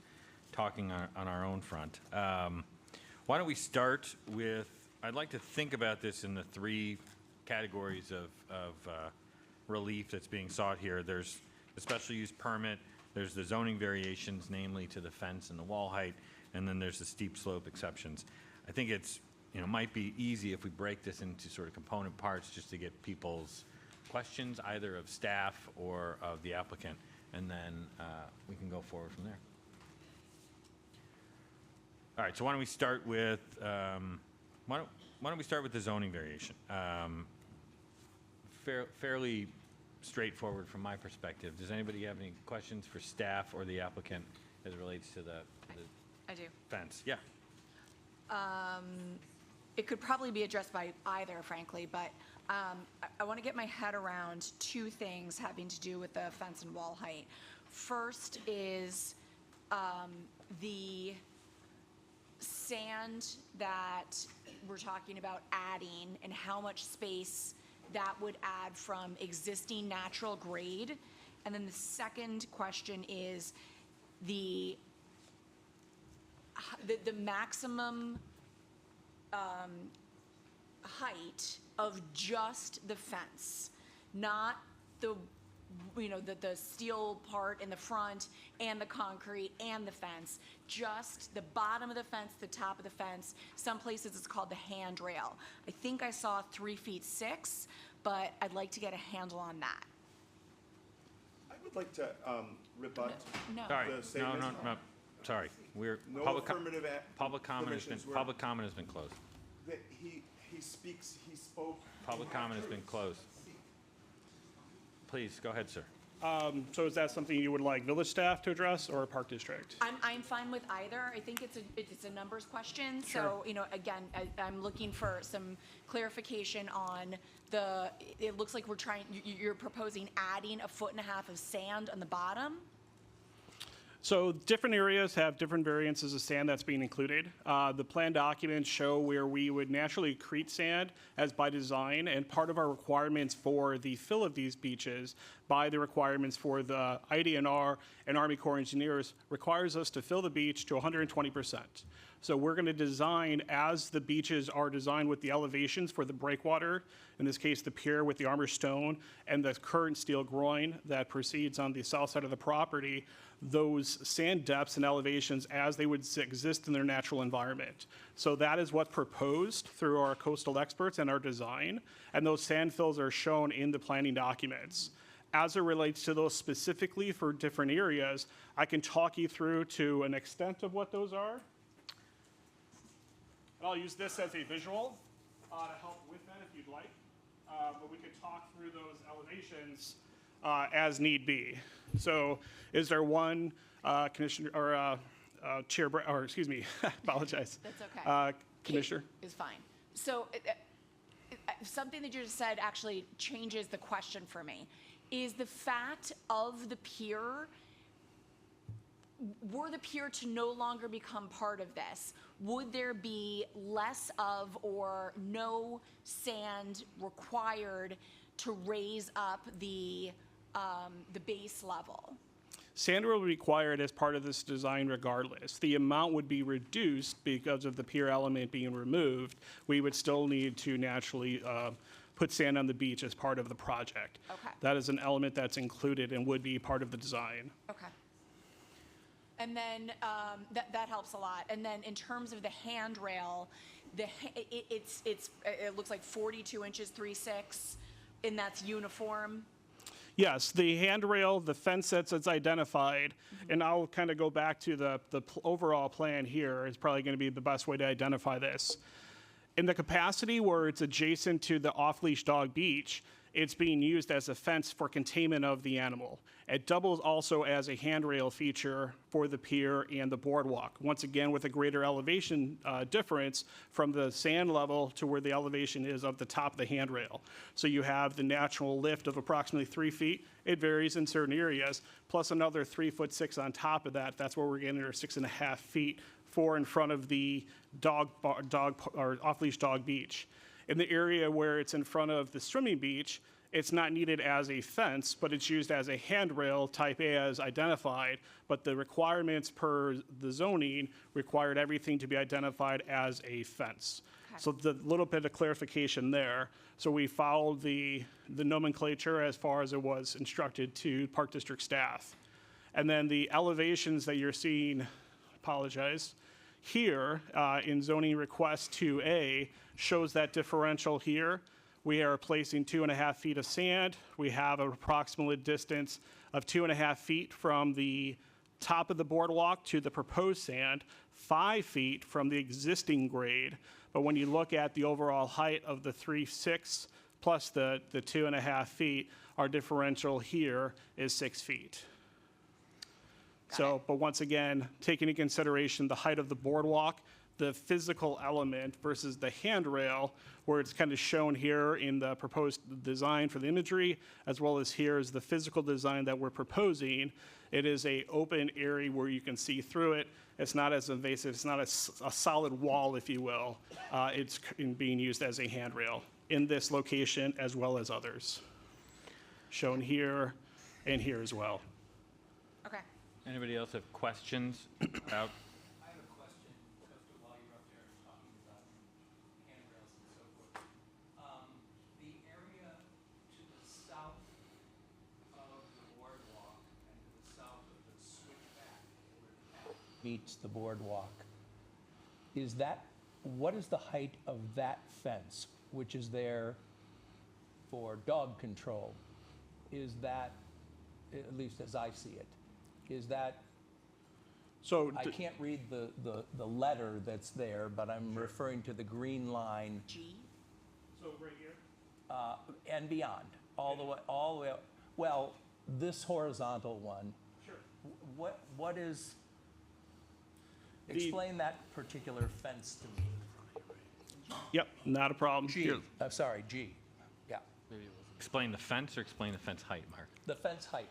talking on our own front. Why don't we start with, I'd like to think about this in the three categories of relief that's being sought here. There's the special use permit, there's the zoning variations, namely to the fence and the wall height, and then there's the steep slope exceptions. I think it's, might be easy if we break this into sort of component parts just to get people's questions, either of staff or of the applicant, and then we can go forward from there. All right, so why don't we start with, why don't we start with the zoning variation? Fairly straightforward from my perspective. Does anybody have any questions for staff or the applicant as it relates to the I do. fence? Yeah. It could probably be addressed by either, frankly, but I want to get my head around two things having to do with the fence and wall height. First is the sand that we're talking about adding and how much space that would add from existing natural grade. And then the second question is the maximum height of just the fence, not the the steel part in the front and the concrete and the fence, just the bottom of the fence, the top of the fence. Some places it's called the handrail. I think I saw 3 feet 6, but I'd like to get a handle on that. I would like to rebut No. Sorry, the statement. no. Sorry, we're No public affirmative public comment has been permissions were- public comment has been closed. That he spoke. Public comment has been closed. Please go ahead, sir. So is that something you would like village staff to address or park district? I'm fine with either. I think it's a numbers question. So, again, I'm looking for some clarification on it looks like you're proposing adding 1.5 feet of sand on the bottom. So different areas have different variances of sand that's being included. The plan documents show where we would naturally accrete sand as by design, and part of our requirements for the fill of these beaches by the requirements for the IDNR and Army Corps engineers requires us to fill the beach to 120%. So we're going to design as the beaches are designed with the elevations for the breakwater, in this case the pier with the armor stone and the current steel groin that proceeds on the south side of the property, those sand depths and elevations as they would exist in their natural environment. So that is what's proposed through our coastal experts and our design, and those sand fills are shown in the planning documents. As it relates to those specifically for different areas, I can talk you through to an extent of what those are. I'll use this as a visual to help with that if you'd like, but we could talk through those elevations as need be. So is there one, Commissioner, or Chair, or excuse me, apologize. That's okay. Commissioner? Is fine. So something that you just said actually changes the question for me. Is the fact of the pier, were the pier to no longer become part of this, would there be less of or no sand required to raise up the base level? Sand will be required as part of this design regardless. The amount would be reduced because of the pier element being removed. We would still need to naturally put sand on the beach as part of the project. Okay. That is an element that's included and would be part of the design. Okay. And then that helps a lot. And then in terms of the handrail, it looks like 42 inches 3/6, and that's uniform. Yes, the handrail, the fence that's identified, and I'll kind of go back to the overall plan here is probably going to be the best way to identify this. In the capacity where it's adjacent to the off-leash dog beach, it's being used as a fence for containment of the animal. It doubles also as a handrail feature for the pier and the boardwalk. Once again, with a greater elevation difference from the sand level to where the elevation is of the top of the handrail. So you have the natural lift of approximately 3 feet. It varies in certain areas, plus another 3'6" on top of that. That's where we're getting our 6.5 feet for in front of the or off-leash dog beach. In the area where it's in front of the swimming beach, it's not needed as a fence, but it's used as a handrail type A as identified, but the requirements per the zoning required everything to be identified as a fence. So the little bit of clarification there. So we followed the nomenclature as far as it was instructed to Park District staff. And then the elevations that you're seeing, apologize, here in zoning request 2A shows that differential here. We are placing 2.5 feet of sand. We have an approximate distance of 2.5 feet from the top of the boardwalk to the proposed sand, 5 feet from the existing grade. But when you look at the overall height of the 3.6 plus the 2.5 feet, our differential here is 6 feet. So, but once again, taking into consideration the height of the boardwalk, the physical element versus the handrail, where it's kind of shown here in the proposed design for the imagery, as well as here is the physical design that we're proposing. It is a open area where you can see through it. It's not as invasive. It's not a solid wall, if you will. It's being used as a handrail in this location as well as others, shown here and here as well. Okay. Anybody else have questions about? I have a question, just while you're up there talking about handrails and so forth. The area to the south of the boardwalk and to the south of the switchback where the path meets the boardwalk, what is the height of that fence, which is there for dog control? Is that, at least as I see it, is that, so I can't read the letter that's there, but I'm referring to the green line. G? So right here? And beyond, all the way, well, this horizontal one. Sure. What is, explain that particular fence to me. Yep, not a problem. G, I'm sorry, G, yeah. Explain the fence or explain the fence height, Mark? The fence height.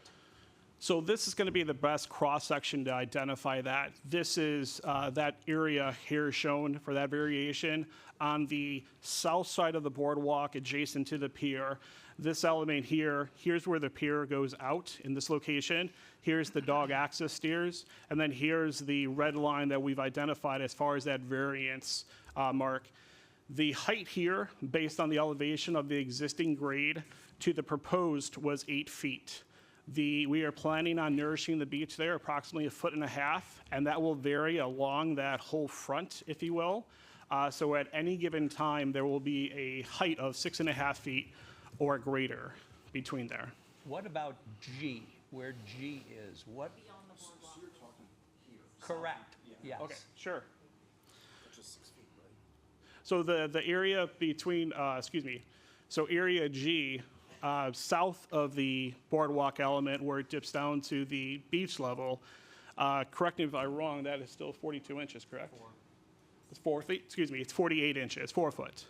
So this is going to be the best cross-section to identify that. This is that area here shown for that variation on the south side of the boardwalk adjacent to the pier. This element here, here's where the pier goes out in this location. Here's the dog access stairs. And then here's the red line that we've identified as far as that variance mark. The height here, based on the elevation of the existing grade to the proposed, was 8 feet. We are planning on nourishing the beach there approximately 1.5 feet, and that will vary along that whole front, if you will. So at any given time, there will be a height of 6.5 feet or greater between there. What about G, where G is? What? Beyond the boardwalk. So you're talking here. Correct, yes. Okay, sure. So the area between, so area G, south of the boardwalk element where it dips down to the beach level, correct me if I'm wrong, that is still 42 inches, correct? It's 4 feet, it's 48 inches, 4 foot.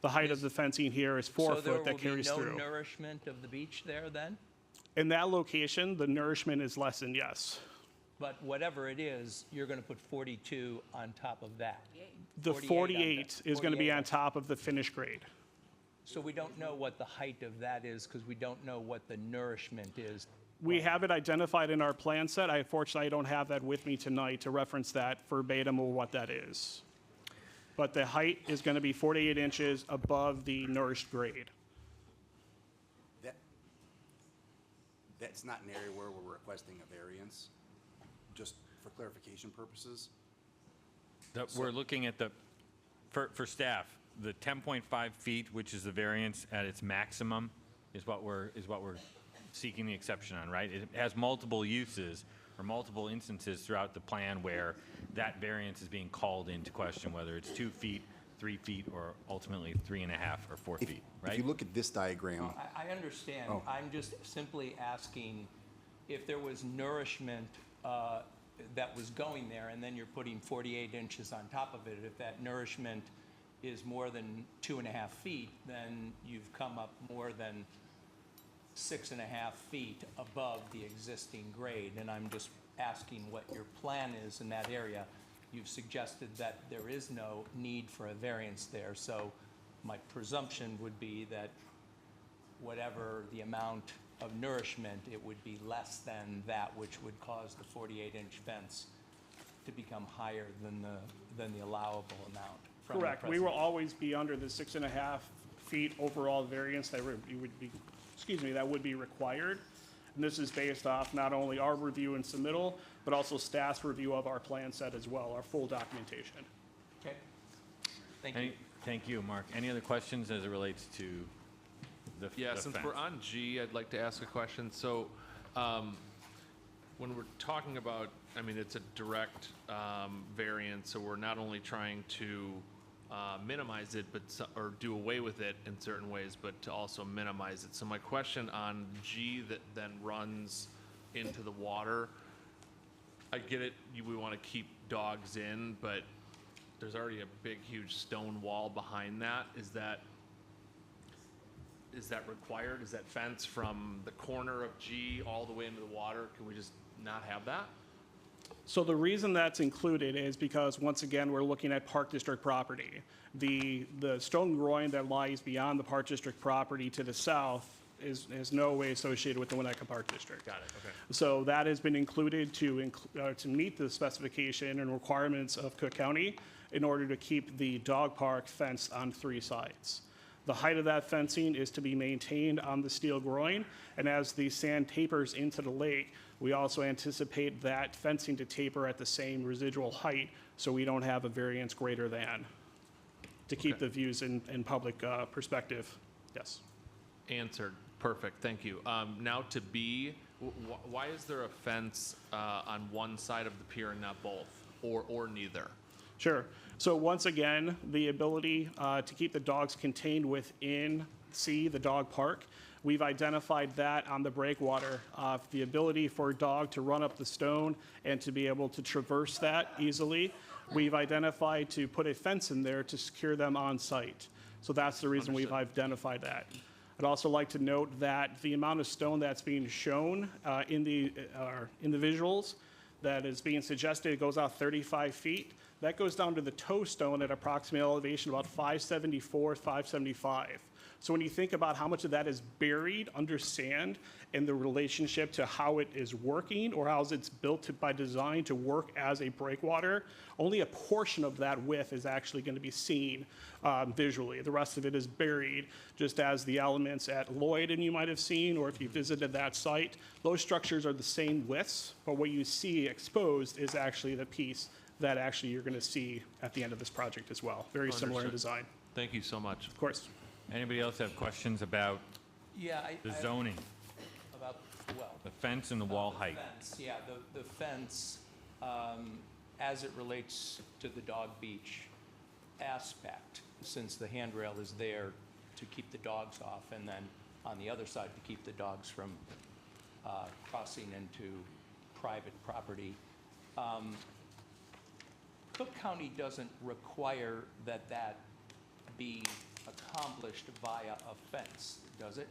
The height of the fencing here is 4 foot that carries So there through. will be no nourishment of the beach there then? In that location, the nourishment is lessened, yes. But whatever it is, you're going to put 42 on top of that. The 48 is going to be on top of the finished grade. So we don't know what the height of that is because we don't know what the nourishment is. We have it identified in our plan set. Unfortunately, I don't have that with me tonight to reference that verbatim of what that is. But the height is going to be 48 inches above the nourished grade. That's not an area where we're requesting a variance, just for clarification purposes. We're looking at for staff, the 10.5 feet, which is the variance at its maximum, is what we're seeking the exception on, right? It has multiple uses or multiple instances throughout the plan where that variance is being called into question, whether it's 2 feet, 3 feet or ultimately 3.5 or 4 feet, If right? you look at this diagram, I understand. Oh. I'm just simply asking if there was nourishment that was going there, and then you're putting 48 inches on top of it. If that nourishment is more than 2.5 feet, then you've come up more than 6.5 feet above the existing grade. And I'm just asking what your plan is in that area. You've suggested that there is no need for a variance there, so my presumption would be that whatever the amount of nourishment, it would be less than that which would cause the 48-inch fence to become higher than the allowable amount. from the Correct. We will present. always be under the 6.5 feet overall variance that would be, that would be required. And this is based off not only our review and submittal, but also staff's review of our plan set as well, our full documentation. Okay. Thank you. Thank you, Mark. Any other questions as it relates to the Yeah, the since fence? we're on G, I'd like to ask a question. So, when we're talking about, I mean, it's a direct variance, so we're not only trying to minimize it, but or do away with it in certain ways, but to also minimize it. So my question on G that then runs into the water, I get it, we want to keep dogs in, but there's already a big, huge stone wall behind that. Is that required? Is that fence from the corner of G all the way into the water? Can we just not have that? So the reason that's included is because, once again, we're looking at Park District property. The stone groin that lies beyond the Park District property to the south is no way associated with the Winnetka Park District. Got it, okay. So that has been included to meet the specification and requirements of Cook County in order to keep the dog park fenced on 3 sides. The height of that fencing is to be maintained on the steel groin, and as the sand tapers into the lake, we also anticipate that fencing to taper at the same residual height, so we don't have a variance greater than, to keep the views in public perspective. Yes. Answered. Perfect, thank you. Now to B, why is there a fence on one side of the pier and not both, or neither? Sure. So once again, the ability to keep the dogs contained within C, the dog park, we've identified that on the breakwater. The ability for a dog to run up the stone and to be able to traverse that easily, we've identified to put a fence in there to secure them on site. So that's the reason we've identified that. I'd also like to note that the amount of stone that's being shown in the visuals that is being suggested goes out 35 feet. That goes down to the toe stone at approximate elevation about 574, 575. So when you think about how much of that is buried under sand and the relationship to how it is working or how it's built by design to work as a breakwater, only a portion of that width is actually going to be seen visually. The rest of it is buried, just as the elements at Lloyd and you might have seen, or if you visited that site, those structures are the same widths, but what you see exposed is actually the piece that actually you're going to see at the end of this project as well. Very similar in Understood. design. Thank you so much. Of course. Anybody else have questions about Yeah, the zoning, About, well. the fence and the wall height? Fence, yeah, the fence, as it relates to the dog beach aspect, since the handrail is there to keep the dogs off, and then on the other side to keep the dogs from crossing into private property. Cook County doesn't require that that be accomplished via a fence, does it?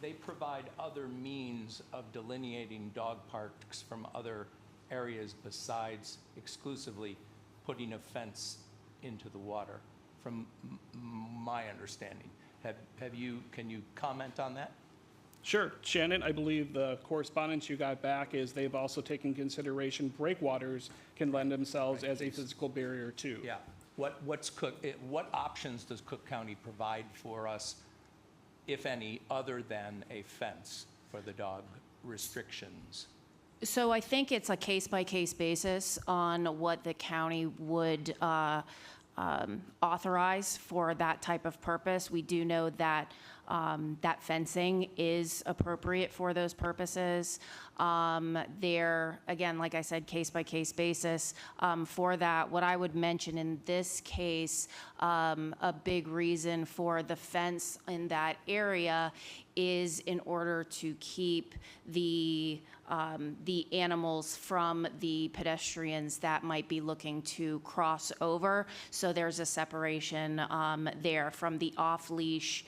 They provide other means of delineating dog parks from other areas besides exclusively putting a fence into the water, from my understanding. Can you comment on that? Sure. Shannon, I believe the correspondence you got back is they've also taken consideration breakwaters can lend themselves as a physical barrier too. Yeah. What options does Cook County provide for us, if any, other than a fence for the dog restrictions? So I think it's a case-by-case basis on what the county would authorize for that type of purpose. We do know that that fencing is appropriate for those purposes. There, again, like I said, case-by-case basis. For that, what I would mention in this case, a big reason for the fence in that area is in order to keep the animals from the pedestrians that might be looking to cross over. So there's a separation there from the off-leash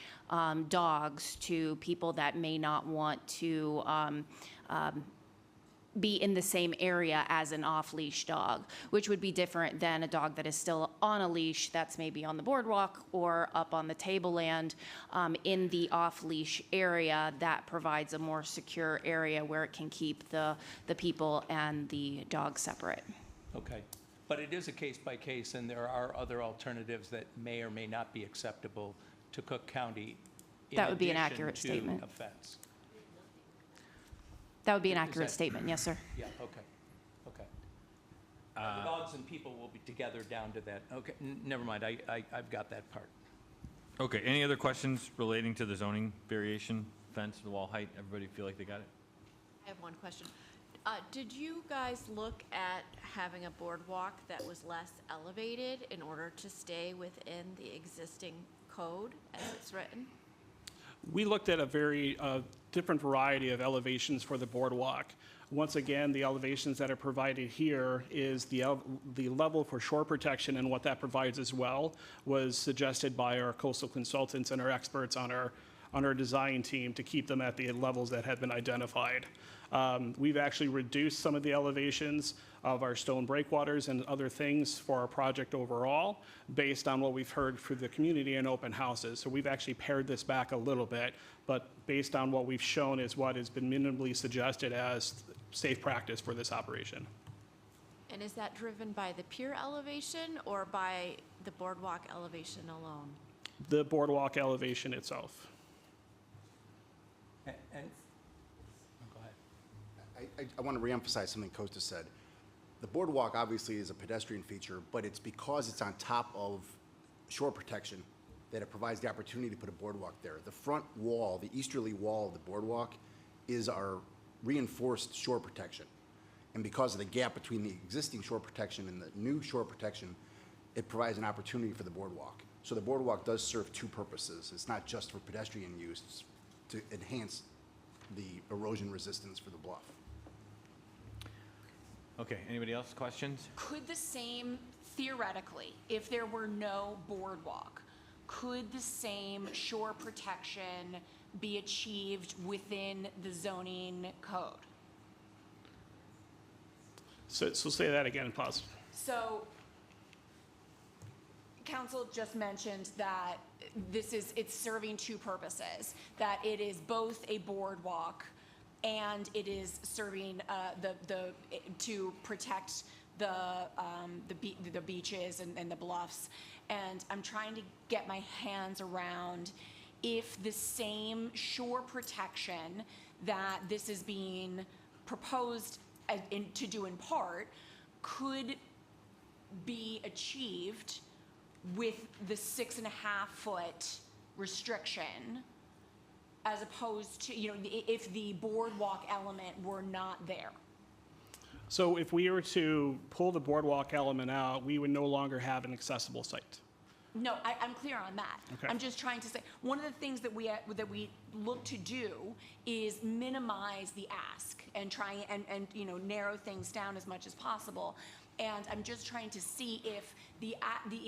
dogs to people that may not want to be in the same area as an off-leash dog, which would be different than a dog that is still on a leash that's maybe on the boardwalk or up on the tableland. In the off-leash area, that provides a more secure area where it can keep the people and the dogs separate. Okay. But it is a case by case, and there are other alternatives that may or may not be acceptable to Cook County. That would be an accurate statement. A fence. That would be an accurate statement, yes, sir. Yeah, okay, okay. The dogs and people will be together down to that. Okay, never mind, I've got that part. Okay, any other questions relating to the zoning variation, fence, the wall height? Everybody feel like they got it? I have one question. Did you guys look at having a boardwalk that was less elevated in order to stay within the existing code as it's written? We looked at a very different variety of elevations for the boardwalk. Once again, the elevations that are provided here is the level for shore protection, and what that provides as well was suggested by our coastal consultants and our experts on our design team to keep them at the levels that had been identified. We've actually reduced some of the elevations of our stone breakwaters and other things for our project overall, based on what we've heard through the community and open houses. So we've actually pared this back a little bit, but based on what we've shown is what has been minimally suggested as safe practice for this operation. And is that driven by the pier elevation or by the boardwalk elevation alone? The boardwalk elevation itself. And go ahead. I want to reemphasize something Costa said. The boardwalk obviously is a pedestrian feature, but it's because it's on top of shore protection that it provides the opportunity to put a boardwalk there. The front wall, the easterly wall of the boardwalk, is our reinforced shore protection. And because of the gap between the existing shore protection and the new shore protection, it provides an opportunity for the boardwalk. So the boardwalk does serve two purposes. It's not just for pedestrian use, it's to enhance the erosion resistance for the bluff. Okay, anybody else, questions? Could the same, theoretically, if there were no boardwalk, could the same shore protection be achieved within the zoning code? So say that again, pause. So, council just mentioned that it's serving two purposes, that it is both a boardwalk and it is serving to protect the beaches and the bluffs. And I'm trying to get my hands around if the same shore protection that this is being proposed to do in part could be achieved with the 6.5 foot restriction, as opposed to, if the boardwalk element were not there. So if we were to pull the boardwalk element out, we would no longer have an accessible site. No, I'm clear on that. Okay. I'm just trying to say, one of the things that we look to do is minimize the ask and try and narrow things down as much as possible. And I'm just trying to see if the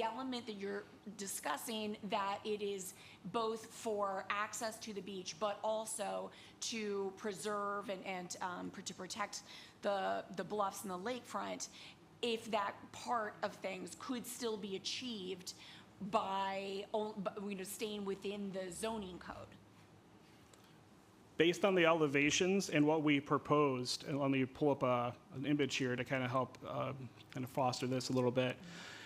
element that you're discussing, that it is both for access to the beach, but also to preserve and to protect the bluffs and the lakefront, if that part of things could still be achieved by staying within the zoning code. Based on the elevations and what we proposed, and let me pull up an image here to kind of help kind of foster this a little bit.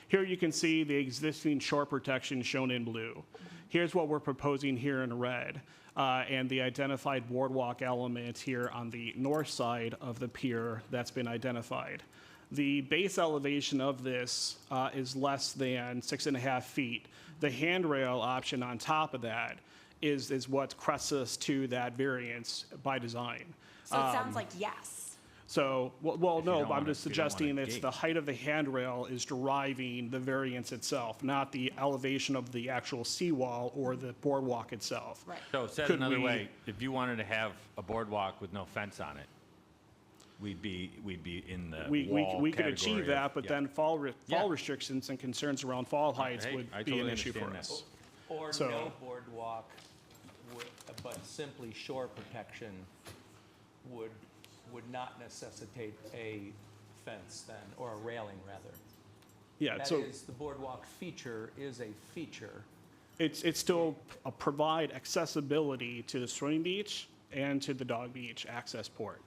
Here you can see the existing shore protection shown in blue. Here's what we're proposing here in red, and the identified boardwalk element here on the north side of the pier that's been identified. The base elevation of this is less than 6.5 feet. The handrail option on top of that is what crests us to that variance by design. So it sounds like yes. So, well, no, don't I'm want just it- if you don't want suggesting a it's gate. the height of the handrail is deriving the variance itself, not the elevation of the actual seawall or the boardwalk itself. Right. So said Could another we- way, if you wanted to have a boardwalk with no fence on it, we'd be in the wall We could category achieve of- that, but yeah. then fall Yeah. restrictions and concerns around fall heights Hey, would I be totally an issue for understand that. us. Or So- no boardwalk, but simply shore protection would not necessitate a fence then, or a railing rather. Yeah, That so is, the boardwalk feature is a feature. it's still provide accessibility to the swimming beach and to the dog beach access port.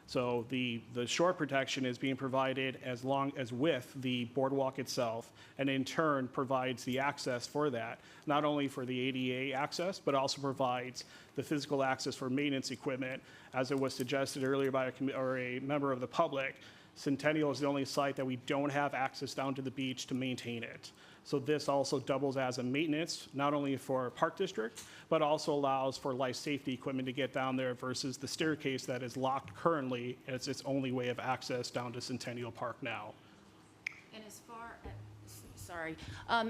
So the shore protection is being provided as long as with the boardwalk itself, and in turn provides the access for that, not only for the ADA access, but also provides the physical access for maintenance equipment. As it was suggested earlier by a member of the public, Centennial is the only site that we don't have access down to the beach to maintain it. So this also doubles as a maintenance, not only for Park District, but also allows for life safety equipment to get down there versus the staircase that is locked currently as its only way of access down to Centennial Park now. And as far as, sorry,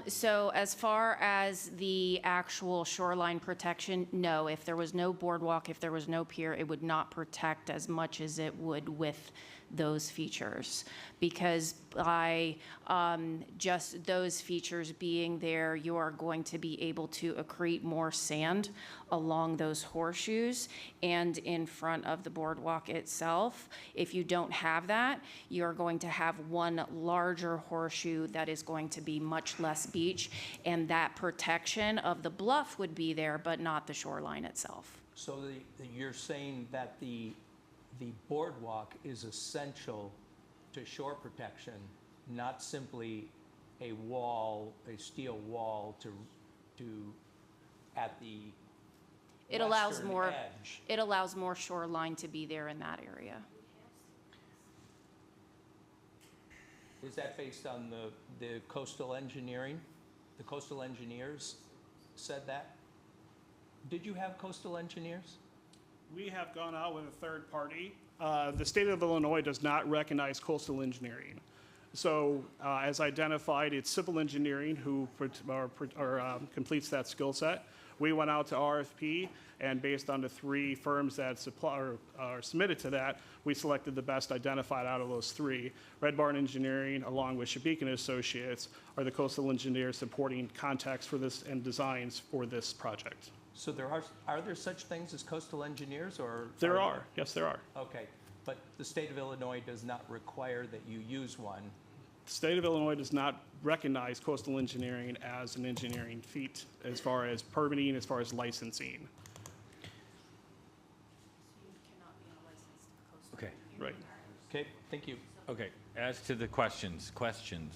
so as far as the actual shoreline protection, no, if there was no boardwalk, if there was no pier, it would not protect as much as it would with those features. Because by just those features being there, you are going to be able to accrete more sand along those horseshoes and in front of the boardwalk itself. If you don't have that, you're going to have one larger horseshoe that is going to be much less beach, and that protection of the bluff would be there, but not the shoreline itself. So you're saying that the boardwalk is essential to shore protection, not simply a wall, a steel wall to at the It allows western more, edge. it allows more shoreline to be there in that area. Is that based on the coastal engineering? The coastal engineers said that? Did you have coastal engineers? We have gone out with a third party. The state of Illinois does not recognize coastal engineering. So as identified, it's civil engineering who completes that skill set. We went out to RFP, and based on the three firms that are submitted to that, we selected the best identified out of those three. Red Barn Engineering, along with Shabik and Associates, are the coastal engineers supporting context for this and designs for this project. So are there such things as coastal engineers, or? There are, yes, there are. Okay, but the state of Illinois does not require that you use one. The state of Illinois does not recognize coastal engineering as an engineering feat as far as permitting, as far as licensing. Okay. Right. Okay, thank you. Okay, as to the questions,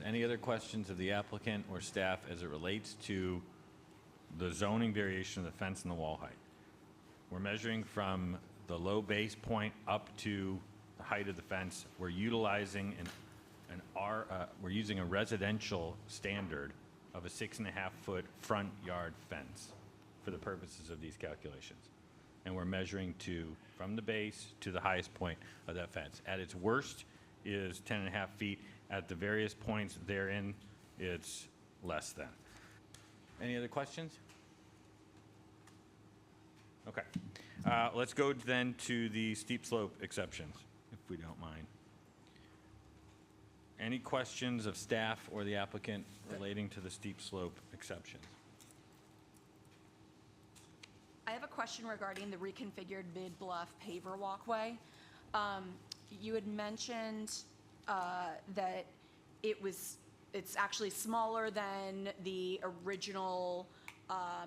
any other questions of the applicant or staff as it relates to the zoning variation of the fence and the wall height? We're measuring from the low base point up to the height of the fence. We're utilizing we're using a residential standard of a 6.5-foot front yard fence for the purposes of these calculations. And we're measuring from the base to the highest point of that fence. At its worst is 10.5 feet. At the various points therein, it's less than. Any other questions? Okay. Let's go then to the steep slope exceptions, if we don't mind. Any questions of staff or the applicant relating to the steep slope exceptions? I have a question regarding the reconfigured mid-bluff paver walkway. You had mentioned that it's actually smaller than the original,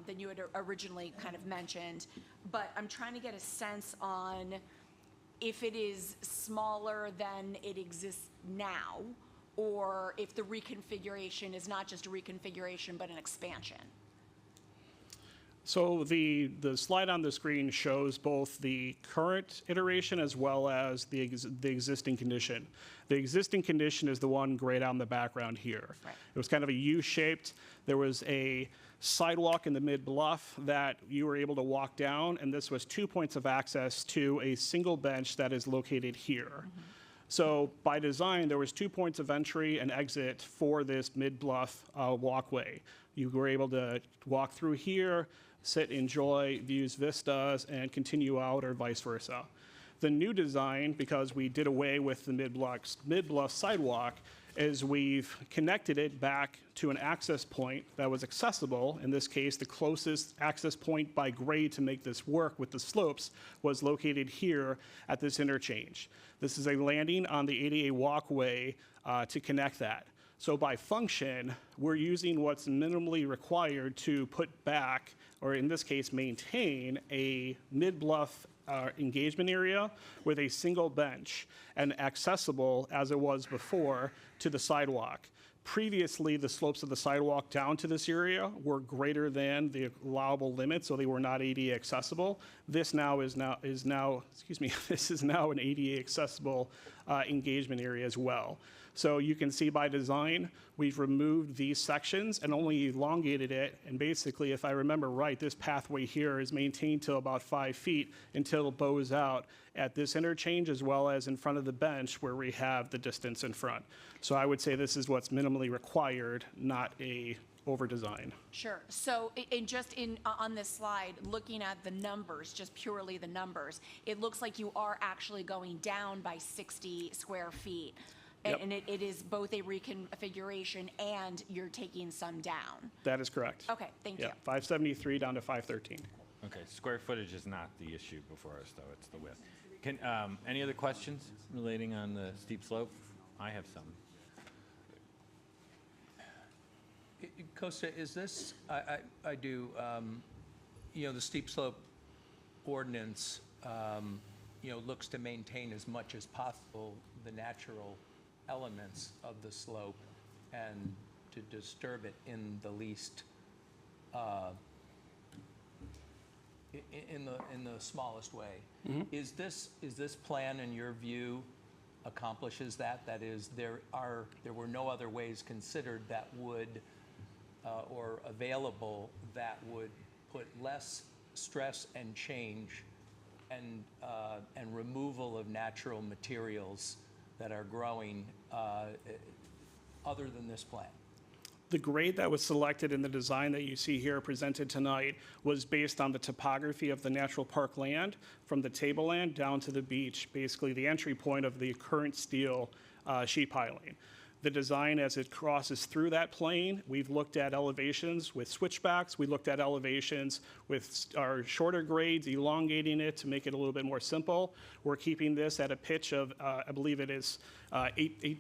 than you had originally kind of mentioned, but I'm trying to get a sense on if it is smaller than it exists now, or if the reconfiguration is not just a reconfiguration, but an expansion. So the slide on the screen shows both the current iteration as well as the existing condition. The existing condition is the one grayed out in the background here. Right. It was kind of a U-shaped. There was a sidewalk in the mid-bluff that you were able to walk down, and this was 2 points of access to a single bench that is located here. So by design, there was 2 points of entry and exit for this mid-bluff walkway. You were able to walk through here, sit, enjoy views, vistas, and continue out, or vice versa. The new design, because we did away with the mid-bluff sidewalk, is we've connected it back to an access point that was accessible. In this case, the closest access point by grade to make this work with the slopes was located here at this interchange. This is a landing on the ADA walkway to connect that. So by function, we're using what's minimally required to put back, or in this case, maintain a mid-bluff engagement area with a single bench and accessible as it was before to the sidewalk. Previously, the slopes of the sidewalk down to this area were greater than the allowable limit, so they were not ADA accessible. This is now an ADA accessible engagement area as well. So you can see by design, we've removed these sections and only elongated it. And basically, if I remember right, this pathway here is maintained to about 5 feet until it bows out at this interchange, as well as in front of the bench where we have the distance in front. So I would say this is what's minimally required, not a over-design. Sure. So on this slide, looking at the numbers, just purely the numbers, it looks like you are actually going down by 60 square feet. Yep. And it is both a reconfiguration and you're taking some down. That is correct. Okay, thank you. 573 down to 513. Okay, square footage is not the issue before us, though, it's the width. Any other questions relating on the steep slope? I have some. Costa, is this, I do, the steep slope ordinance, looks to maintain as much as possible the natural elements of the slope and to disturb it in the least, in the smallest way. Is this plan, in your view, accomplishes that? That is, there were no other ways considered that would, or available, that would put less stress and change and removal of natural materials that are growing other than this plan? The grade that was selected in the design that you see here presented tonight was based on the topography of the natural park land from the tableland down to the beach, basically the entry point of the current steel sheet piling. The design, as it crosses through that plane, we've looked at elevations with switchbacks. We looked at elevations with our shorter grades, elongating it to make it a little bit more simple. We're keeping this at a pitch of, I believe it is 8%.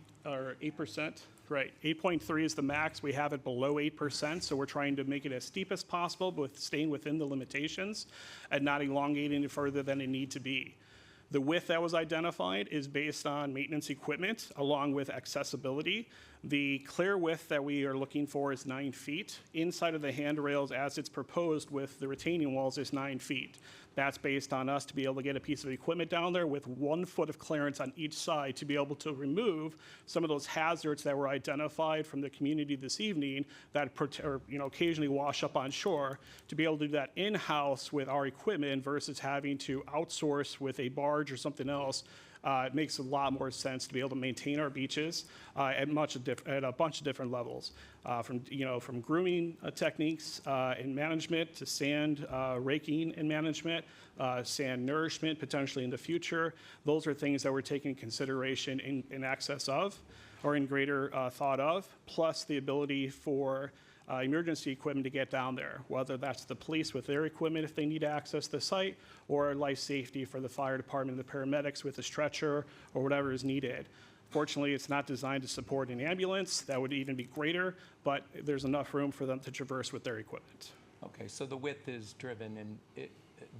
Right, 8.3 is the max. We have it below 8%, so we're trying to make it as steep as possible, but staying within the limitations and not elongating it further than it need to be. The width that was identified is based on maintenance equipment along with accessibility. The clear width that we are looking for is 9 feet. Inside of the handrails, as it's proposed with the retaining walls, is 9 feet. That's based on us to be able to get a piece of equipment down there with 1 foot of clearance on each side to be able to remove some of those hazards that were identified from the community this evening that occasionally wash up on shore, to be able to do that in-house with our equipment versus having to outsource with a barge or something else. It makes a lot more sense to be able to maintain our beaches at a bunch of different levels, from grooming techniques and management to sand raking and management, sand nourishment potentially in the future. Those are things that we're taking consideration in excess of or in greater thought of, plus the ability for emergency equipment to get down there, whether that's the police with their equipment if they need to access the site, or life safety for the fire department and the paramedics with a stretcher or whatever is needed. Fortunately, it's not designed to support an ambulance. That would even be greater, but there's enough room for them to traverse with their equipment. Okay, so the width is driven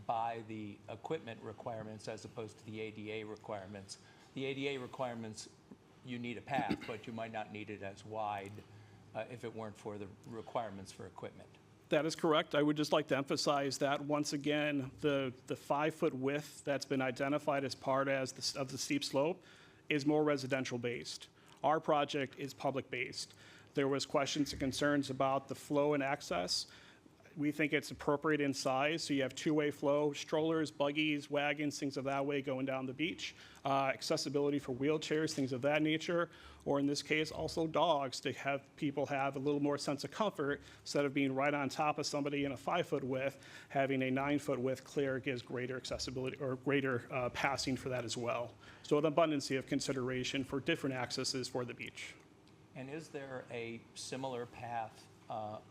by the equipment requirements as opposed to the ADA requirements. The ADA requirements, you need a path, but you might not need it as wide if it weren't for the requirements for equipment. That is correct. I would just like to emphasize that, once again, the 5-foot width that's been identified as part of the steep slope is more residential based. Our project is public based. There was questions and concerns about the flow and access. We think it's appropriate in size, so you have two-way flow, strollers, buggies, wagons, things of that way going down the beach. Accessibility for wheelchairs, things of that nature, or in this case, also dogs, to have people have a little more sense of comfort instead of being right on top of somebody in a 5-foot width, having a 9-foot width clear gives greater accessibility or greater passing for that as well. So an abundance of consideration for different accesses for the beach. And is there a similar path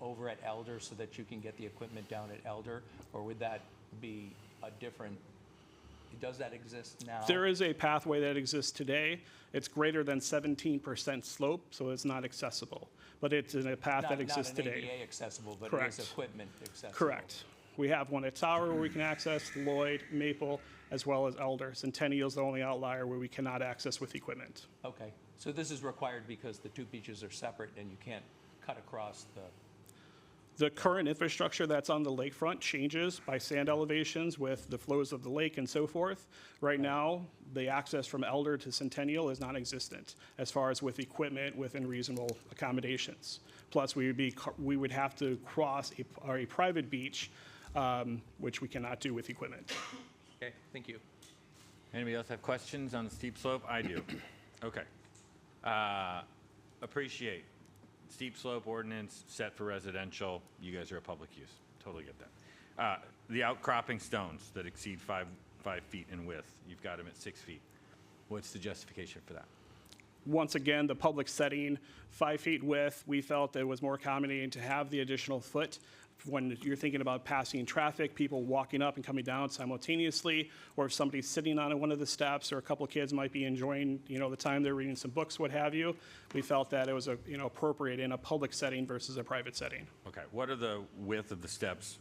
over at Elder so that you can get the equipment down at Elder? Or would that be a different, does that exist now? There is a pathway that exists today. It's greater than 17% slope, so it's not accessible. But it's in a path that exists today. Not ADA accessible, but Correct. it is equipment accessible. Correct. We have one at Tower where we can access, Lloyd, Maple, as well as Elder. Centennial's the only outlier where we cannot access with equipment. Okay, so this is required because the two beaches are separate and you can't cut across the... The current infrastructure that's on the lakefront changes by sand elevations with the flows of the lake and so forth. Right now, the access from Elder to Centennial is non-existent as far as with equipment within reasonable accommodations. Plus, we would have to cross a private beach, which we cannot do with equipment. Okay, thank you. Anybody else have questions on the steep slope? I do. Okay. Appreciate. Steep slope ordinance set for residential. You guys are a public use. Totally get that. The outcropping stones that exceed 5 feet in width, you've got them at 6 feet. What's the justification for that? Once again, the public setting, 5 feet width, we felt that it was more accommodating to have the additional foot when you're thinking about passing traffic, people walking up and coming down simultaneously, or if somebody's sitting on one of the steps, or a couple of kids might be enjoying, the time they're reading some books, what have you. We felt that it was, appropriate in a public setting versus a private setting. Okay. What are the width of the steps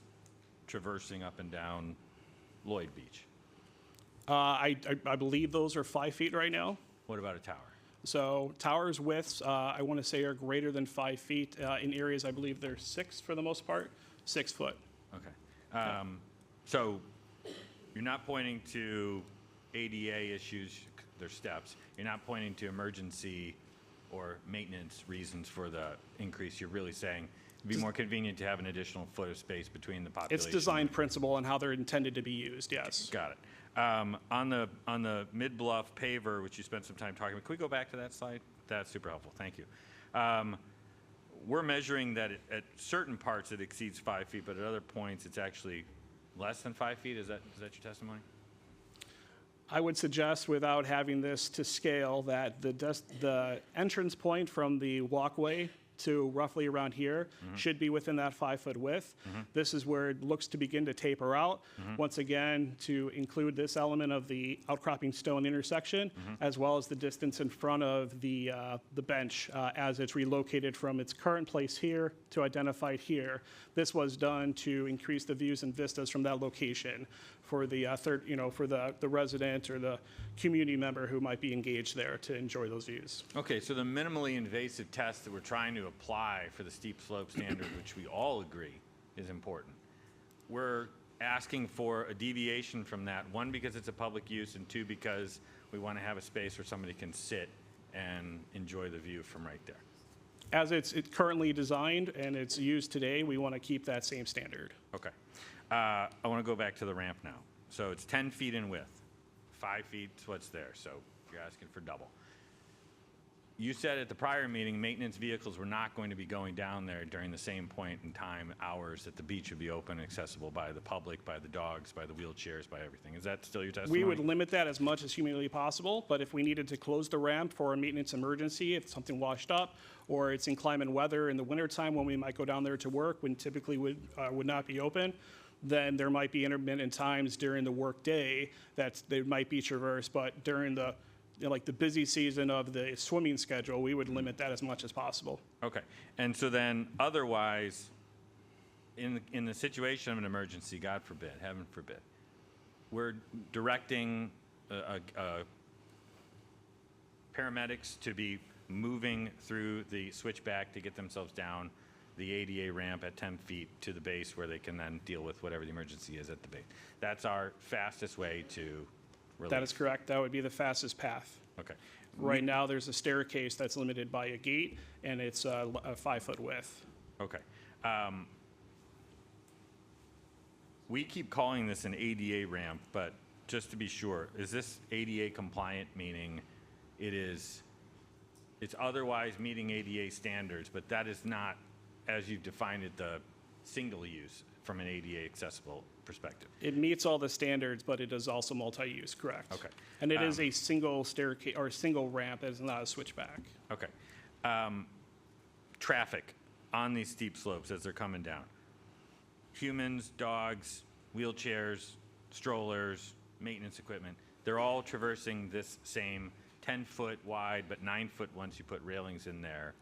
traversing up and down Lloyd Beach? I believe those are 5 feet right now. What about a tower? So towers' widths, I want to say, are greater than 5 feet. In areas, I believe they're 6 for the most part, 6 foot. Okay. So you're not pointing to ADA issues, their steps. You're not pointing to emergency or maintenance reasons for the increase. You're really saying it'd be more convenient to have an additional foot of space between the population. It's design principle and how they're intended to be used, yes. Got it. On the mid-bluff paver, which you spent some time talking about, can we go back to that slide? That's super helpful. Thank you. We're measuring that at certain parts it exceeds 5 feet, but at other points it's actually less than 5 feet. Is that your testimony? I would suggest, without having this to scale, that the entrance point from the walkway to roughly around here should be within that 5 foot width. This is where it looks to begin to taper out. Once again, to include this element of the outcropping stone intersection, as well as the distance in front of the bench as it's relocated from its current place here to identified here. This was done to increase the views and vistas from that location for the for the resident or the community member who might be engaged there to enjoy those views. Okay, so the minimally invasive test that we're trying to apply for the steep slope standard, which we all agree is important, we're asking for a deviation from that, one, because it's a public use, and two, because we want to have a space where somebody can sit and enjoy the view from right there. As it's currently designed and it's used today, we want to keep that same standard. Okay. I want to go back to the ramp now. So it's 10 feet in width. 5 feet is what's there, so you're asking for double. You said at the prior meeting, maintenance vehicles were not going to be going down there during the same point in time, hours that the beach would be open and accessible by the public, by the dogs, by the wheelchairs, by everything. Is that still your testimony? We would limit that as much as humanly possible, but if we needed to close the ramp for a maintenance emergency, if something washed up, or it's inclement weather in the wintertime when we might go down there to work, when typically would not be open, then there might be intermittent times during the work day that they might be traversed, but during the like the busy season of the swimming schedule, we would limit that as much as possible. Okay. And so then otherwise, in the situation of an emergency, God forbid, heaven forbid, we're directing paramedics to be moving through the switchback to get themselves down the ADA ramp at 10 feet to the base where they can then deal with whatever the emergency is at the base. That's our fastest way to relief. That is correct. That would be the fastest path. Okay. Right now, there's a staircase that's limited by a gate, and it's a 5 foot width. Okay. we keep calling this an ADA ramp, but just to be sure, is this ADA compliant, meaning it's otherwise meeting ADA standards, but that is not, as you've defined it, the single use from an ADA accessible perspective? It meets all the standards, but it is also multi-use, correct? Okay. And it is a single staircase, or a single ramp, it is not a switchback. Okay. Traffic on these steep slopes as they're coming down. Humans, dogs, wheelchairs, strollers, maintenance equipment, they're all traversing this same 10-foot wide, but 9-foot once you put railings in there,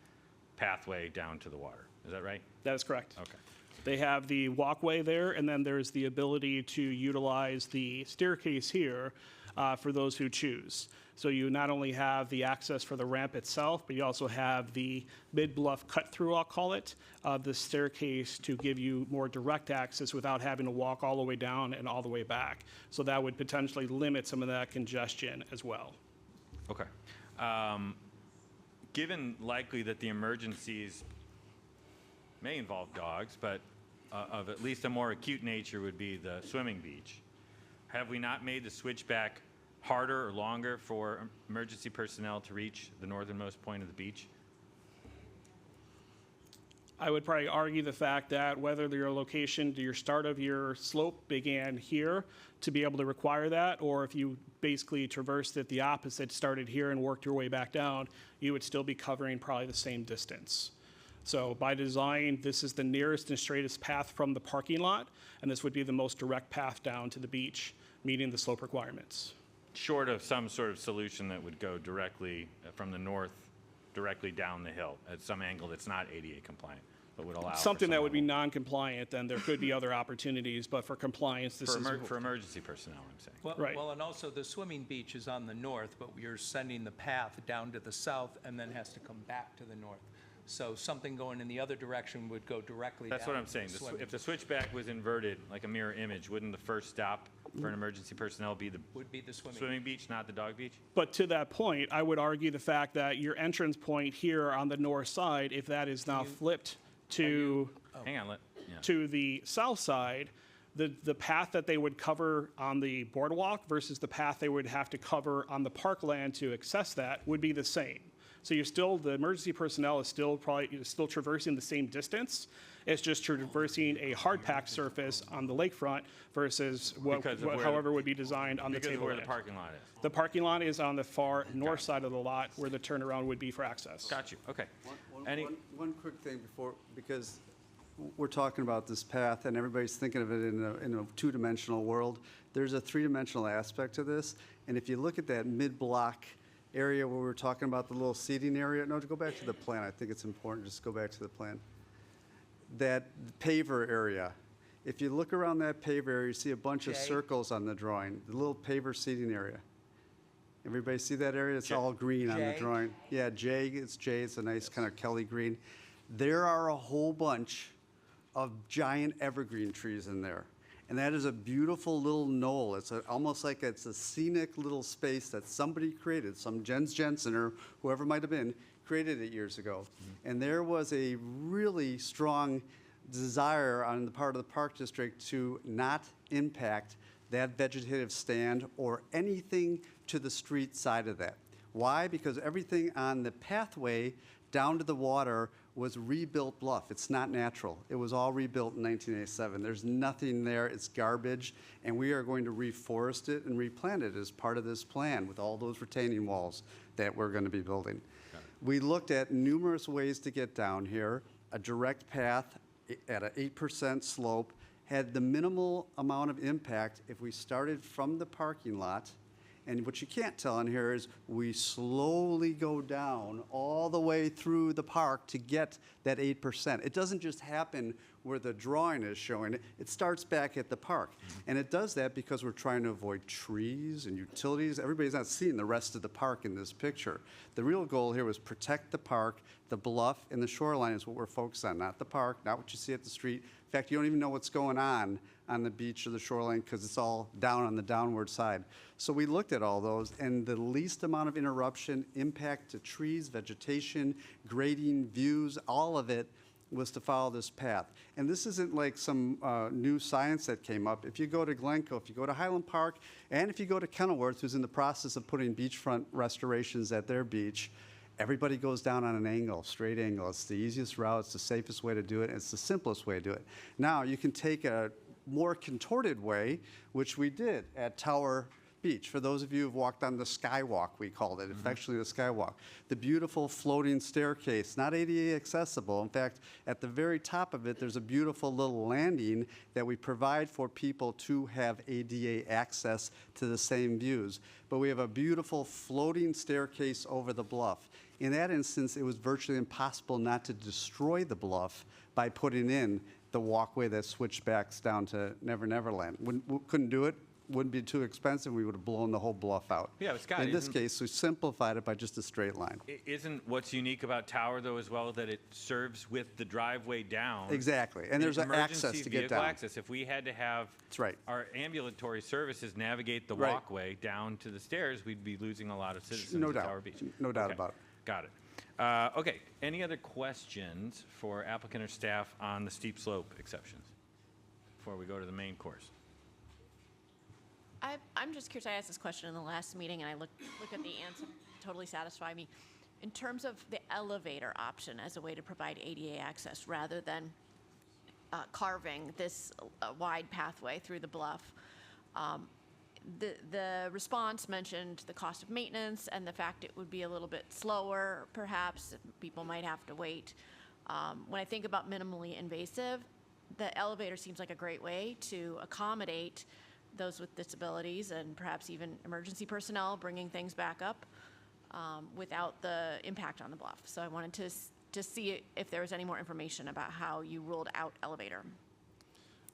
pathway down to the water. Is that right? That is correct. Okay. They have the walkway there, and then there's the ability to utilize the staircase here for those who choose. So you not only have the access for the ramp itself, but you also have the mid-bluff cut-through, I'll call it, of the staircase to give you more direct access without having to walk all the way down and all the way back. So that would potentially limit some of that congestion as well. Okay. Given likely that the emergencies may involve dogs, but of at least a more acute nature would be the swimming beach, have we not made the switchback harder or longer for emergency personnel to reach the northernmost point of the beach? I would probably argue the fact that whether your location to your start of your slope began here to be able to require that, or if you basically traversed it the opposite, started here and worked your way back down, you would still be covering probably the same distance. So by design, this is the nearest and straightest path from the parking lot, and this would be the most direct path down to the beach, meeting the slope requirements. Short of some sort of solution that would go directly from the north, directly down the hill at some angle that's not ADA compliant, but would allow Something that would be non-compliant, then there could be other opportunities, but for compliance, this is. For emergency personnel, I'm saying. Well, Right. well, and also the swimming beach is on the north, but you're sending the path down to the south and then has to come back to the north. So something going in the other direction would go directly down. That's what I'm saying. the swimming If the switchback was inverted, like a mirror image, wouldn't the first stop for an emergency personnel be the Would be the swimming. swimming beach, not the dog beach? But to that point, I would argue the fact that your entrance point here on the north side, if that is now flipped to, Hang on, to the south side, the path that they would cover on the boardwalk versus the path they would have to cover on the parkland to access that would be the same. So you're still, the emergency personnel is still still traversing the same distance. It's just traversing a hard-packed surface on the lakefront versus however would be designed on the Because of tableland. where the parking lot is. The parking lot is on the far north side of the lot where the turnaround would be for access. Got you, okay. One quick thing before, because we're talking about this path and everybody's thinking of it in a two-dimensional world. There's a three-dimensional aspect to this. And if you look at that mid-block area where we're talking about the little seating area, no, to go back to the plan. I think it's important, just go back to the plan. That paver area, if you look around that paver area, you see a bunch of circles on the drawing, the little paver seating area. Everybody see that area? It's all green on the drawing. Yeah, it's a nice kind of Kelly green. There are a whole bunch of giant evergreen trees in there. And that is a beautiful little knoll. It's almost like it's a scenic little space that somebody created, some Jens Jensen or whoever might have been, created it years ago. And there was a really strong desire on the part of the Park District to not impact that vegetative stand or anything to the street side of that. Why? Because everything on the pathway down to the water was rebuilt bluff. It's not natural. It was all rebuilt in 1987. There's nothing there. It's garbage, and we are going to reforest it and replant it as part of this plan with all those retaining walls that we're going to be building. We looked at numerous ways to get down here. A direct path at an 8% slope had the minimal amount of impact if we started from the parking lot. And what you can't tell in here is we slowly go down all the way through the park to get that 8%. It doesn't just happen where the drawing is showing it. It starts back at the park. And it does that because we're trying to avoid trees and utilities. Everybody's not seeing the rest of the park in this picture. The real goal here was protect the park. The bluff and the shoreline is what we're focused on, not the park, not what you see at the street. In fact, you don't even know what's going on the beach or the shoreline because it's all down on the downward side. So we looked at all those, and the least amount of interruption, impact to trees, vegetation, grading, views, all of it was to follow this path. And this isn't like some new science that came up. If you go to Glencoe, if you go to Highland Park, and if you go to Kenilworth, who's in the process of putting beachfront restorations at their beach, everybody goes down on an angle, straight angle. It's the easiest route, it's the safest way to do it, and it's the simplest way to do it. Now, you can take a more contorted way, which we did at Tower Beach. For those of you who've walked on the Skywalk, we called it, affectionately the Skywalk. The beautiful floating staircase, not ADA accessible. In fact, at the very top of it, there's a beautiful little landing that we provide for people to have ADA access to the same views. But we have a beautiful floating staircase over the bluff. In that instance, it was virtually impossible not to destroy the bluff by putting in the walkway that switchbacks down to Never Never Land. Couldn't do it. Wouldn't be too expensive, we would have blown the whole bluff out. Yeah, but Scott, in this isn't- case, we simplified it by just a straight line. Isn't what's unique about Tower, though, as well, that it serves with the driveway down? Exactly, and there's an access emergency to get vehicle down. access. If we had to have our ambulatory services navigate the Right. walkway down to the stairs, we'd be losing a lot of citizens No at doubt. Tower Beach. No doubt Okay, about it. Got it. Okay, any other questions for applicant or staff on the steep slope exceptions before we go to the main course? I'm just curious, I asked this question in the last meeting, and I look at the answer, totally satisfy me. In terms of the elevator option as a way to provide ADA access, rather than carving this wide pathway through the bluff, the response mentioned the cost of maintenance and the fact it would be a little bit slower, perhaps, people might have to wait. When I think about minimally invasive, the elevator seems like a great way to accommodate those with disabilities and perhaps even emergency personnel bringing things back up without the impact on the bluff. So I wanted to see if there was any more information about how you ruled out elevator.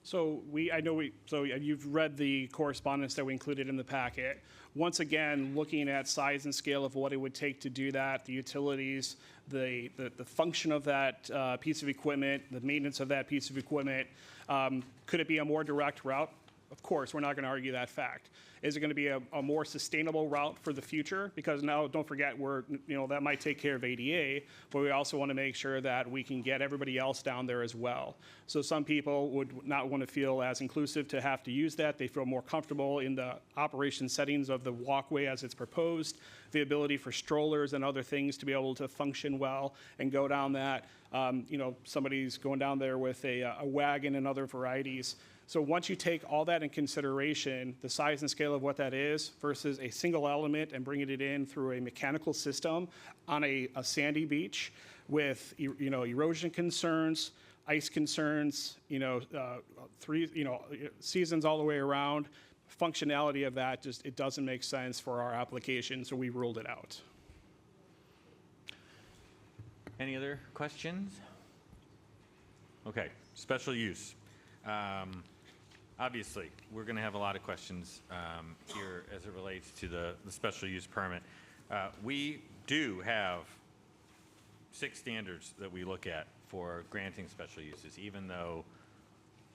So you've read the correspondence that we included in the packet. Once again, looking at size and scale of what it would take to do that, the utilities, the function of that piece of equipment, the maintenance of that piece of equipment, could it be a more direct route? Of course, we're not going to argue that fact. Is it going to be a more sustainable route for the future? Because now, don't forget, that might take care of ADA, but we also want to make sure that we can get everybody else down there as well. So some people would not want to feel as inclusive to have to use that. They feel more comfortable in the operation settings of the walkway as it's proposed, the ability for strollers and other things to be able to function well and go down that. Somebody's going down there with a wagon and other varieties. So once you take all that in consideration, the size and scale of what that is versus a single element and bringing it in through a mechanical system on a sandy beach with erosion concerns, ice concerns, seasons all the way around, functionality of that it doesn't make sense for our application, so we ruled it out. Any other questions? Okay, special use. Obviously, we're going to have a lot of questions here as it relates to the special use permit. We do have 6 standards that we look at for granting special uses, even though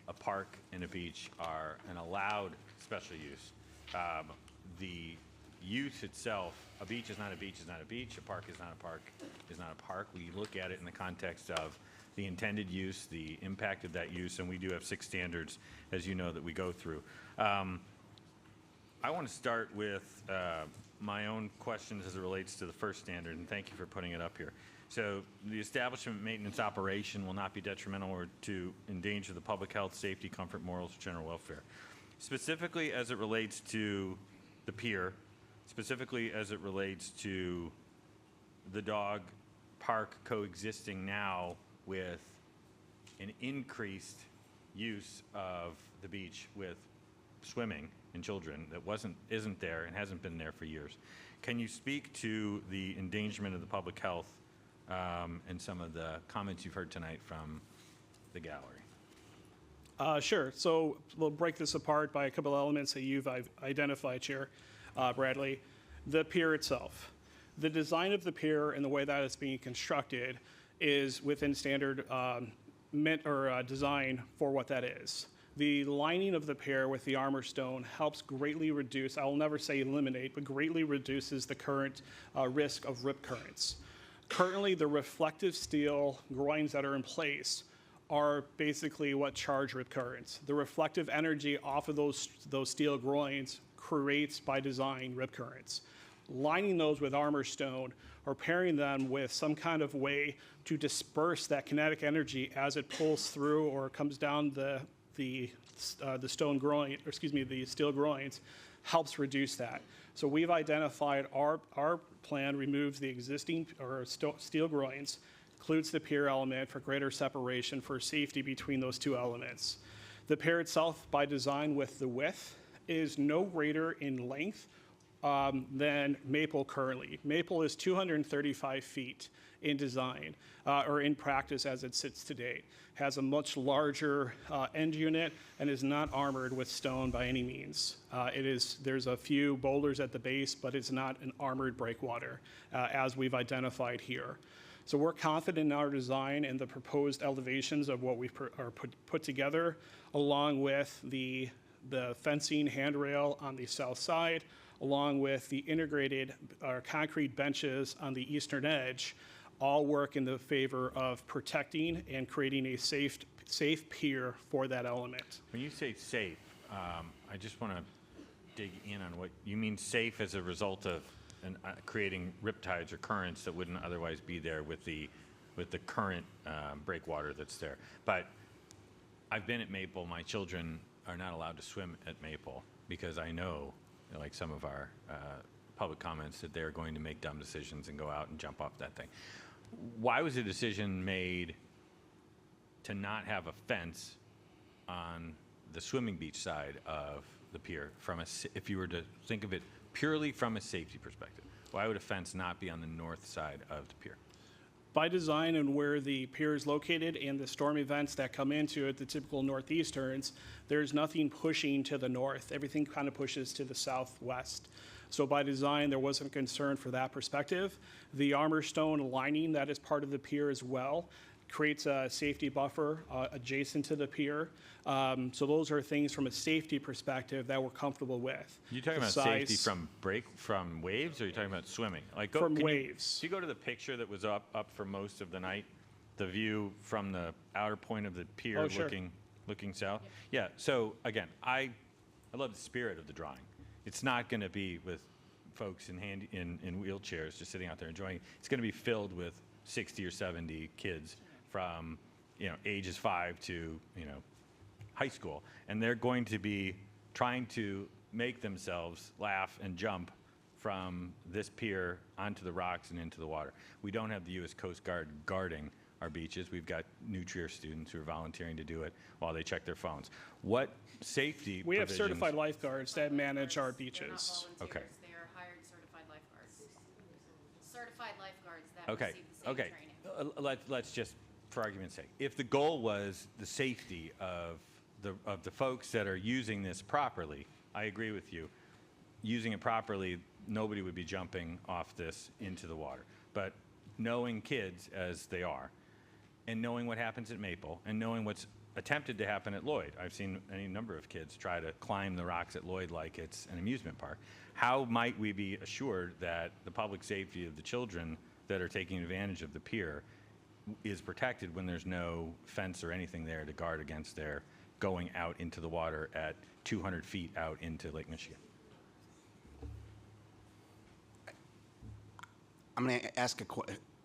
a park and a beach are an allowed special use. The use itself, a beach is not a beach is not a beach, a park is not a park is not a park. We look at it in the context of the intended use, the impact of that use, and we do have 6 standards, as you know, that we go through. I want to start with my own questions as it relates to the first standard, and thank you for putting it up here. So the establishment, maintenance, operation will not be detrimental or to endanger the public health, safety, comfort, morals, or general welfare. Specifically as it relates to the pier, specifically as it relates to the dog park coexisting now with an increased use of the beach with swimming and children that isn't there and hasn't been there for years. Can you speak to the endangerment of the public health and some of the comments you've heard tonight from the gallery? Sure. So we'll break this apart by a couple elements that you've identified, Chair Bradley. The pier itself. The design of the pier and the way that it's being constructed is within standard design for what that is. The lining of the pier with the armor stone helps greatly reduce, I will never say eliminate, but greatly reduces the current risk of rip currents. Currently, the reflective steel groins that are in place are basically what charge rip currents. The reflective energy off of those steel groins creates, by design, rip currents. Lining those with armor stone or pairing them with some kind of way to disperse that kinetic energy as it pulls through or comes down the stone groin, or excuse me, the steel groins, helps reduce that. So we've identified our plan removes the existing or steel groins, includes the pier element for greater separation for safety between those two elements. The pier itself, by design with the width, is no greater in length than Maple currently. Maple is 235 feet in design, or in practice as it sits today. Has a much larger end unit and is not armored with stone by any means. There's a few boulders at the base, but it's not an armored breakwater, as we've identified here. So we're confident in our design and the proposed elevations of what we've put together, along with the fencing handrail on the south side, along with the integrated concrete benches on the eastern edge, all work in the favor of protecting and creating a safe pier for that element. When you say safe, I just want to dig in on what you mean. Safe as a result of creating riptides or currents that wouldn't otherwise be there with the current breakwater that's there. But I've been at Maple. My children are not allowed to swim at Maple because I know, like some of our public comments, that they're going to make dumb decisions and go out and jump off that thing. Why was the decision made to not have a fence on the swimming beach side of the pier? If you were to think of it purely from a safety perspective, why would a fence not be on the north side of the pier? By design and where the pier is located and the storm events that come into it, the typical northeasterns, there's nothing pushing to the north. Everything kind of pushes to the southwest. So by design, there wasn't concern for that perspective. The armor stone lining that is part of the pier as well creates a safety buffer adjacent to the pier. So those are things from a safety perspective that we're comfortable with. You talking about safety from waves, or are you talking about swimming? From waves. If you go to the picture that was up for most of the night, the view from the outer point of the pier, Oh, sure. looking south. Yeah. So again, I love the spirit of the drawing. It's not going to be with folks in wheelchairs just sitting out there enjoying it. It's going to be filled with 60 or 70 kids from ages 5 to high school, and they're going to be trying to make themselves laugh and jump from this pier onto the rocks and into the water. We don't have the U.S. Coast Guard guarding our beaches. We've got New Trier students who are volunteering to do it while they check their phones. What safety We have provisions- certified lifeguards that manage our beaches. Okay. They are hired certified lifeguards. Certified lifeguards that Okay, receive the same okay. training. Let's just, for argument's sake, if the goal was the safety of the folks that are using this properly, I agree with you. Using it properly, nobody would be jumping off this into the water. But knowing kids as they are, and knowing what happens at Maple, and knowing what's attempted to happen at Lloyd, I've seen any number of kids try to climb the rocks at Lloyd like it's an amusement park. How might we be assured that the public safety of the children that are taking advantage of the pier is protected when there's no fence or anything there to guard against their going out into the water at 200 feet out into Lake Michigan? I'm going to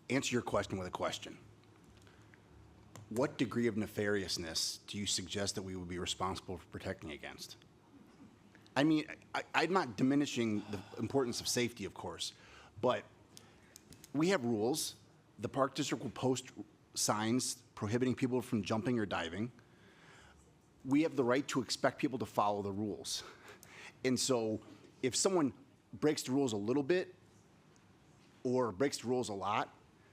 answer your question with a question. What degree of nefariousness do you suggest that we would be responsible for protecting against? I mean, I'm not diminishing the importance of safety, of course, but we have rules. The Park District will post signs prohibiting people from jumping or diving. We have the right to expect people to follow the rules. And so if someone breaks the rules a little bit or breaks the rules a lot,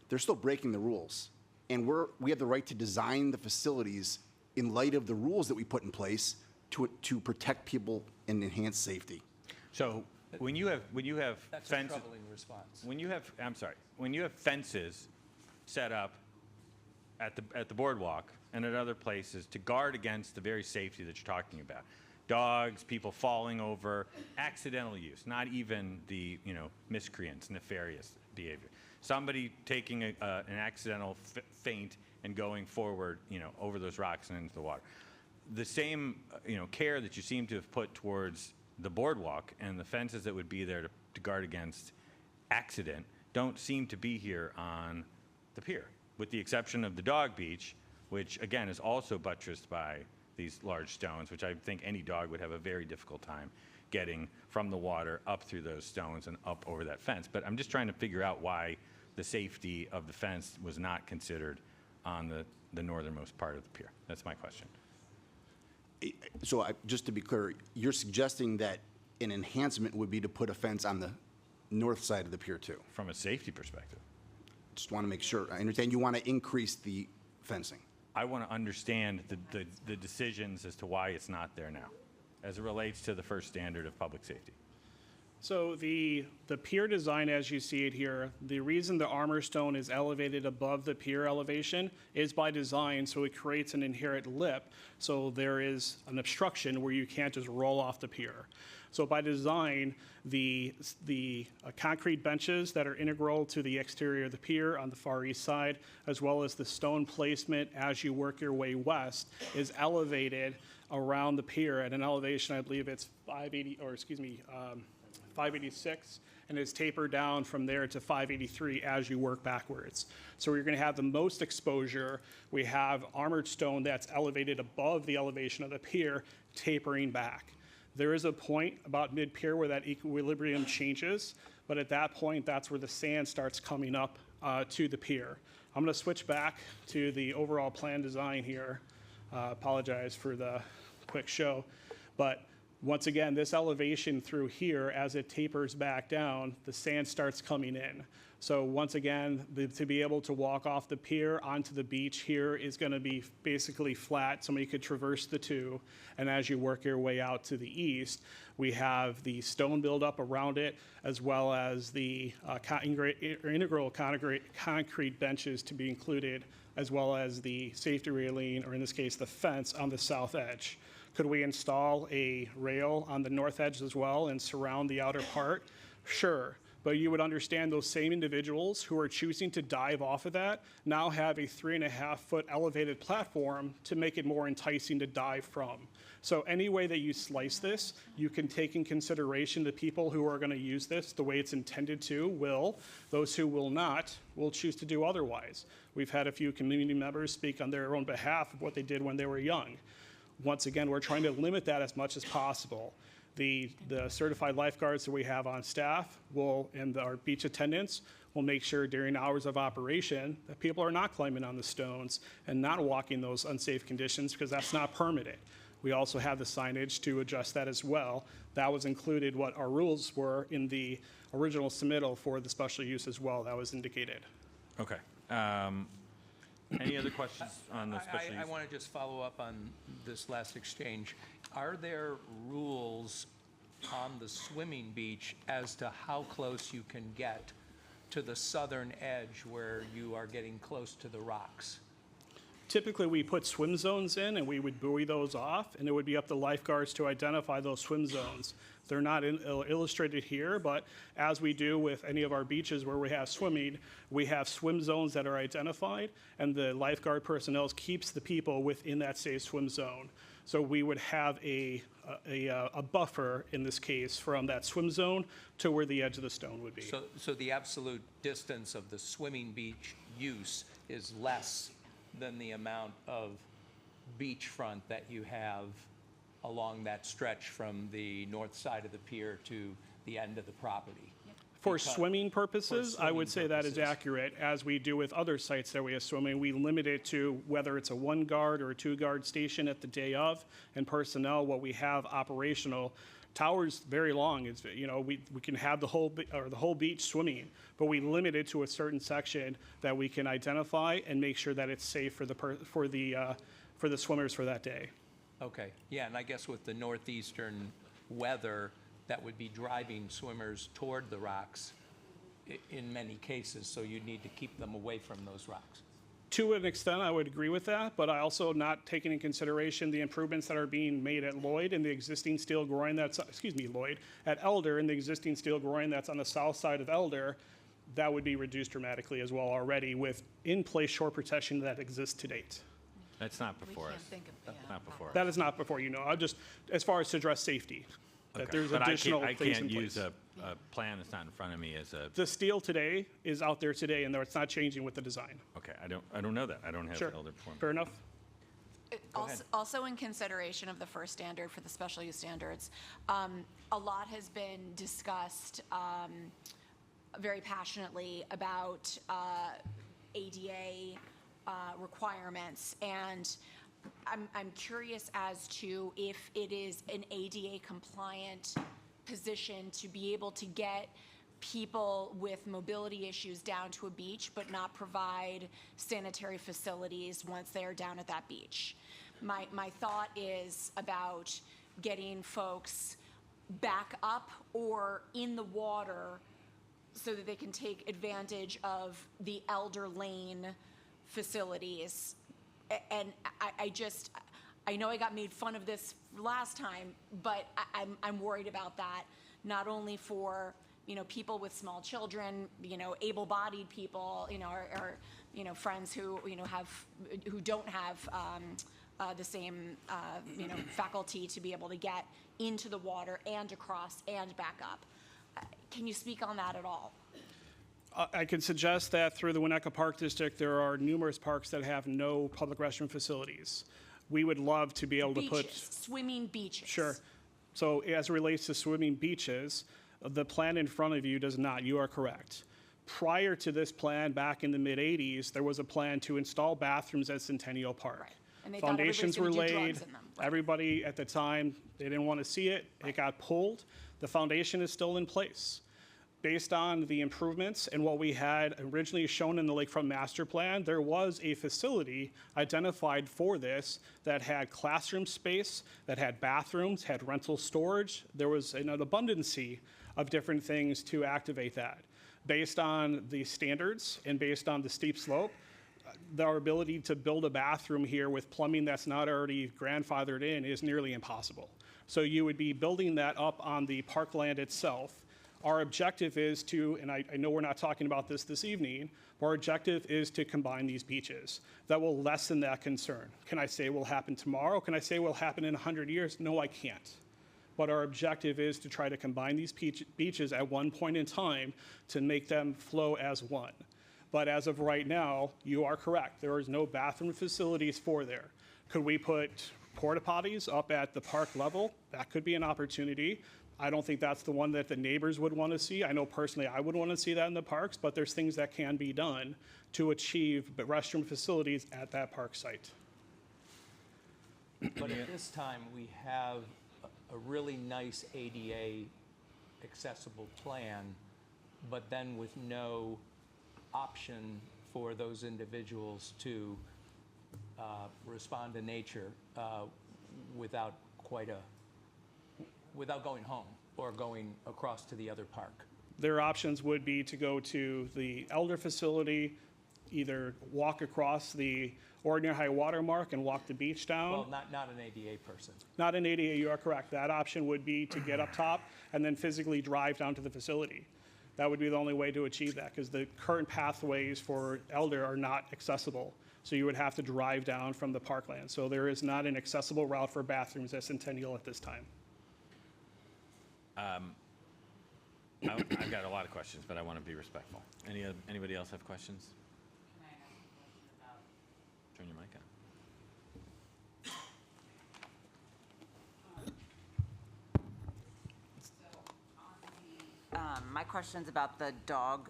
they're still breaking the rules. And we have the right to design the facilities in light of the rules that we put in place to protect people and enhance safety. So when you have That's a fences, troubling response. when you have fences set up at the boardwalk and at other places to guard against the very safety that you're talking about, dogs, people falling over, accidental use, not even the miscreants, nefarious behavior. somebody taking an accidental feint and going forward, over those rocks and into the water. The same, care that you seem to have put towards the boardwalk and the fences that would be there to guard against accident don't seem to be here on the pier, with the exception of the dog beach, which again is also buttressed by these large stones, which I think any dog would have a very difficult time getting from the water up through those stones and up over that fence. But I'm just trying to figure out why the safety of the fence was not considered on the northernmost part of the pier. That's my question. So just to be clear, you're suggesting that an enhancement would be to put a fence on the north side of the pier too? From a safety perspective. Just want to make sure. I understand you want to increase the fencing. I want to understand the decisions as to why it's not there now, as it relates to the first standard of public safety. So the pier design, as you see it here, the reason the armor stone is elevated above the pier elevation is by design, so it creates an inherent lip, so there is an obstruction where you can't just roll off the pier. So by design, the concrete benches that are integral to the exterior of the pier on the far east side, as well as the stone placement as you work your way west, is elevated around the pier at an elevation, I believe it's 586, and is tapered down from there to 583 as you work backwards. So you're going to have the most exposure. We have armored stone that's elevated above the elevation of the pier, tapering back. There is a point about mid-pier where that equilibrium changes, but at that point, that's where the sand starts coming up to the pier. I'm going to switch back to the overall plan design here. Apologize for the quick show, but once again, this elevation through here, as it tapers back down, the sand starts coming in. So once again, to be able to walk off the pier onto the beach here is going to be basically flat. Somebody could traverse the two. And as you work your way out to the east, we have the stone buildup around it, as well as the integral concrete benches to be included, as well as the safety railing, or in this case, the fence on the south edge. Could we install a rail on the north edge as well and surround the outer part? Sure, but you would understand those same individuals who are choosing to dive off of that now have a 3.5-foot elevated platform to make it more enticing to dive from. So any way that you slice this, you can take in consideration the people who are going to use this the way it's intended to will. Those who will not will choose to do otherwise. We've had a few community members speak on their own behalf of what they did when they were young. Once again, we're trying to limit that as much as possible. The certified lifeguards that we have on staff and our beach attendants will make sure during hours of operation that people are not climbing on the stones and not walking those unsafe conditions, because that's not permitted. We also have the signage to adjust that as well. That was included what our rules were in the original submittal for the special use as well. That was indicated. Okay. Any other questions on the special use? I want to just follow up on this last exchange. Are there rules on the swimming beach as to how close you can get to the southern edge where you are getting close to the rocks? Typically, we put swim zones in and we would buoy those off, and it would be up to lifeguards to identify those swim zones. They're not illustrated here, but as we do with any of our beaches where we have swimming, we have swim zones that are identified, and the lifeguard personnel keeps the people within that safe swim zone. So we would have a buffer, in this case, from that swim zone to where the edge of the stone would be. So the absolute distance of the swimming beach use is less than the amount of beachfront that you have along that stretch from the north side of the pier to the end of the property. For swimming purposes, I would say that is accurate. As we do with other sites that we have swimming, we limit it to whether it's a 1-guard or a 2-guard station at the day of, and personnel, what we have operational. Towers very long. It's, we can have the whole beach swimming, but we limit it to a certain section that we can identify and make sure that it's safe for the swimmers for that day. Okay, yeah, and I guess with the northeastern weather, that would be driving swimmers toward the rocks in many cases, so you need to keep them away from those rocks. To an extent, I would agree with that, but I also not taking in consideration the improvements that are being made at Lloyd and the existing steel groin at Elder and the existing steel groin that's on the south side of Elder. that would be reduced dramatically as well already with in-place shore protection that exists to date. That's not before us. Not before us. That is not before, I'm just, as far as to address safety, that Okay. there's But additional I things in can't place. use a plan that's not in front of me as a, The steel today is out there today, and it's not changing with the design. okay, I don't know that. I don't have Sure. elder performance. Fair enough? Also in consideration of the first standard for the special use standards, a lot has been discussed very passionately about ADA requirements, and I'm curious as to if it is an ADA compliant position to be able to get people with mobility issues down to a beach but not provide sanitary facilities once they are down at that beach. My thought is about getting folks back up or in the water so that they can take advantage of the Elder Lane facilities. And I know I got made fun of this last time, but I'm worried about that, not only for, people with small children, able-bodied people, or friends who, who don't have the same, faculty to be able to get into the water and across and back up. Can you speak on that at all? I can suggest that through the Winnetka Park District, there are numerous parks that have no public restroom facilities. We would love to be able to put. Beaches, swimming beaches. Sure. So as it relates to swimming beaches, the plan in front of you does not. You are correct. Prior to this plan, back in the mid-'80s, there was a plan to install bathrooms at Centennial Park. Right. And they thought everybody's Foundations were gonna do laid. drugs in them. Everybody at the time, they didn't want to see it. It got pulled. The foundation is still in place. Based on the improvements and what we had originally shown in the Lakefront Master Plan, there was a facility identified for this that had classroom space, that had bathrooms, had rental storage. There was an abundancy of different things to activate that. Based on the standards and based on the steep slope, our ability to build a bathroom here with plumbing that's not already grandfathered in is nearly impossible. So you would be building that up on the parkland itself. Our objective is to, and I know we're not talking about this evening, our objective is to combine these beaches. That will lessen that concern. Can I say it will happen tomorrow? Can I say it will happen in 100 years? No, I can't. But our objective is to try to combine these beaches at one point in time to make them flow as one. But as of right now, you are correct. There is no bathroom facilities for there. Could we put porta potties up at the park level? That could be an opportunity. I don't think that's the one that the neighbors would want to see. I know personally I would want to see that in the parks, but there's things that can be done to achieve restroom facilities at that park site. But at this time, we have a really nice ADA accessible plan, but then with no option for those individuals to respond to nature without going home or going across to the other park. Their options would be to go to the Elder facility, either walk across the ordinary high water mark and walk the beach down. Well, not an ADA person. Not an ADA, you are correct. That option would be to get up top and then physically drive down to the facility. That would be the only way to achieve that, because the current pathways for Elder are not accessible. So you would have to drive down from the parkland. So there is not an accessible route for bathrooms at Centennial at this time. I've got a lot of questions, but I want to be respectful. Anybody else have questions? Turn your mic on. My question's about the dog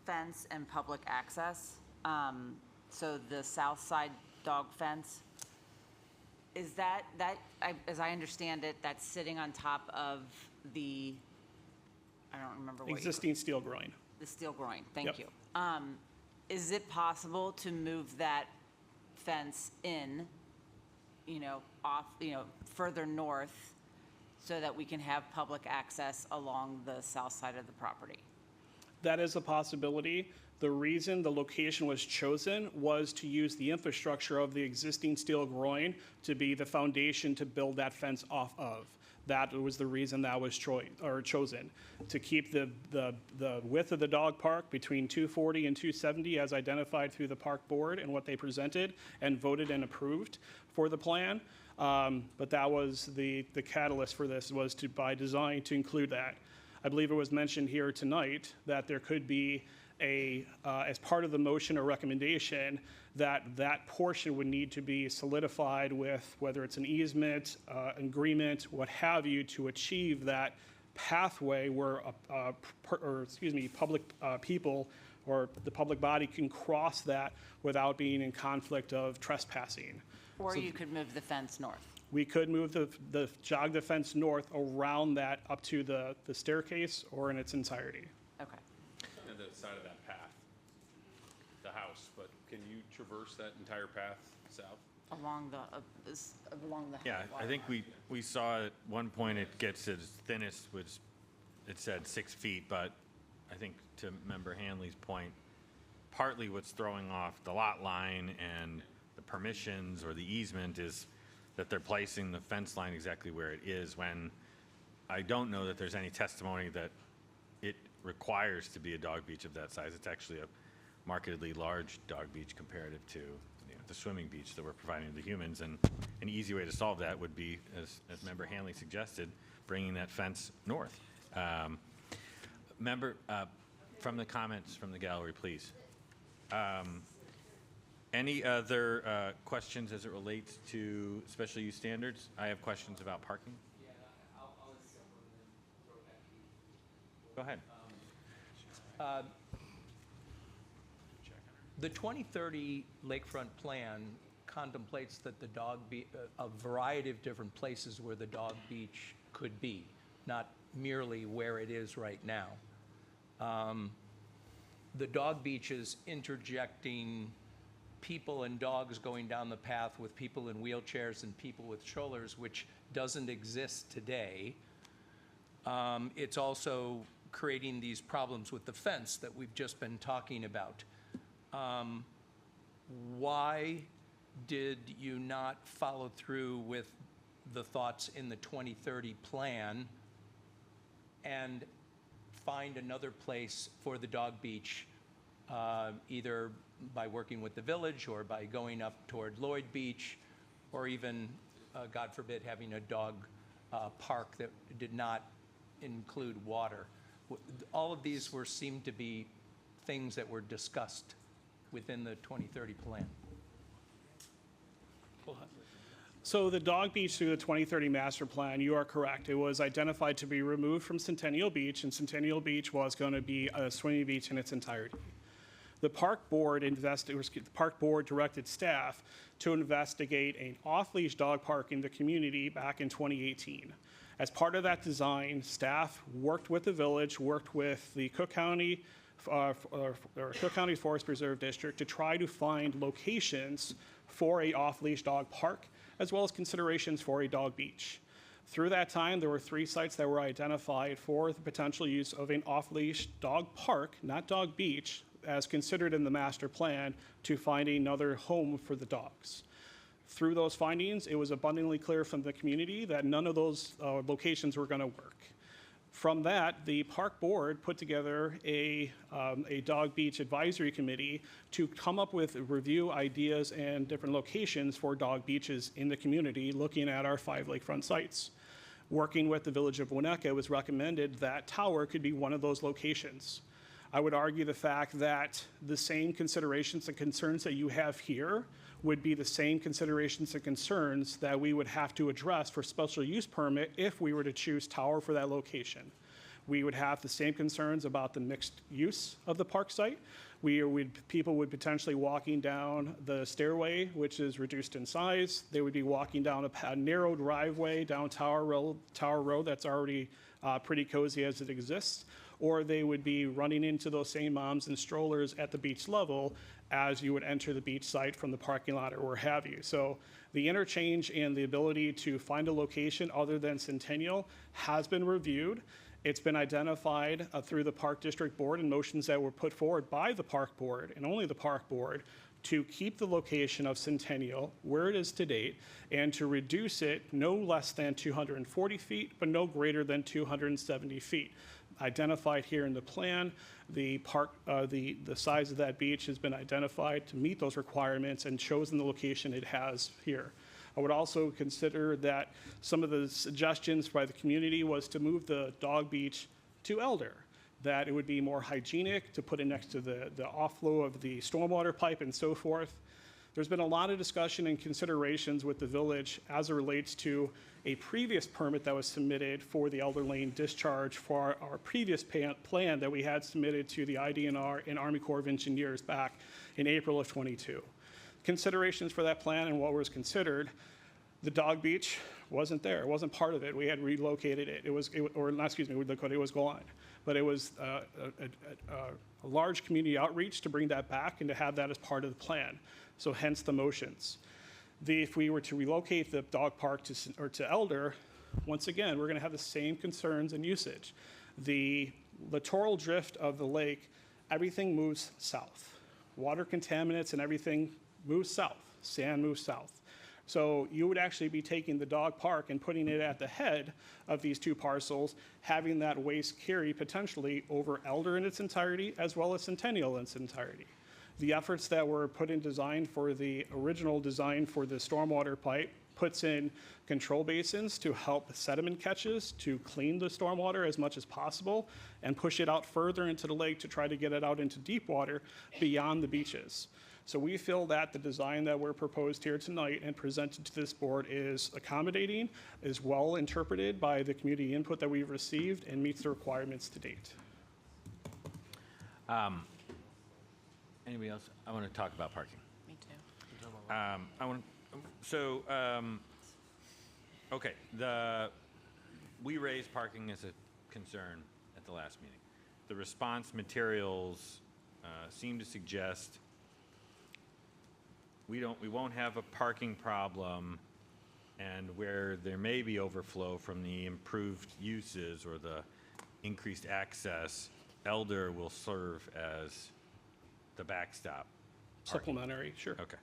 fence and public access. So the south side dog fence, is that as I understand it, that's sitting on top of the, I don't remember what Existing steel groin. the steel groin, thank Yep. you. Is it possible to move that fence in, off, further north so that we can have public access along the south side of the property? That is a possibility. The reason the location was chosen was to use the infrastructure of the existing steel groin to be the foundation to build that fence off of. that was the reason that was chosen, to keep the width of the dog park between 240 and 270 as identified through the park board and what they presented and voted and approved for the plan. But that was the catalyst for this, was to, by design, to include that. I believe it was mentioned here tonight that there could be as part of the motion or recommendation, that portion would need to be solidified with whether it's an easement, agreement, what have you, to achieve that pathway where, public people or the public body can cross that without being in conflict of trespassing. Or So you could move the fence north. we could move jog the fence north around that up to the staircase or in its entirety. Okay. On the side of that path, the house, but can you traverse that entire path south? Along the Yeah, I think we saw at one point it gets its thinnest, which it said 6 feet, but I think to Member Hanley's point, partly what's throwing off the lot line and the permissions or the easement is that they're placing the fence line exactly where it is, when I don't know that there's any testimony that it requires to be a dog beach of that size. It's actually a markedly large dog beach comparative to the swimming beach that we're providing to the humans. And an easy way to solve that would be, as Member Hanley suggested, bringing that fence north. Member, from the comments from the gallery, please. Any other questions as it relates to special use standards? I have questions about parking. Go ahead. The 2030 lakefront plan contemplates that the a variety of different places where the dog beach could be, not merely where it is right now. The dog beach is interjecting people and dogs going down the path with people in wheelchairs and people with strollers, which doesn't exist today. It's also creating these problems with the fence that we've just been talking about. Why did you not follow through with the thoughts in the 2030 plan and find another place for the dog beach, either by working with the village or by going up toward Lloyd Beach, or even, God forbid, having a dog park that did not include water? All of these seemed to be things that were discussed within the 2030 plan. So the dog beach through the 2030 master plan, you are correct. It was identified to be removed from Centennial Beach, and Centennial Beach was going to be a swimming beach in its entirety. The park board directed staff to investigate an off-leash dog park in the community back in 2018. As part of that design, staff worked with the village, worked with the Cook County Cook County Forest Preserve District to try to find locations for a off-leash dog park, as well as considerations for a dog beach. Through that time, there were 3 sites that were identified for the potential use of an off-leash dog park, not dog beach, as considered in the master plan, to find another home for the dogs. Through those findings, it was abundantly clear from the community that none of those locations were going to work. From that, the park board put together a dog beach advisory committee to come up with review ideas and different locations for dog beaches in the community, looking at our 5 lakefront sites. Working with the village of Winnetka, it was recommended that Tower could be one of those locations. I would argue the fact that the same considerations and concerns that you have here would be the same considerations and concerns that we would have to address for special use permit if we were to choose Tower for that location. We would have the same concerns about the mixed use of the park site. People would potentially walking down the stairway, which is reduced in size. They would be walking down a narrow driveway down Tower Road that's already pretty cozy as it exists. Or they would be running into those same moms and strollers at the beach level as you would enter the beach site from the parking lot or where have you. So the interchange and the ability to find a location other than Centennial has been reviewed. It's been identified through the Park District Board and motions that were put forward by the Park Board and only the Park Board to keep the location of Centennial where it is to date and to reduce it no less than 240 feet, but no greater than 270 feet. Identified here in the plan, the size of that beach has been identified to meet those requirements and chosen the location it has here. I would also consider that some of the suggestions by the community was to move the dog beach to Elder, that it would be more hygienic to put it next to the offlow of the stormwater pipe and so forth. There's been a lot of discussion and considerations with the village as it relates to a previous permit that was submitted for the Elder Lane discharge for our previous plan that we had submitted to the IDNR and Army Corps of Engineers back in April of '22. Considerations for that plan and what was considered, the dog beach wasn't there. It wasn't part of it. We had relocated it. It was gone. But it was a large community outreach to bring that back and to have that as part of the plan. So hence the motions. If we were to relocate the dog park to Elder, once again, we're going to have the same concerns and usage. The littoral drift of the lake, everything moves south. Water contaminants and everything moves south. Sand moves south. So you would actually be taking the dog park and putting it at the head of these two parcels, having that waste carry potentially over Elder in its entirety, as well as Centennial in its entirety. The efforts that were put in design for the original design for the stormwater pipe puts in control basins to help sediment catches, to clean the stormwater as much as possible, and push it out further into the lake to try to get it out into deep water beyond the beaches. So we feel that the design that we're proposed here tonight and presented to this board is accommodating, is well interpreted by the community input that we've received, and meets the requirements to date. Anybody else? I want to talk about parking. Me too. Okay, we raised parking as a concern at the last meeting. The response materials seem to suggest we won't have a parking problem, and where there may be overflow from the improved uses or the increased access, Elder will serve as the backstop. Supplementary, sure. Okay.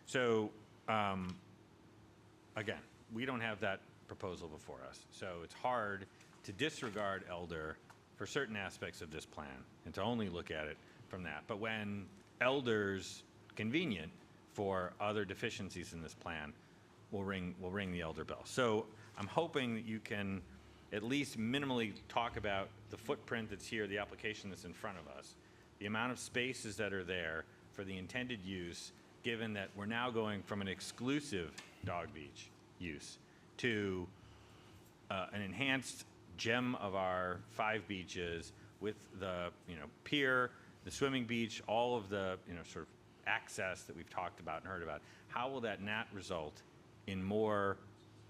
So, again, we don't have that proposal before us. So it's hard to disregard Elder for certain aspects of this plan and to only look at it from that. But when Elder's convenient for other deficiencies in this plan, we'll ring the Elder bell. So I'm hoping that you can at least minimally talk about the footprint that's here, the application that's in front of us, the amount of spaces that are there for the intended use, given that we're now going from an exclusive dog beach use to an enhanced gem of our 5 beaches with the pier, the swimming beach, all of the sort of access that we've talked about and heard about. How will that not result in more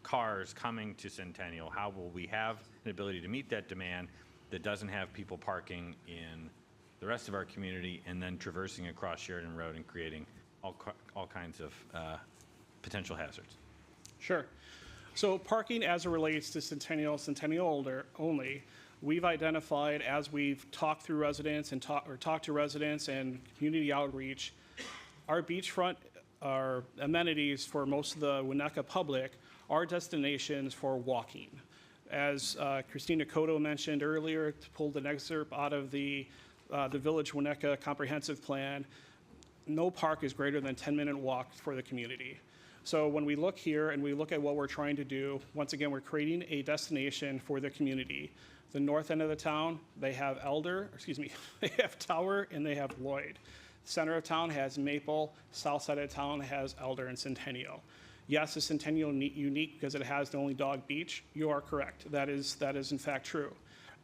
cars coming to Centennial? How will we have an ability to meet that demand that doesn't have people parking in the rest of our community and then traversing across Sheridan Road and creating all kinds of potential hazards? Sure. So parking as it relates to Centennial Older only, we've identified as we've talked through residents and talked to residents and community outreach, our beachfront, our amenities for most of the Winnetka public are destinations for walking. As Christina Cotto mentioned earlier, pulled an excerpt out of the Village Winnetka Comprehensive Plan, no park is greater than a 10-minute walk for the community. So when we look here and we look at what we're trying to do, once again, we're creating a destination for the community. The north end of the town, they have they have Tower and they have Lloyd. Center of town has Maple, south side of town has Elder and Centennial. Yes, is Centennial unique because it has the only dog beach? You are correct. That is in fact true.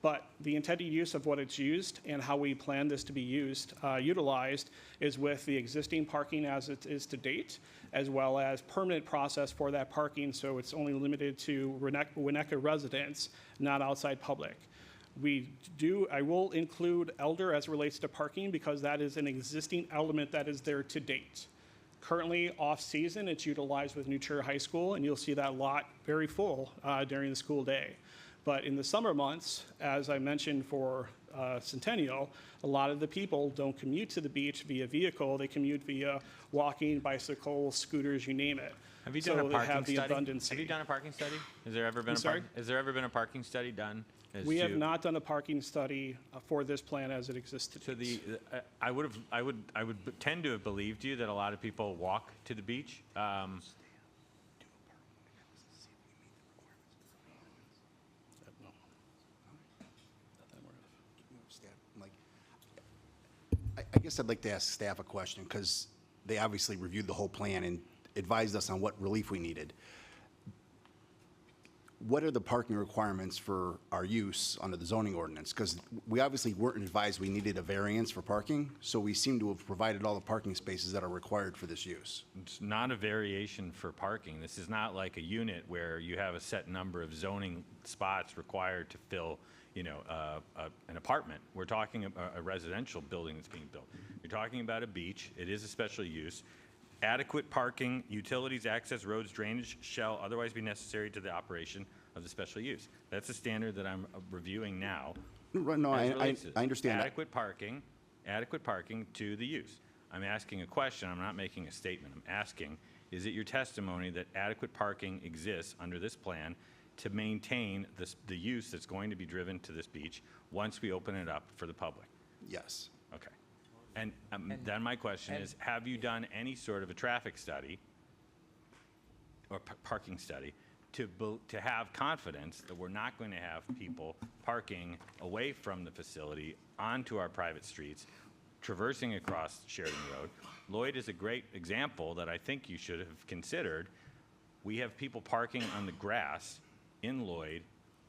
But the intended use of what it's used and how we plan this to be utilized is with the existing parking as it is to date, as well as permanent process for that parking, so it's only limited to Winnetka residents, not outside public. I will include Elder as it relates to parking because that is an existing element that is there to date. Currently, off-season, it's utilized with New Trier High School, and you'll see that lot very full during the school day. But in the summer months, as I mentioned for Centennial, a lot of the people don't commute to the beach via vehicle. They commute via walking, bicycle, scooters, you name it. Have you done So a they parking have the study? abundancy. Have you done a parking study? Has there ever been I'm a sorry? Has there ever been a parking study done? As We have to- not done a parking study for this plan as it exists today. So I would tend to have believed you that a lot of people walk to the beach. I guess I'd like to ask staff a question, because they obviously reviewed the whole plan and advised us on what relief we needed. What are the parking requirements for our use under the zoning ordinance? Because we obviously weren't advised we needed a variance for parking, so we seem to have provided all the parking spaces that are required for this use. It's not a variation for parking. This is not like a unit where you have a set number of zoning spots required to fill, you know, an apartment. We're talking about a residential building that's being built. You're talking about a beach. It is a special use. Adequate parking, utilities, access, roads, drainage shall otherwise be necessary to the operation of the special use. That's a standard that I'm reviewing now. No, as I relates to this. understand that. Adequate parking to the use. I'm asking a question, I'm not making a statement. I'm asking, is it your testimony that adequate parking exists under this plan to maintain the use that's going to be driven to this beach once we open it up for the public? Yes. Okay. And then my question is, have you done any sort of a traffic study or parking study to have confidence that we're not going to have people parking away from the facility onto our private streets, traversing across Sheridan Road? Lloyd is a great example that I think you should have considered. We have people parking on the grass in Lloyd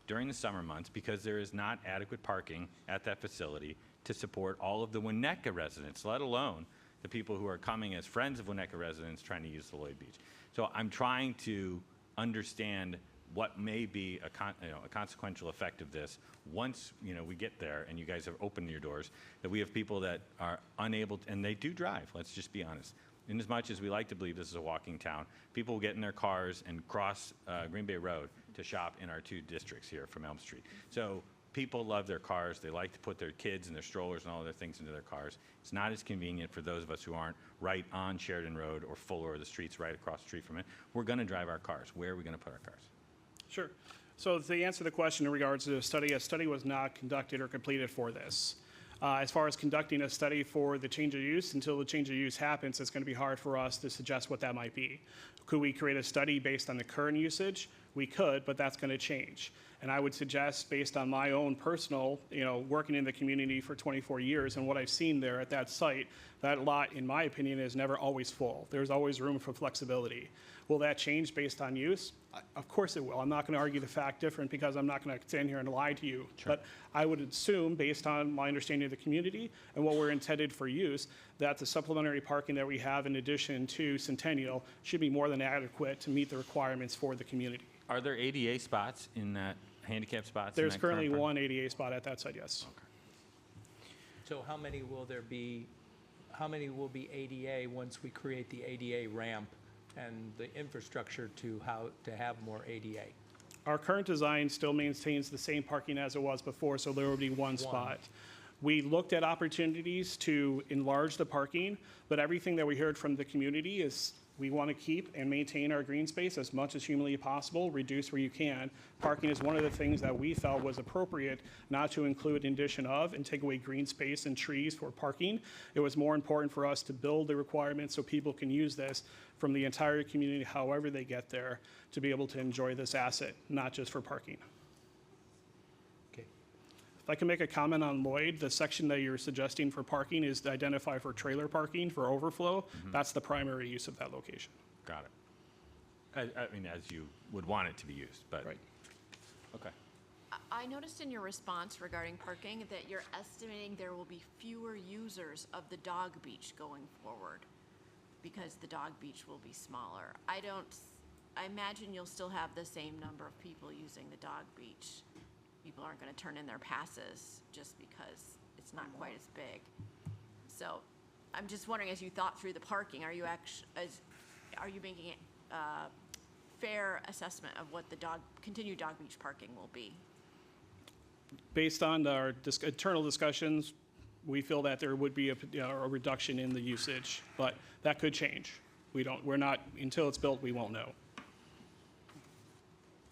during the summer months because there is not adequate parking at that facility to support all of the Winnetka residents, let alone the people who are coming as friends of Winnetka residents trying to use the Lloyd Beach. So I'm trying to understand what may be a consequential effect of this once we get there and you guys have opened your doors, that we have people that are unable to, and they do drive, let's just be honest. In as much as we like to believe this is a walking town, people will get in their cars and cross Green Bay Road to shop in our two districts here from Elm Street. So people love their cars. They like to put their kids and their strollers and all their things into their cars. It's not as convenient for those of us who aren't right on Sheridan Road or Fuller or the streets right across the street from it. We're going to drive our cars. Where are we going to put our cars? Sure. So to answer the question in regards to the study, a study was not conducted or completed for this. As far as conducting a study for the change of use, until the change of use happens, it's going to be hard for us to suggest what that might be. Could we create a study based on the current usage? We could, but that's going to change. And I would suggest, based on my own personal, working in the community for 24 years and what I've seen there at that site, that lot, in my opinion, is never always full. There's always room for flexibility. Will that change based on use? Of course it will. I'm not going to argue the fact different because I'm not going to stand here and lie to you. Sure. But I would assume, based on my understanding of the community and what we're intended for use, that the supplementary parking that we have in addition to Centennial should be more than adequate to meet the requirements for the community. Are there ADA spots in that, handicap spots? There's currently one ADA spot at that site, yes. So how many will there be, how many will be ADA once we create the ADA ramp and the infrastructure to have more ADA? Our current design still maintains the same parking as it was before, so there will be one spot. We looked at opportunities to enlarge the parking, but everything that we heard from the community is we want to keep and maintain our green space as much as humanly possible, reduce where you can. Parking is one of the things that we felt was appropriate not to include in addition of and take away green space and trees for parking. It was more important for us to build the requirements so people can use this from the entire community, however they get there, to be able to enjoy this asset, not just for parking. Okay. If I can make a comment on Lloyd, the section that you're suggesting for parking is to identify for trailer parking for overflow. That's the primary use of that location. Got it. I mean, as you would want it to be used, but. Right. Okay. I noticed in your response regarding parking that you're estimating there will be fewer users of the dog beach going forward because the dog beach will be smaller. I imagine you'll still have the same number of people using the dog beach. People aren't going to turn in their passes just because it's not quite as big. So I'm just wondering, as you thought through the parking, are you making a fair assessment of what the continued dog beach parking will be? Based on our internal discussions, we feel that there would be a reduction in the usage, but that could change. We're not, until it's built, we won't know.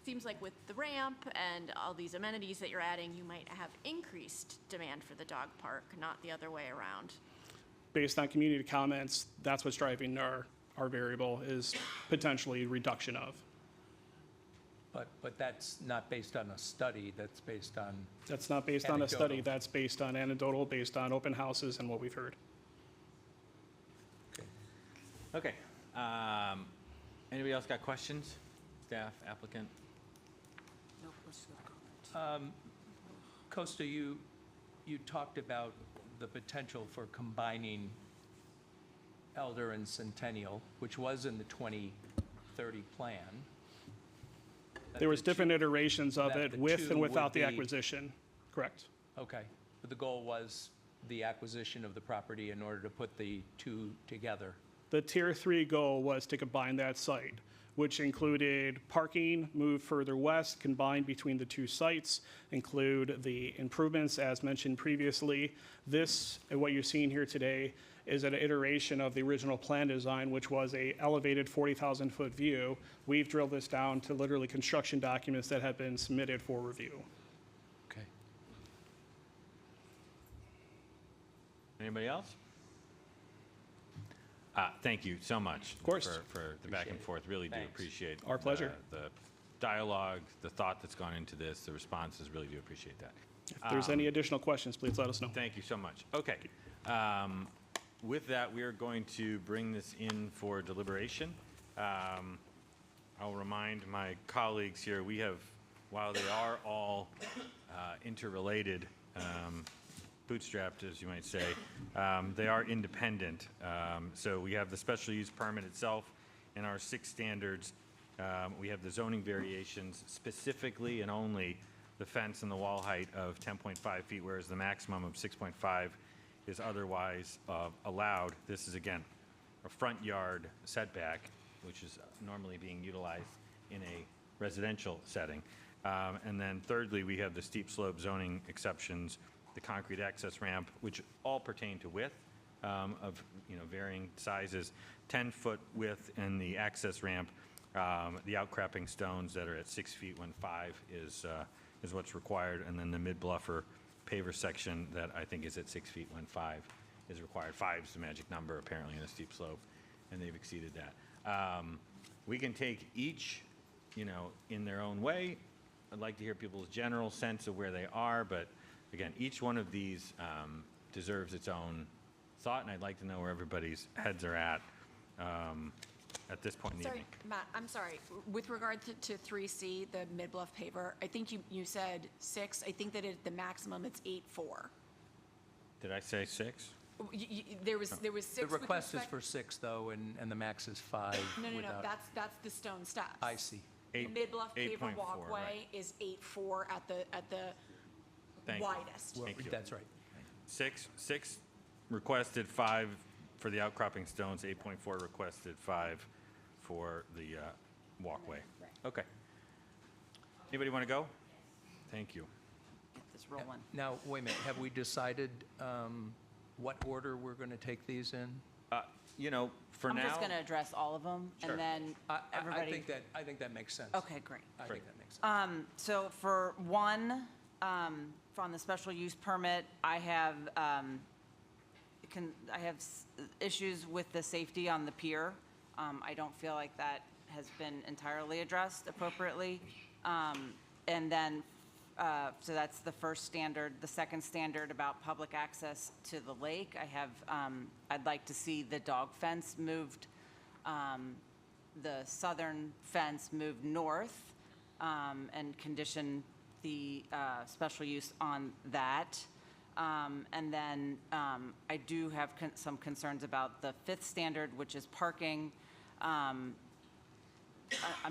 Seems like with the ramp and all these amenities that you're adding, you might have increased demand for the dog park, not the other way around. Based on community comments, that's what's driving our variable, is potentially reduction of. But that's not based on a study, that's based on. That's not based on a study, Anecdotal. that's based on anecdotal, based on open houses and what we've heard. Okay. Anybody else got questions? Staff, applicant? Costa, you talked about the potential for combining Elder and Centennial, which was in the 2030 plan. There was different iterations of that it the with two and without would the be- acquisition, correct. Okay, but the goal was the acquisition of the property in order to put the two together. The Tier 3 goal was to combine that site, which included parking moved further west, combined between the two sites, include the improvements as mentioned previously. This, and what you're seeing here today, is an iteration of the original plan design, which was a elevated 40,000-foot view. We've drilled this down to literally construction documents that have been submitted for review. Okay. Anybody else? Thank you so much. Of course. For the back and forth. Really do Thanks. appreciate. Our pleasure. The dialogue, the thought that's gone into this, the responses, really do appreciate that. If there's any additional questions, please let us know. Thank you so much. Okay. With that, we are going to bring this in for deliberation. I'll remind my colleagues here, we have, while they are all interrelated, bootstrapped, as you might say, they are independent. So we have the special use permit itself and our 6 standards. We have the zoning variations, specifically and only the fence and the wall height of 10.5 feet, whereas the maximum of 6.5 is otherwise allowed. This is, again, a front yard setback, which is normally being utilized in a residential setting. And then thirdly, we have the steep slope zoning exceptions, the concrete access ramp, which all pertain to width of varying sizes, 10-foot width in the access ramp, the outcropping stones that are at 6 feet when 5 is what's required, and then the mid-bluffer paver section that I think is at 6 feet when 5 is required. 5 is the magic number apparently in a steep slope, and they've exceeded that. We can take each, in their own way. I'd like to hear people's general sense of where they are, but again, each one of these deserves its own thought, and I'd like to know where everybody's heads are at this point in the Sorry, evening. Matt, I'm sorry. With regard to 3C, the mid-bluff paver, I think you said 6. I think that the maximum, it's 8.4. Did I say 6? There was 6 The with request is respect- for 6, though, and the max is 5. No, without- that's the stone steps. I see. The mid-bluff paver 8.4, walkway right. is 8.4 at the Thank you. widest. Well, Thank you. That's right. 6 requested, 5 for the outcropping stones, 8.4 requested, 5 for the walkway. Okay. Anybody want to go? Thank you. Just roll one. Now, wait a minute, have we decided what order we're going to take these in? For I'm now. just going to address all of them, Sure. and then I everybody. think that makes sense. Okay, great. I think that makes sense. So for one, on the special use permit, I have issues with the safety on the pier. I don't feel like that has been entirely addressed appropriately. And then, so that's the first standard. The second standard about public access to the lake, I'd like to see the dog fence moved, the southern fence moved north, and condition the special use on that. And then I do have some concerns about the 5th standard, which is parking. I'm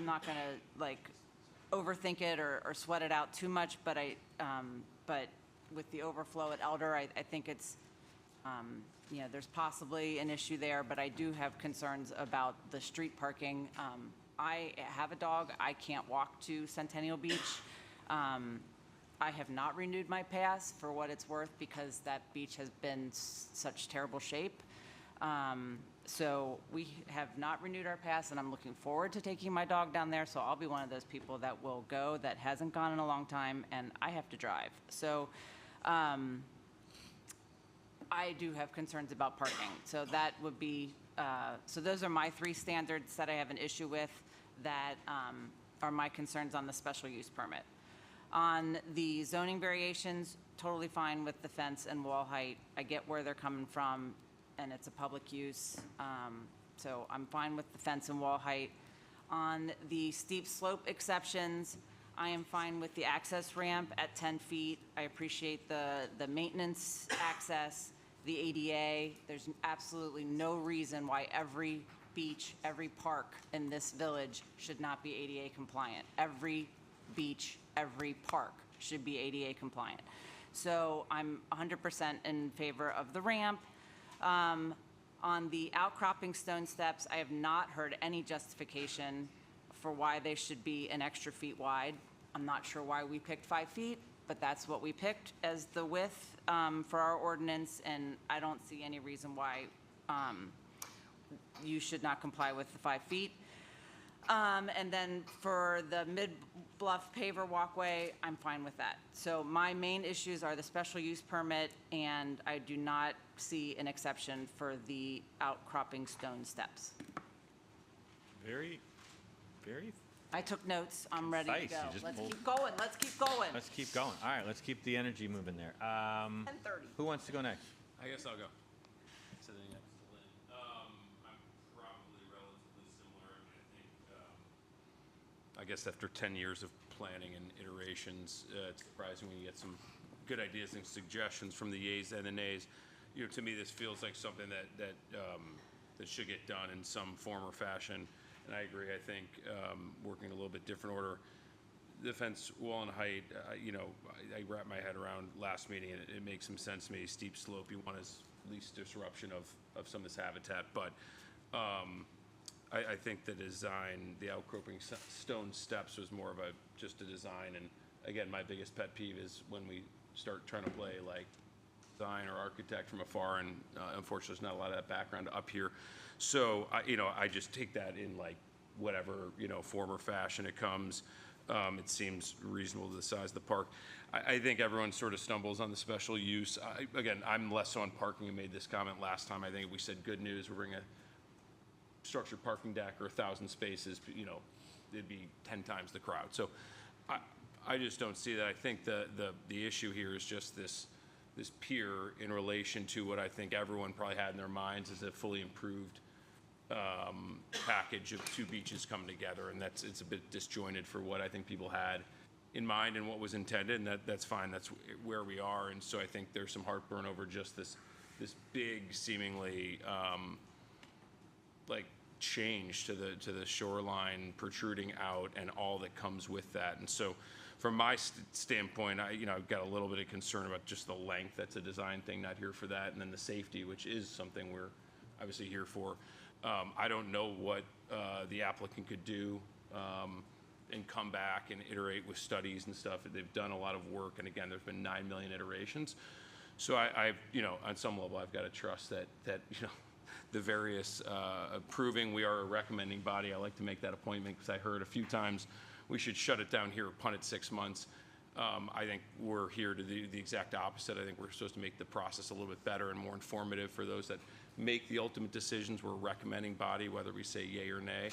not going to overthink it or sweat it out too much, but but with the overflow at Elder, I think it's there's possibly an issue there, but I do have concerns about the street parking. I have a dog. I can't walk to Centennial Beach. I have not renewed my pass for what it's worth because that beach has been such terrible shape. So we have not renewed our pass, and I'm looking forward to taking my dog down there. So I'll be one of those people that will go that hasn't gone in a long time, and I have to drive. So I do have concerns about parking. So that would be, so those are my 3 standards that I have an issue with that are my concerns on the special use permit. On the zoning variations, totally fine with the fence and wall height. I get where they're coming from, and it's a public use. So I'm fine with the fence and wall height. On the steep slope exceptions, I am fine with the access ramp at 10 feet. I appreciate the maintenance access, the ADA. There's absolutely no reason why every beach, every park in this village should not be ADA compliant. Every beach, every park should be ADA compliant. So I'm 100% in favor of the ramp. On the outcropping stone steps, I have not heard any justification for why they should be an extra feet wide. I'm not sure why we picked 5 feet, but that's what we picked as the width for our ordinance, and I don't see any reason why you should not comply with the 5 feet. And then for the mid-bluff paver walkway, I'm fine with that. So my main issues are the special use permit, and I do not see an exception for the outcropping stone steps. Very. I took notes. I'm ready to Concise. go. You just Let's pulled- keep going. Let's keep going. Let's keep going. All right, let's keep the energy moving there. 10:30. Who wants to go next? I guess I'll go. Sitting next to Lynn. I'm probably relatively similar. I guess after 10 years of planning and iterations, it's surprising when you get some good ideas and suggestions from the yeas and the nays. You know, to me, this feels like something that should get done in some form or fashion. And I agree. I think working a little bit different order. The fence wall and height, you know, I wrapped my head around last meeting, and it makes some sense to me. Steep slope, you want as least disruption of some of this habitat. But I think the design, the outcropping stone steps was more of just a design. And again, my biggest pet peeve is when we start trying to play like design or architect from afar, and unfortunately, there's not a lot of that background up here. So, I just take that in like whatever, form or fashion it comes. It seems reasonable to the size of the park. I think everyone sort of stumbles on the special use. Again, I'm less so on parking. I made this comment last time. I think we said good news. We're bringing a structured parking deck or 1,000 spaces, it'd be 10 times the crowd. So I just don't see that. I think the issue here is just this pier in relation to what I think everyone probably had in their minds as a fully improved package of 2 beaches coming together, and it's a bit disjointed for what I think people had in mind and what was intended, and that's fine. That's where we are, and so I think there's some heartburn over just this big, seemingly like change to the shoreline protruding out and all that comes with that. And so, from my standpoint, I've got a little bit of concern about just the length. That's a design thing, not here for that, and then the safety, which is something we're obviously here for. I don't know what the applicant could do and come back and iterate with studies and stuff. They've done a lot of work, and again, there's been 9 million iterations. So I on some level, I've got to trust that the various approving, we are a recommending body. I like to make that appointment because I heard a few times we should shut it down here, punt it 6 months. I think we're here to do the exact opposite. I think we're supposed to make the process a little bit better and more informative for those that make the ultimate decisions. We're a recommending body, whether we say yay or nay.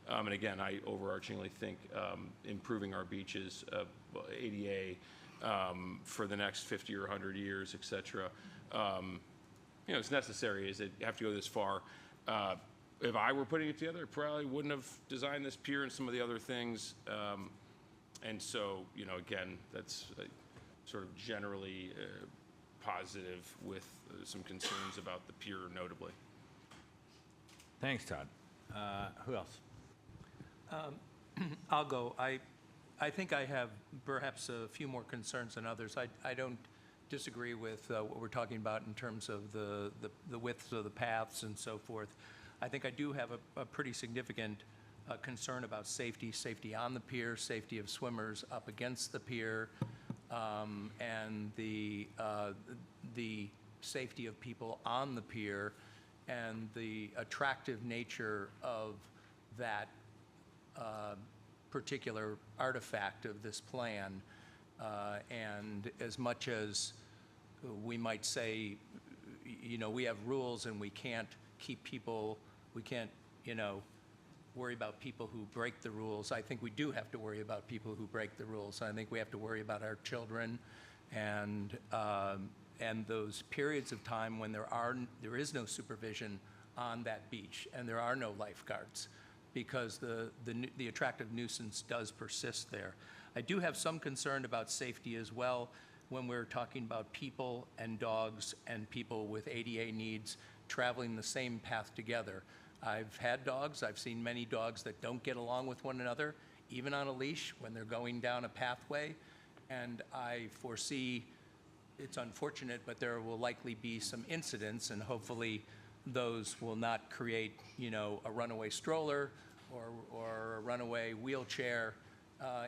And again, I overarchingly think improving our beaches, ADA, for the next 50 or 100 years, et cetera, it's necessary. Is it have to go this far? If I were putting it together, I probably wouldn't have designed this pier and some of the other things. And so, again, that's sort of generally positive with some concerns about the pier notably. Thanks, Todd. Who else? I'll go. I think I have perhaps a few more concerns than others. I don't disagree with what we're talking about in terms of the widths of the paths and so forth. I think I do have a pretty significant concern about safety on the pier, safety of swimmers up against the pier, and the safety of people on the pier and the attractive nature of that particular artifact of this plan. And as much as we might say, you know, we have rules and we can't keep people, we can't, you know, worry about people who break the rules. I think we do have to worry about people who break the rules. I think we have to worry about our children and those periods of time when there is no supervision on that beach and there are no lifeguards, because the attractive nuisance does persist there. I do have some concern about safety as well when we're talking about people and dogs and people with ADA needs traveling the same path together. I've had dogs, I've seen many dogs that don't get along with one another, even on a leash when they're going down a pathway, and I foresee, it's unfortunate, but there will likely be some incidents, and hopefully those will not create, you know, a runaway stroller or a runaway wheelchair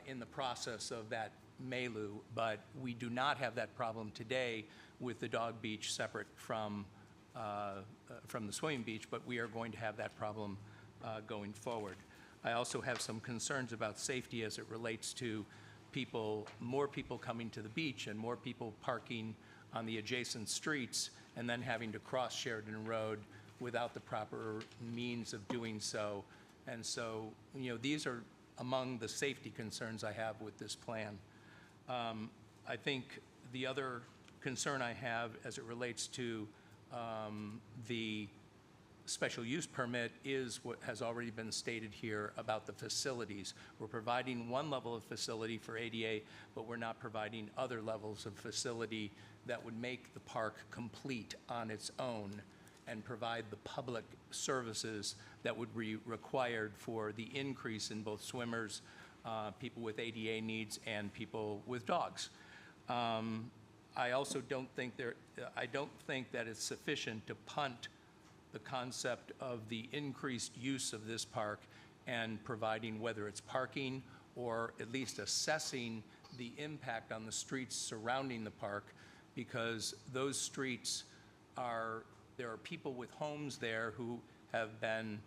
in the process of that MELU. But we do not have that problem today with the dog beach separate from the swimming beach, but we are going to have that problem going forward. I also have some concerns about safety as it relates to people, more people coming to the beach and more people parking on the adjacent streets and then having to cross Sheridan Road without the proper means of doing so. And so, you know, these are among the safety concerns I have with this plan. I think the other concern I have as it relates to the special use permit is what has already been stated here about the facilities. We're providing one level of facility for ADA, but we're not providing other levels of facility that would make the park complete on its own and provide the public services that would be required for the increase in both swimmers, people with ADA needs, and people with dogs. I also don't think that it's sufficient to punt the concept of the increased use of this park and providing, whether it's parking or at least assessing the impact on the streets surrounding the park, because those streets there are people with homes there who have been,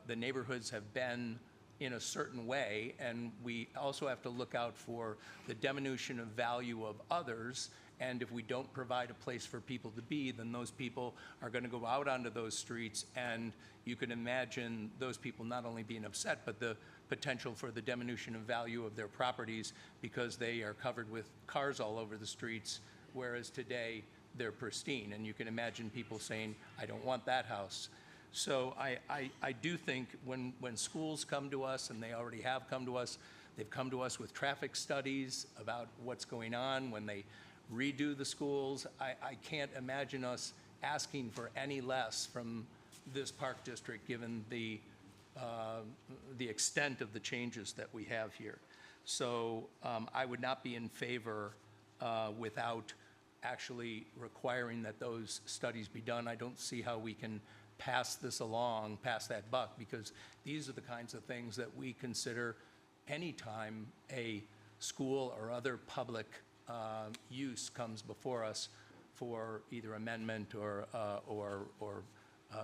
the neighborhoods have been in a certain way, and we also have to look out for the diminution of value of others. And if we don't provide a place for people to be, then those people are going to go out onto those streets, and you can imagine those people not only being upset, but the potential for the diminution of value of their properties because they are covered with cars all over the streets, whereas today they're pristine. And you can imagine people saying, I don't want that house. So I do think when schools come to us, and they already have come to us, they've come to us with traffic studies about what's going on when they redo the schools. I can't imagine us asking for any less from this park district given the extent of the changes that we have here. So I would not be in favor without actually requiring that those studies be done. I don't see how we can pass this along, pass that buck, because these are the kinds of things that we consider anytime a school or other public use comes before us for either amendment or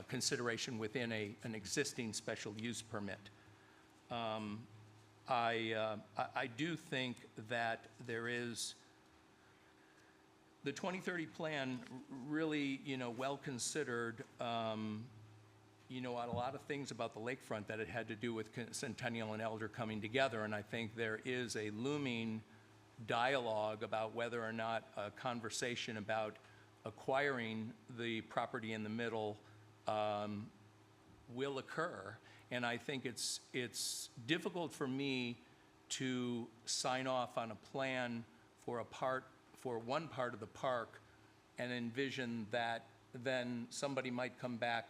consideration within an existing special use permit. I do think that there is the 2030 plan really, well considered, on a lot of things about the lakefront that it had to do with Centennial and Elder coming together. And I think there is a looming dialogue about whether or not a conversation about acquiring the property in the middle will occur. And I think it's difficult for me to sign off on a plan for one part of the park and envision that then somebody might come back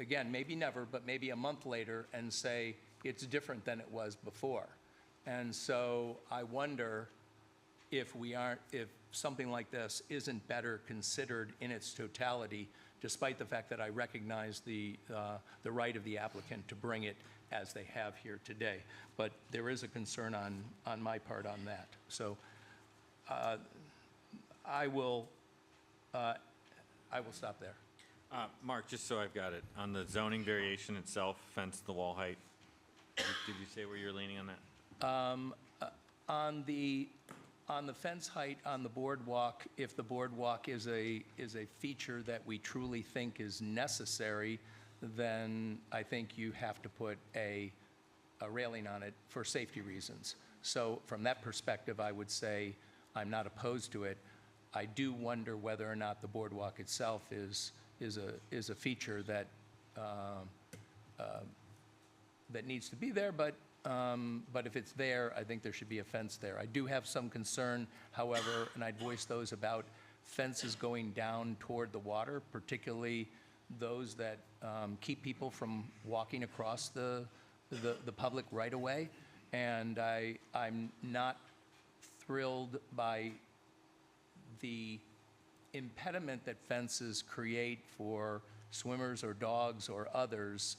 again, maybe never, but maybe a month later, and say it's different than it was before. And so I wonder if something like this isn't better considered in its totality, despite the fact that I recognize the right of the applicant to bring it as they have here today. But there is a concern on my part on that. So I will stop there. Mark, just so I've got it, on the zoning variation itself, fence the wall height, did you say where you're leaning on that? On the fence height on the boardwalk, if the boardwalk is a feature that we truly think is necessary, then I think you have to put a railing on it for safety reasons. So from that perspective, I would say I'm not opposed to it. I do wonder whether or not the boardwalk itself is a feature that that needs to be there, but if it's there, I think there should be a fence there. I do have some concern, however, and I'd voice those about fences going down toward the water, particularly those that keep people from walking across the public right-of-way. And I'm not thrilled by the impediment that fences create for swimmers or dogs or others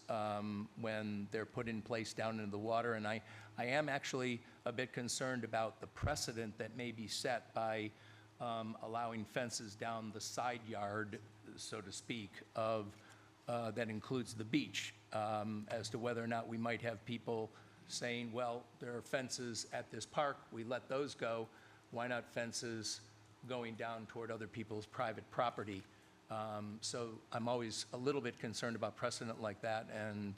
when they're put in place down into the water. And I am actually a bit concerned about the precedent that may be set by allowing fences down the side yard, so to speak, of that includes the beach, as to whether or not we might have people saying, well, there are fences at this park, we let those go, why not fences going down toward other people's private property? So I'm always a little bit concerned about precedent like that, and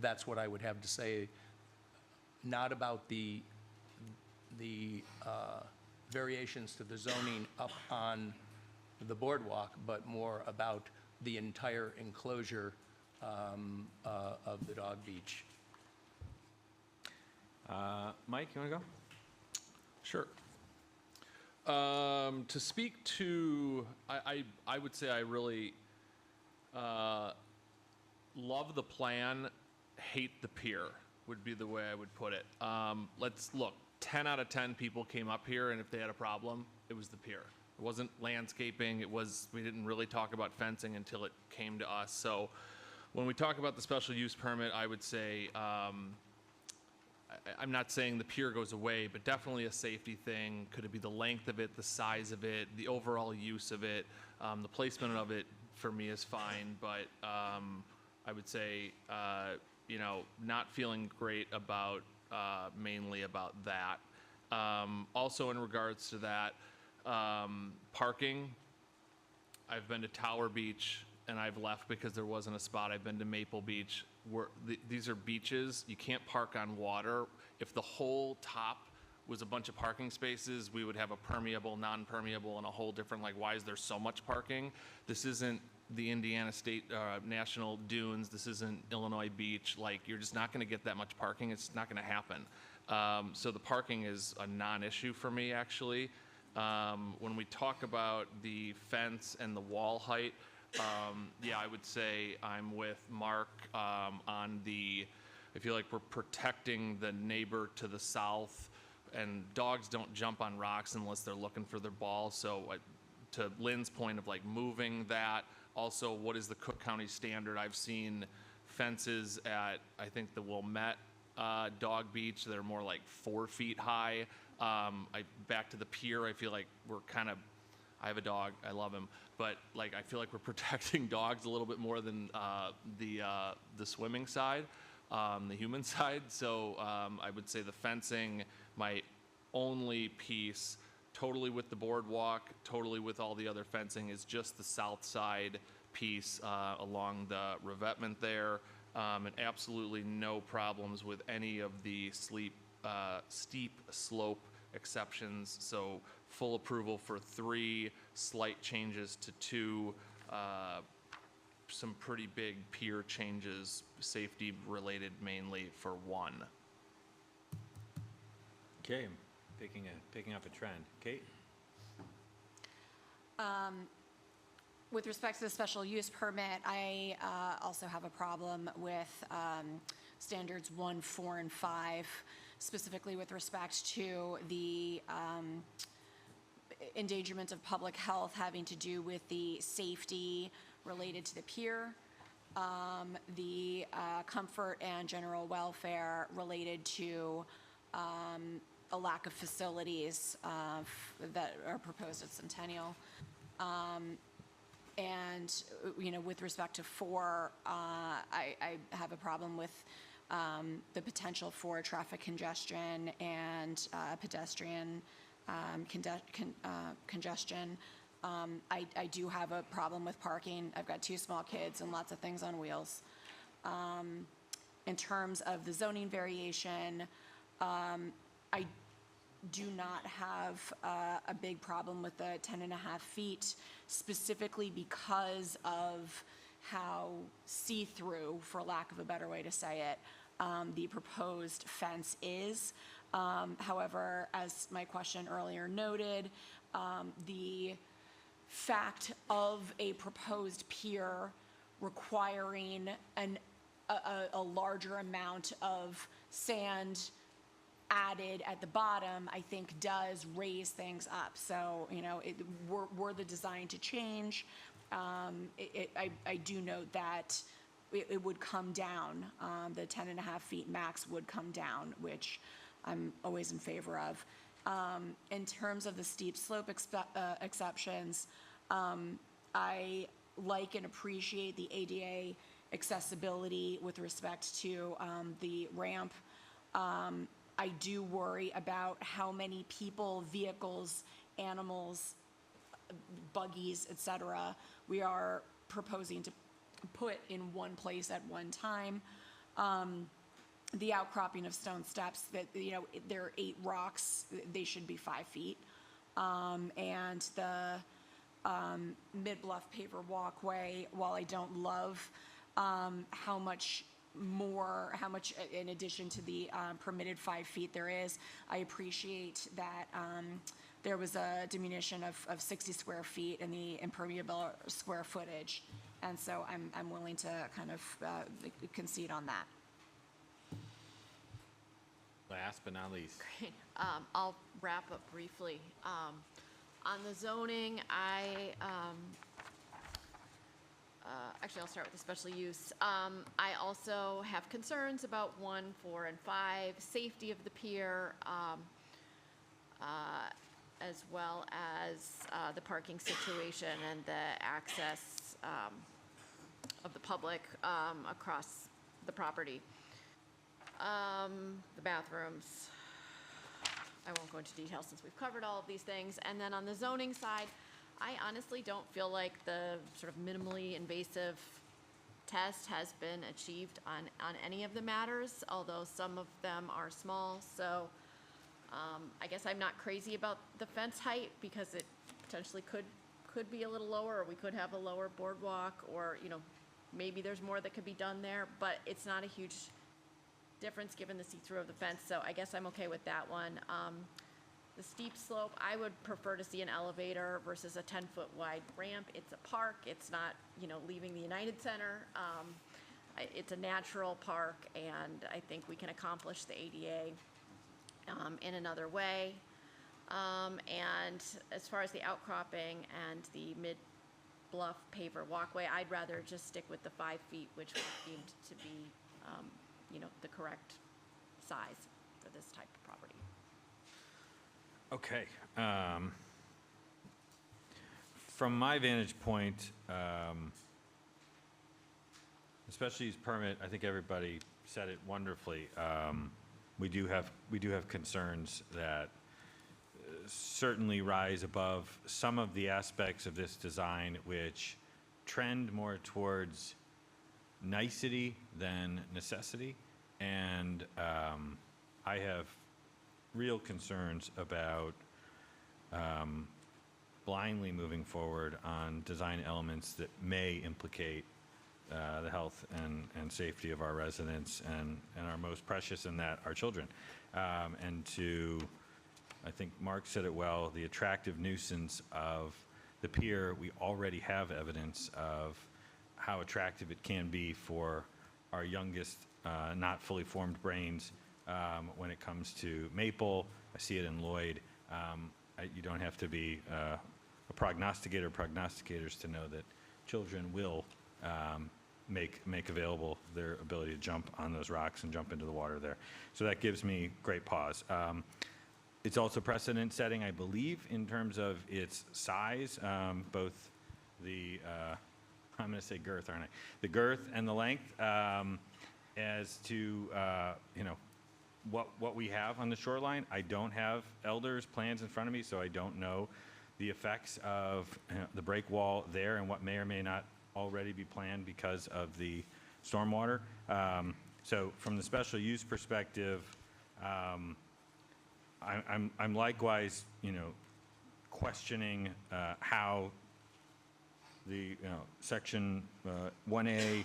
that's what I would have to say, not about the variations to the zoning up on the boardwalk, but more about the entire enclosure of the dog beach. Mike, you want to go? Sure. To speak to, I would say I really love the plan, hate the pier, would be the way I would put it. Let's look, 10 out of 10 people came up here, and if they had a problem, it was the pier. It wasn't landscaping, we didn't really talk about fencing until it came to us. So when we talk about the special use permit, I would say, I'm not saying the pier goes away, but definitely a safety thing. Could it be the length of it, the size of it, the overall use of it? The placement of it for me is fine, but I would say, not feeling great about, mainly about that. Also in regards to that, parking, I've been to Tower Beach and I've left because there wasn't a spot. I've been to Maple Beach. These are beaches. You can't park on water. If the whole top was a bunch of parking spaces, we would have a permeable, non-permeable, and a whole different, why is there so much parking? This isn't the Indiana State National Dunes. This isn't Illinois Beach. You're just not going to get that much parking. It's not going to happen. So the parking is a non-issue for me, actually. When we talk about the fence and the wall height, I would say I'm with Mark on I feel like we're protecting the neighbor to the south, and dogs don't jump on rocks unless they're looking for their ball. So to Lynn's point of moving that, also what is the Cook County standard? I've seen fences at, I think, the Wilmette Dog Beach that are more like 4 feet high. Back to the pier, I feel like we're I have a dog, I love him, but I feel like we're protecting dogs a little bit more than the swimming side, the human side. So I would say the fencing, my only piece, totally with the boardwalk, totally with all the other fencing, is just the south side piece along the revetment there, and absolutely no problems with any of the steep slope exceptions. So full approval for 3, slight changes to 2, some pretty big pier changes, safety related mainly for 1. Okay, picking up a trend. Kate? With respect to the special use permit, I also have a problem with standards 1, 4, and 5, specifically with respect to the endangerment of public health having to do with the safety related to the pier, the comfort and general welfare related to a lack of facilities that are proposed at Centennial. And, you know, with respect to 4, I have a problem with the potential for traffic congestion and pedestrian congestion. I do have a problem with parking. I've got 2 small kids and lots of things on wheels. In terms of the zoning variation, I do not have a big problem with the 10.5 feet, specifically because of how see-through, for lack of a better way to say it, the proposed fence is. However, as my question earlier noted, the fact of a proposed pier requiring a larger amount of sand added at the bottom, I think does raise things up. So, you know, were the design to change, I do note that it would come down. The 10.5 feet max would come down, which I'm always in favor of. In terms of the steep slope exceptions, I like and appreciate the ADA accessibility with respect to the ramp. I do worry about how many people, vehicles, animals, buggies, et cetera, we are proposing to put in one place at one time. The outcropping of stone steps, that, you know, there are 8 rocks, they should be 5 feet. And the mid-bluff paver walkway, while I don't love how much in addition to the permitted 5 feet there is, I appreciate that there was a diminution of 60 square feet in the impermeable square footage. And so I'm willing to kind of concede on that. Last but not least. Great. I'll wrap up briefly. On the zoning, actually, I'll start with the special use. I also have concerns about 1, 4, and 5, safety of the pier, as well as the parking situation and the access of the public across the property. The bathrooms, I won't go into detail since we've covered all of these things. And then on the zoning side, I honestly don't feel like the sort of minimally invasive test has been achieved on any of the matters, although some of them are small. So I guess I'm not crazy about the fence height because it potentially could be a little lower, or we could have a lower boardwalk, or, you know, maybe there's more that could be done there, but it's not a huge difference given the see-through of the fence, so I guess I'm okay with that one. The steep slope, I would prefer to see an elevator versus a 10-foot wide ramp. It's a park, it's not, you know, leaving the United Center. It's a natural park, and I think we can accomplish the ADA in another way. And as far as the outcropping and the mid-bluff paver walkway, I'd rather just stick with the 5 feet, which was deemed to be you know, the correct size for this type of property. Okay. From my vantage point, the special use permit, I think everybody said it wonderfully. We do have concerns that certainly rise above some of the aspects of this design which trend more towards nicety than necessity, and I have real concerns about blindly moving forward on design elements that may implicate the health and safety of our residents and our most precious in that, our children. And to, I think Mark said it well, the attractive nuisance of the pier, we already have evidence of how attractive it can be for our youngest, not fully formed brains when it comes to Maple. I see it in Lloyd. You don't have to be a prognosticator or prognosticators to know that children will make available their ability to jump on those rocks and jump into the water there. So that gives me great pause. It's also precedent setting, I believe, in terms of its size, both the, I'm going to say girth, aren't I? The girth and the length, as to, you know, what we have on the shoreline. I don't have Elder's plans in front of me, so I don't know the effects of the break wall there and what may or may not already be planned because of the stormwater. So from the special use perspective, I'm likewise, you know, questioning how the section 1A,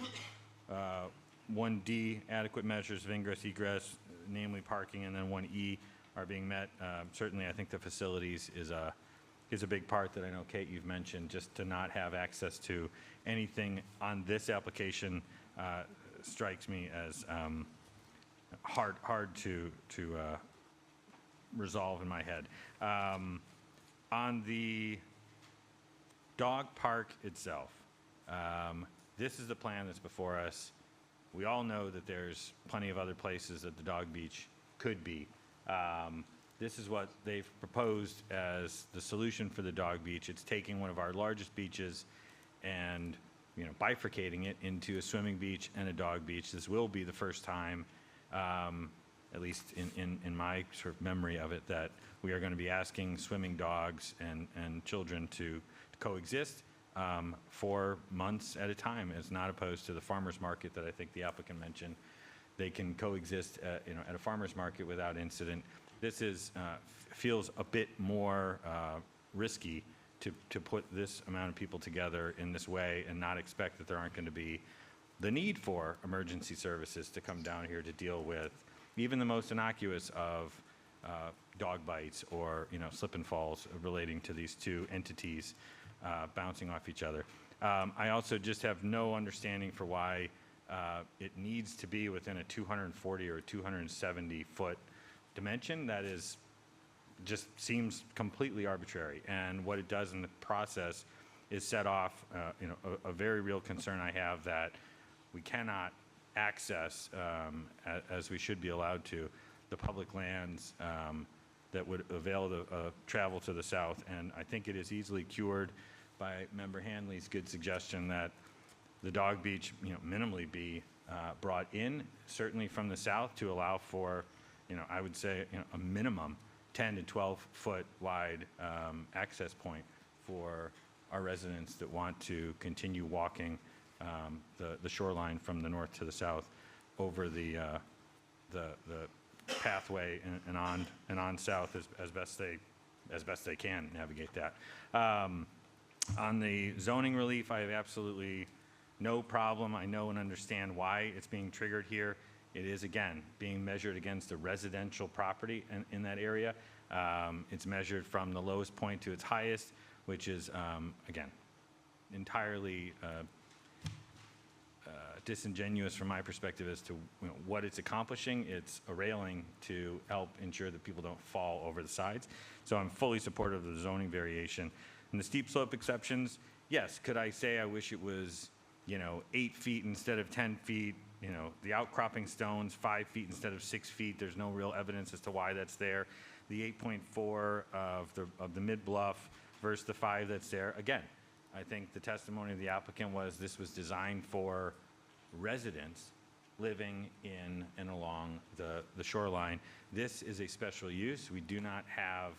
1D, adequate measures of ingress egress, namely parking, and then 1E are being met. Certainly, I think the facilities is a big part that I know, Kate, you've mentioned. Just to not have access to anything on this application strikes me as hard to resolve in my head. On the dog park itself, this is the plan that's before us. We all know that there's plenty of other places that the dog beach could be. This is what they've proposed as the solution for the dog beach. It's taking one of our largest beaches and, you know, bifurcating it into a swimming beach and a dog beach. This will be the first time, at least in my sort of memory of it, that we are going to be asking swimming dogs and children to coexist for months at a time, as not opposed to the farmer's market that I think the applicant mentioned. They can coexist at a farmer's market without incident. This feels a bit more risky to put this amount of people together in this way and not expect that there aren't going to be the need for emergency services to come down here to deal with even the most innocuous of dog bites or, you know, slip and falls relating to these two entities bouncing off each other. I also just have no understanding for why it needs to be within a 240 or 270 foot dimension. That is just seems completely arbitrary. And what it does in the process is set off, you know, a very real concern I have that we cannot access, as we should be allowed to, the public lands that would avail the travel to the south. And I think it is easily cured by Member Hanley's good suggestion that the dog beach, you know, minimally be brought in, certainly from the south, to allow for, you know, I would say, you know, a minimum 10 to 12 foot wide access point for our residents that want to continue walking the shoreline from the north to the south over the pathway and on south as best they can navigate that. On the zoning relief, I have absolutely no problem. I know and understand why it's being triggered here. It is, again, being measured against a residential property in that area. It's measured from the lowest point to its highest, which is, again, entirely disingenuous from my perspective as to, you know, what it's accomplishing. It's a railing to help ensure that people don't fall over the sides. So I'm fully supportive of the zoning variation. And the steep slope exceptions, yes, could I say I wish it was, you know, 8 feet instead of 10 feet? You know, the outcropping stones, 5 feet instead of 6 feet. There's no real evidence as to why that's there. The 8.4 of the mid bluff versus the 5 that's there. Again, I think the testimony of the applicant was this was designed for residents living in and along the shoreline. This is a special use. We do not have,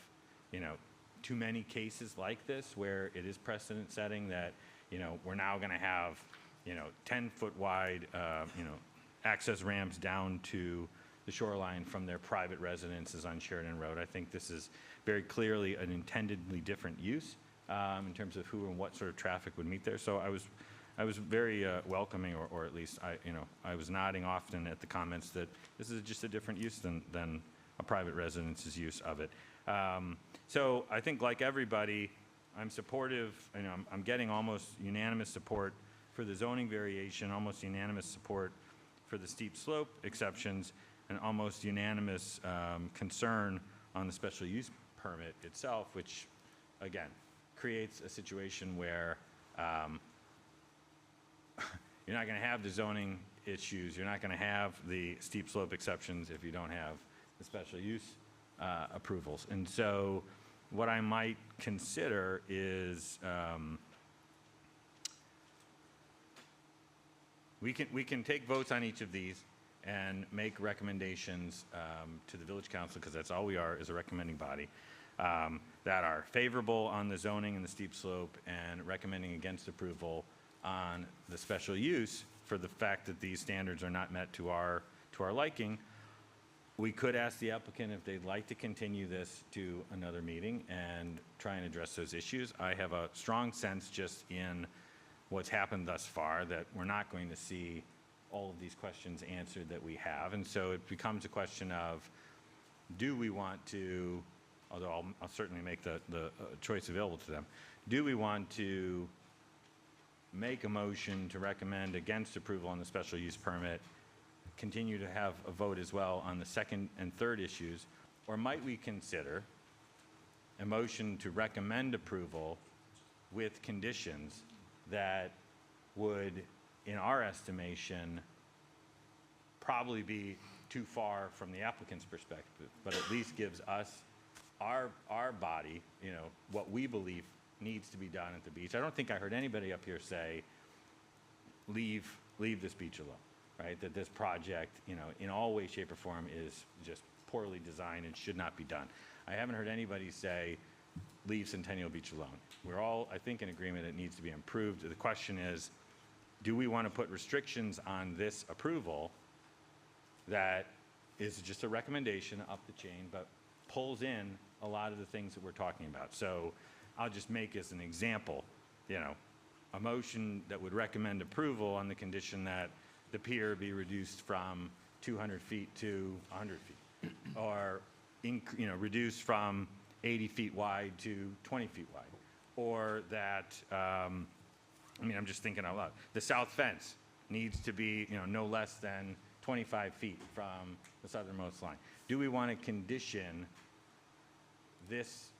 you know, too many cases like this where it is precedent setting that, you know, we're now going to have, you know, 10-foot wide, you know, access ramps down to the shoreline from their private residences on Sheridan Road. I think this is very clearly an intendedly different use in terms of who and what sort of traffic would meet there. So I was very welcoming, or at least I was nodding often at the comments that this is just a different use than a private residence's use of it. So I think, like everybody, I'm supportive. You know, I'm getting almost unanimous support for the zoning variation, almost unanimous support for the steep slope exceptions, and almost unanimous concern on the special use permit itself, which, again, creates a situation where you're not going to have the zoning issues, you're not going to have the steep slope exceptions if you don't have the special use approvals. And so what I might consider is, we can take votes on each of these and make recommendations to the village council, because that's all we are, is a recommending body, that are favorable on the zoning and the steep slope and recommending against approval on the special use for the fact that these standards are not met to our liking. We could ask the applicant if they'd like to continue this to another meeting and try and address those issues. I have a strong sense just in what's happened thus far that we're not going to see all of these questions answered that we have. And so it becomes a question of, do we want to, although I'll certainly make the choice available to them, do we want to make a motion to recommend against approval on the special use permit, continue to have a vote as well on the second and third issues, or might we consider a motion to recommend approval with conditions that would, in our estimation, probably be too far from the applicant's perspective, but at least gives us, our body, what we believe needs to be done at the beach. I don't think I heard anybody up here say, leave this beach alone, right? That this project, in all way, shape, or form is just poorly designed and should not be done. I haven't heard anybody say, leave Centennial Beach alone. We're all, I think, in agreement it needs to be improved. The question is, do we want to put restrictions on this approval that is just a recommendation up the chain, but pulls in a lot of the things that we're talking about? So I'll just make as an example, a motion that would recommend approval on the condition that the pier be reduced from 200 feet to 100 feet, or reduced from 80 feet wide to 20 feet wide, or that, I'm just thinking out loud, the south fence needs to be, no less than 25 feet from the southernmost line. Do we want to condition this,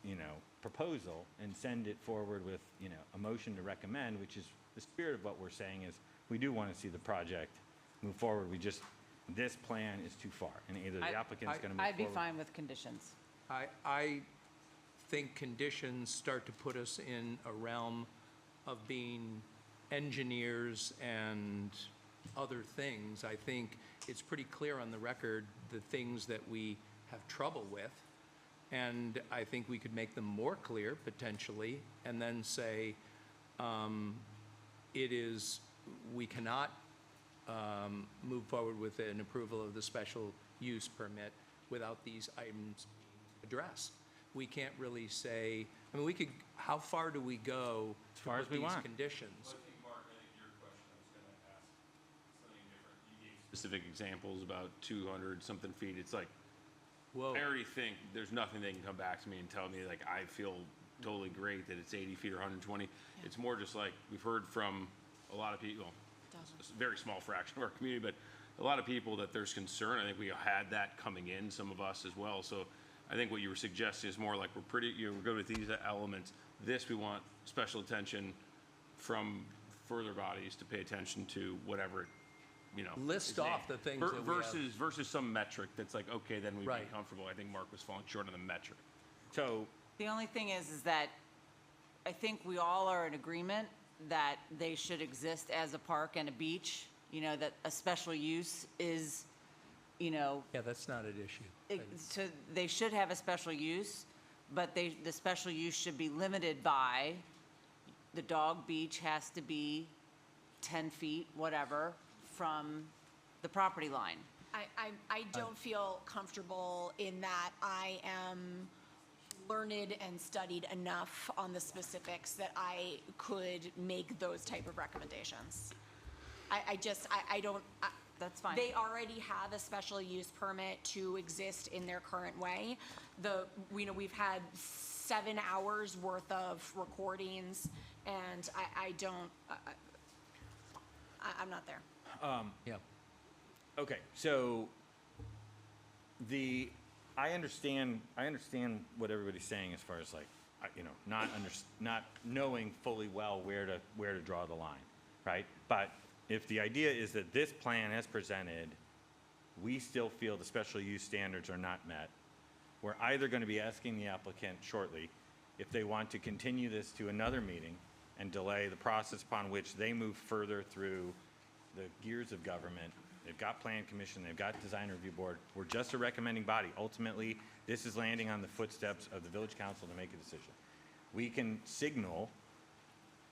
proposal and send it forward with, a motion to recommend, which is the spirit of what we're saying is we do want to see the project move forward. This plan is too far, and either the applicant's going to move forward. I'd be fine with conditions. I think conditions start to put us in a realm of being engineers and other things. I think it's pretty clear on the record the things that we have trouble with, and I think we could make them more clear potentially, and then say we cannot move forward with an approval of the special use permit without these items being addressed. We can't really say, how far do we go as far as we want conditions? Well, I think, Mark, your question, I was going to ask something different. You gave specific examples about 200 something feet. It's like, whoa. I already think there's nothing they can come back to me and tell me, like, I feel totally great that it's 80 feet or 120. Yeah. It's more just like, we've heard from a lot of people, it's a very small fraction of our community, but a lot of people that there's concern. I think we had that coming in, some of us as well. So I think what you were suggesting is more like we're good with these elements. This, we want special attention from further bodies to pay attention to whatever, List off the things that we have. Versus some metric that's like, okay, then we'd be comfortable. I think Mark was falling short on the metric. So the only thing is that I think we all are in agreement that they should exist as a park and a beach, that a special use is, Yeah, that's not an issue. So they should have a special use, but the special use should be limited by the dog beach has to be 10 feet, whatever, from the property line. I don't feel comfortable in that. I am learned and studied enough on the specifics that I could make those type of recommendations. I don't. That's fine. They already have a special use permit to exist in their current way. We've had 7 hours worth of recordings, and I'm not there. Yeah. Okay, so I understand what everybody's saying as far as like, not knowing fully well where to draw the line, right? But if the idea is that this plan as presented, we still feel the special use standards are not met, we're either going to be asking the applicant shortly if they want to continue this to another meeting and delay the process upon which they move further through the gears of government. They've got Plan Commission, they've got Design Review Board. We're just a recommending body. Ultimately, this is landing on the footsteps of the Village Council to make a decision. We can signal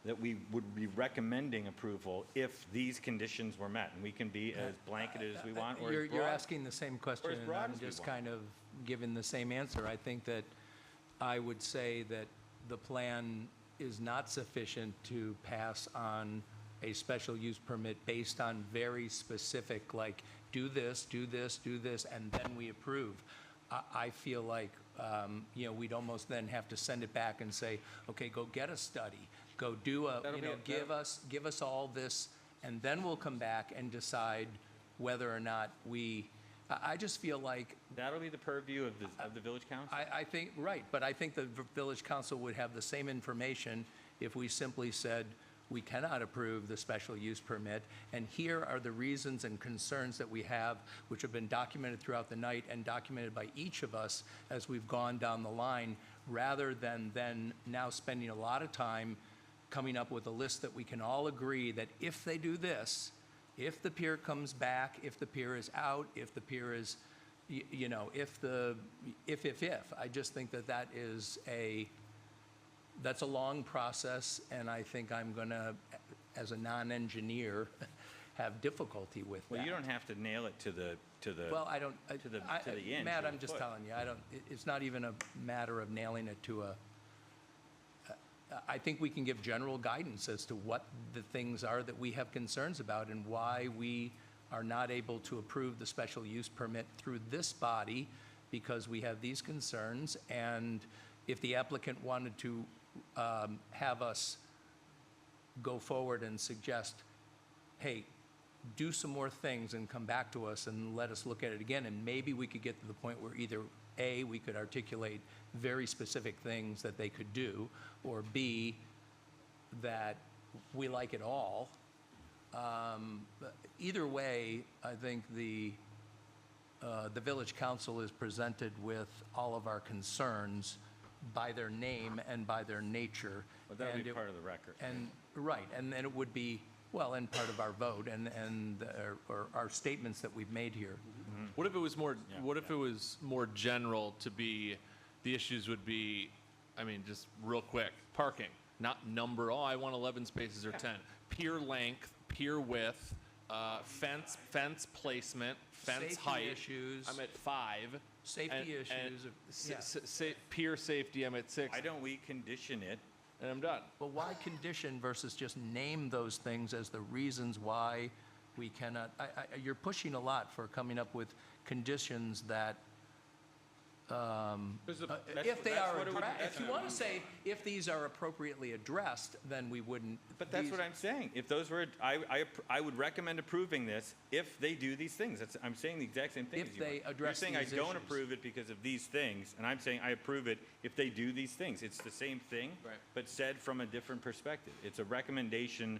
that we would be recommending approval if these conditions were met, and we can be as blanketed as we want, or as You're broad. asking the same question, and broad I'm as we just want. kind of giving the same answer. I think that I would say that the plan is not sufficient to pass on a special use permit based on very specific, like, do this, do this, do this, and then we approve. I feel like, you know, we'd almost then have to send it back and say, okay, go get a study, go do a, That'll you know, be- give us all this, and then we'll come back and decide whether or not we, I just feel like, That'll be the purview of the Village Council? I think, right, but I think the Village Council would have the same information if we simply said, we cannot approve the special use permit, and here are the reasons and concerns that we have, which have been documented throughout the night and documented by each of us as we've gone down the line, rather than then now spending a lot of time coming up with a list that we can all agree that if they do this, if the pier comes back, if the pier is out, if the pier is, you know, if, I just think that that is that's a long process, and I think I'm gonna, as a non-engineer, have difficulty with that. Well, you don't have to nail it to the Well, I don't, to the end. Matt, to I'm the just foot. telling you, it's not even a matter of nailing it to I think we can give general guidance as to what the things are that we have concerns about and why we are not able to approve the special use permit through this body because we have these concerns. And if the applicant wanted to have us go forward and suggest, hey, do some more things and come back to us and let us look at it again, and maybe we could get to the point where either A, we could articulate very specific things that they could do, or B, that we like it all. But either way, I think the Village Council is presented with all of our concerns by their name and by their nature. Well, that'll And be it- part of the record. And, right, and then it would be, well, and part of our vote and or our statements that we've made here. What if it was more, what if it was more general to be, the issues would be, I mean, just real quick, parking, not number, oh, I want 11 spaces or 10. Pier length, pier width, fence placement, fence Safety height. issues. I'm at 5. Safety issues, Pier safety, I'm at 6. Why don't we condition it? And I'm done. But why condition versus just name those things as the reasons why we cannot, you're pushing a lot for coming up with conditions that, if they are, if you want to say, if these are appropriately addressed, then we wouldn't. But that's what I'm saying. If those were, I would recommend approving this if they do these things. I'm saying the exact same thing If as you are. they address You're saying these I don't issues. approve it because of these things, and I'm saying I approve it if they do these things. It's the same thing, Right. but said from a different perspective. It's a recommendation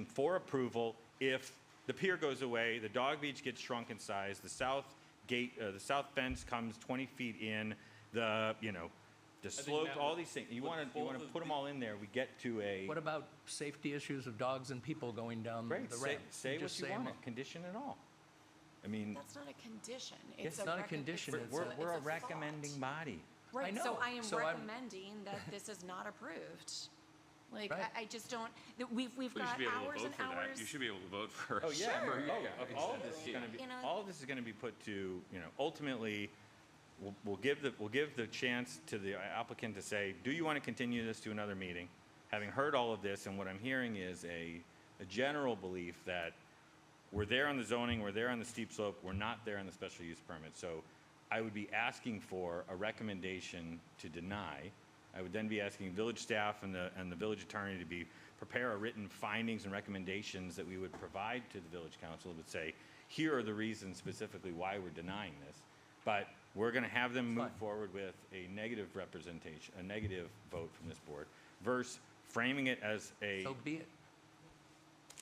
for approval if the pier goes away, the dog beach gets shrunk in size, the south gate, the south fence comes 20 feet in, the slope, Matt, all these things. You want to put them all in there, we get to a. What about safety issues of dogs and people going down the Great, ramp? say Just what you them want, all. condition it all. I mean, That's not a condition. It's not a condition, it's we're a- a it's a recommending thought. body. Right, I so know. I am So I'm- recommending that this is not approved. Like, Right. I just don't, that we've We got should be able to hours vote and for that. hours. You should be able to vote for. Oh, yeah. Sure. All of this is going to be, You know- all of this is going to be put to, ultimately, we'll give the chance to the applicant to say, do you want to continue this to another meeting? Having heard all of this, and what I'm hearing is a general belief that we're there on the zoning, we're there on the steep slope, we're not there on the special use permit. So I would be asking for a recommendation to deny. I would then be asking village staff and the village attorney to prepare a written findings and recommendations that we would provide to the village council that say, here are the reasons specifically why we're denying this. But we're going to have them move forward with a negative representation, a negative vote from this board, versus framing it as a. So be it.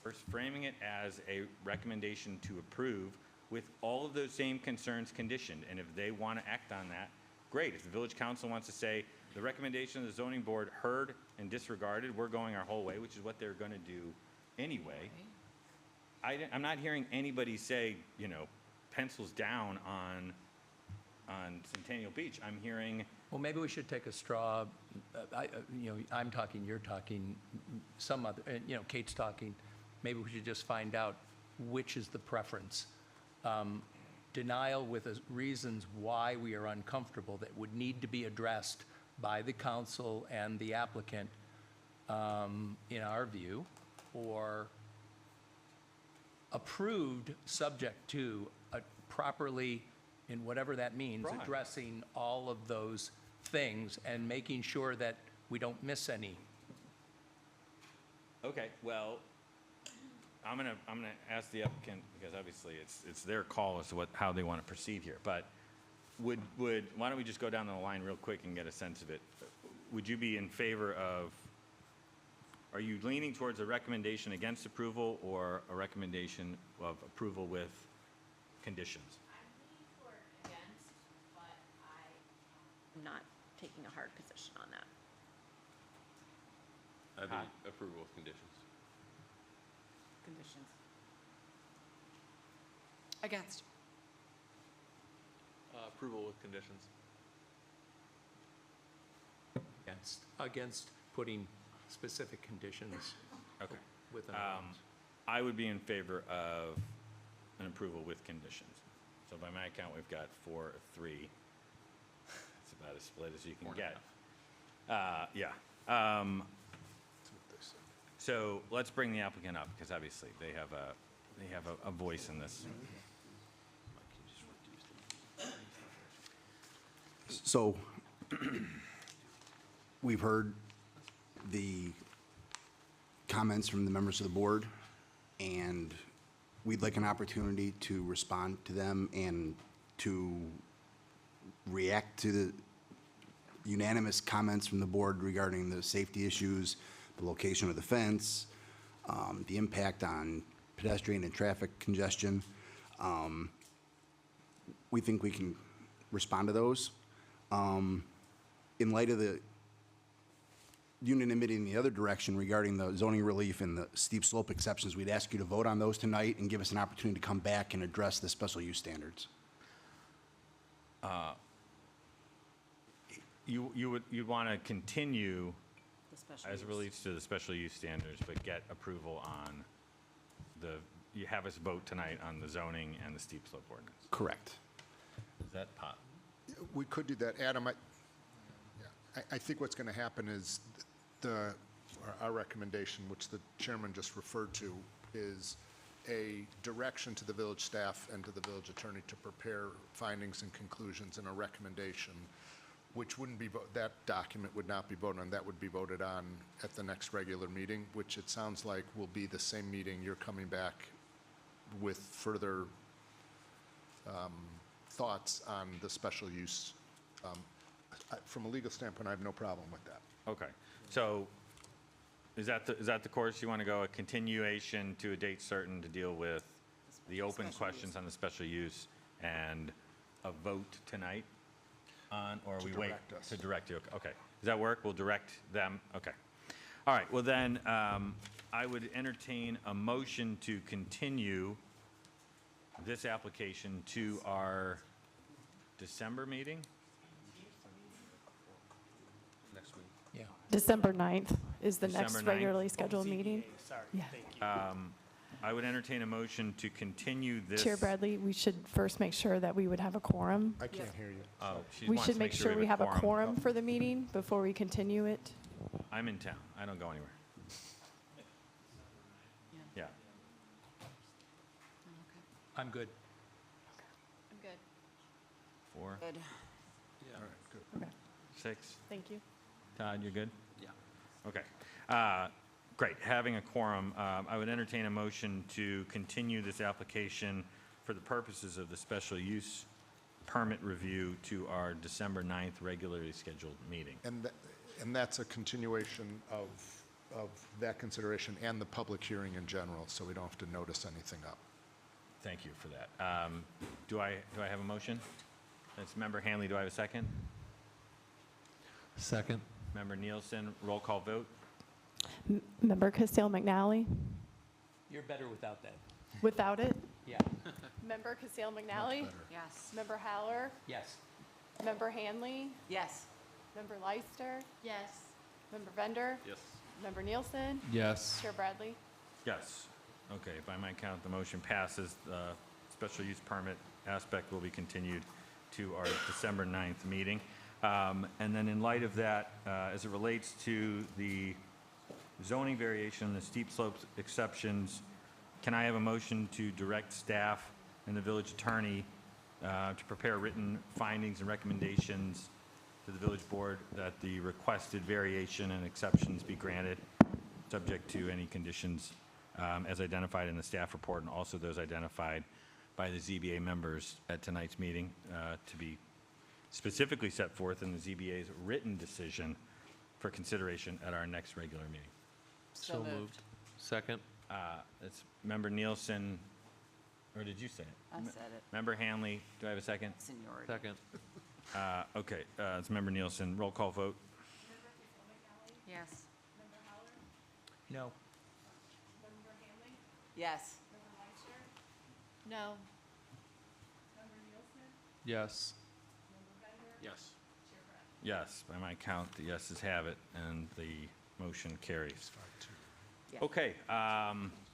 Versus framing it as a recommendation to approve with all of those same concerns conditioned. And if they want to act on that, great. If the village council wants to say, the recommendation of the zoning board heard and disregarded, we're going our whole way, which is what they're going to do anyway. I'm not hearing anybody say, you know, pencils down on Centennial Beach. I'm hearing, Well, maybe we should take a straw, I'm talking, you're talking, some other, Kate's talking. Maybe we should just find out which is the preference. Denial with reasons why we are uncomfortable that would need to be addressed by the council and the applicant, in our view, or approved subject to properly, in whatever that means, Right. addressing all of those things and making sure that we don't miss any. okay, well, I'm gonna ask the applicant, because obviously it's their call as to how they want to proceed here. But why don't we just go down the line real quick and get a sense of it? Would you be in favor of, are you leaning towards a recommendation against approval or a recommendation of approval with conditions? I'm not taking a hard position on that. I'd be approval with conditions. Conditions. Against. Approval with conditions. Against putting specific conditions. Okay. Within. I would be in favor of an approval with conditions. So by my account, we've got 4-3. It's about as split as you can get. Yeah. So let's bring the applicant up, because obviously they have a voice in this. So, we've heard the comments from the members of the board, and we'd like an opportunity to respond to them and to react to the unanimous comments from the board regarding the safety issues, the location of the fence, the impact on pedestrian and traffic congestion. We think we can respond to those. In light of the unanimity in the other direction regarding the zoning relief and the steep slope exceptions, we'd ask you to vote on those tonight and give us an opportunity to come back and address the special use standards. You'd want to continue The special as it use. relates to the special use standards, but get approval on you have us vote tonight on the zoning and the steep slope ordinance. Correct. Is that pot? We could do that. Adam, I think what's going to happen is our recommendation, which the chairman just referred to, is a direction to the village staff and to the village attorney to prepare findings and conclusions and a recommendation, which wouldn't be, that document would not be voted on. That would be voted on at the next regular meeting, which it sounds like will be the same meeting. You're coming back with further thoughts on the special use. From a legal standpoint, I have no problem with that. Okay, so is that the course you want to go, a continuation to a date certain to deal with the open questions on the special use and a vote tonight on, or To we wait direct us. to direct you? Okay, does that work? We'll direct them? Okay. All right, well then, I would entertain a motion to continue this application to our December meeting? Next week. Yeah. December 9th is the next December 9th? regularly scheduled meeting. Sorry, Yeah. thank you. I would entertain a motion to continue this. Chair Bradley, we should first make sure that we would have a quorum. I can't hear you. Oh, she We wants should to make sure we have a quorum for the meeting before we continue it. I'm in town. I don't go anywhere. Yeah. I'm good. I'm good. 4, Good. All right, good. 6. Thank you. Todd, you're good? Yeah. Okay. Great. Having a quorum, I would entertain a motion to continue this application for the purposes of the special use permit review to our December 9th regularly scheduled meeting. And that's a continuation of that consideration and the public hearing in general, so we don't have to notice anything up. Thank you for that. Do I have a motion? That's Member Hanley. Do I have a second? Second. Member Nielsen, roll call vote. Member Casale McNally? You're better without that. Without it? Yeah. Member Casale McNally? Yes. Member Haller? Yes. Member Hanley? Yes. Member Leister? Yes. Member Vender? Yes. Member Nielsen? Yes. Chair Bradley? Yes. Okay, by my count, the motion passes. The special use permit aspect will be continued to our December 9th meeting. And then in light of that, as it relates to the zoning variation, the steep slopes exceptions, can I have a motion to direct staff and the village attorney to prepare written findings and recommendations to the village board that the requested variation and exceptions be granted, subject to any conditions as identified in the staff report and also those identified by the ZBA members at tonight's meeting to be specifically set forth in the ZBA's written decision for consideration at our next regular meeting. So moved. Second. It's Member Nielsen, or did you say it? I said it. Member Hanley, do I have a second? Seniority. Second. Okay, it's Member Nielsen, roll call vote. Yes. No. Yes. No. Yes. Yes. Yes, by my count, the yeses have it, and the motion carries. Yeah. Okay,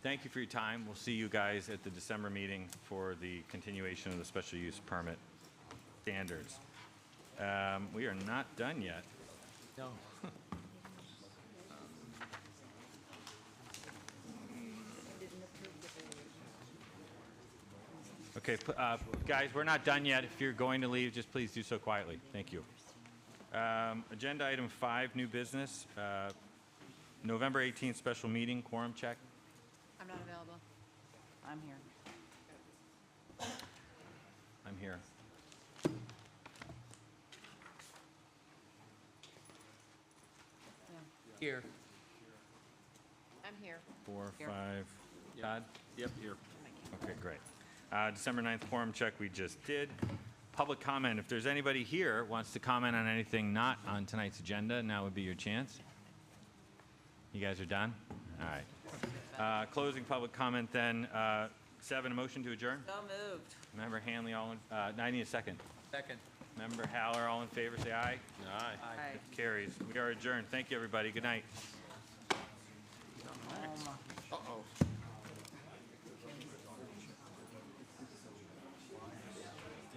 thank you for your time. We'll see you guys at the December meeting for the continuation of the special use permit standards. We are not done yet. No. Okay, guys, we're not done yet. If you're going to leave, just please do so quietly. Thank you. Agenda item 5, new business. November 18th special meeting, quorum check. I'm not available. I'm here. I'm here. Here. I'm here. 4, Here. 5. Todd? Yep, here. Okay, great. December 9th quorum check we just did. Public comment. If there's anybody here wants to comment on anything not on tonight's agenda, now would be your chance. You guys are done? All right. Closing public comment then. 7, a motion to adjourn. So moved. Member Hanley, all in, I need a second. Second. Member Haller, all in favor, say aye. Aye. Aye. Carries. We are adjourned. Thank you, everybody. Good night. Oh, my. Uh-oh.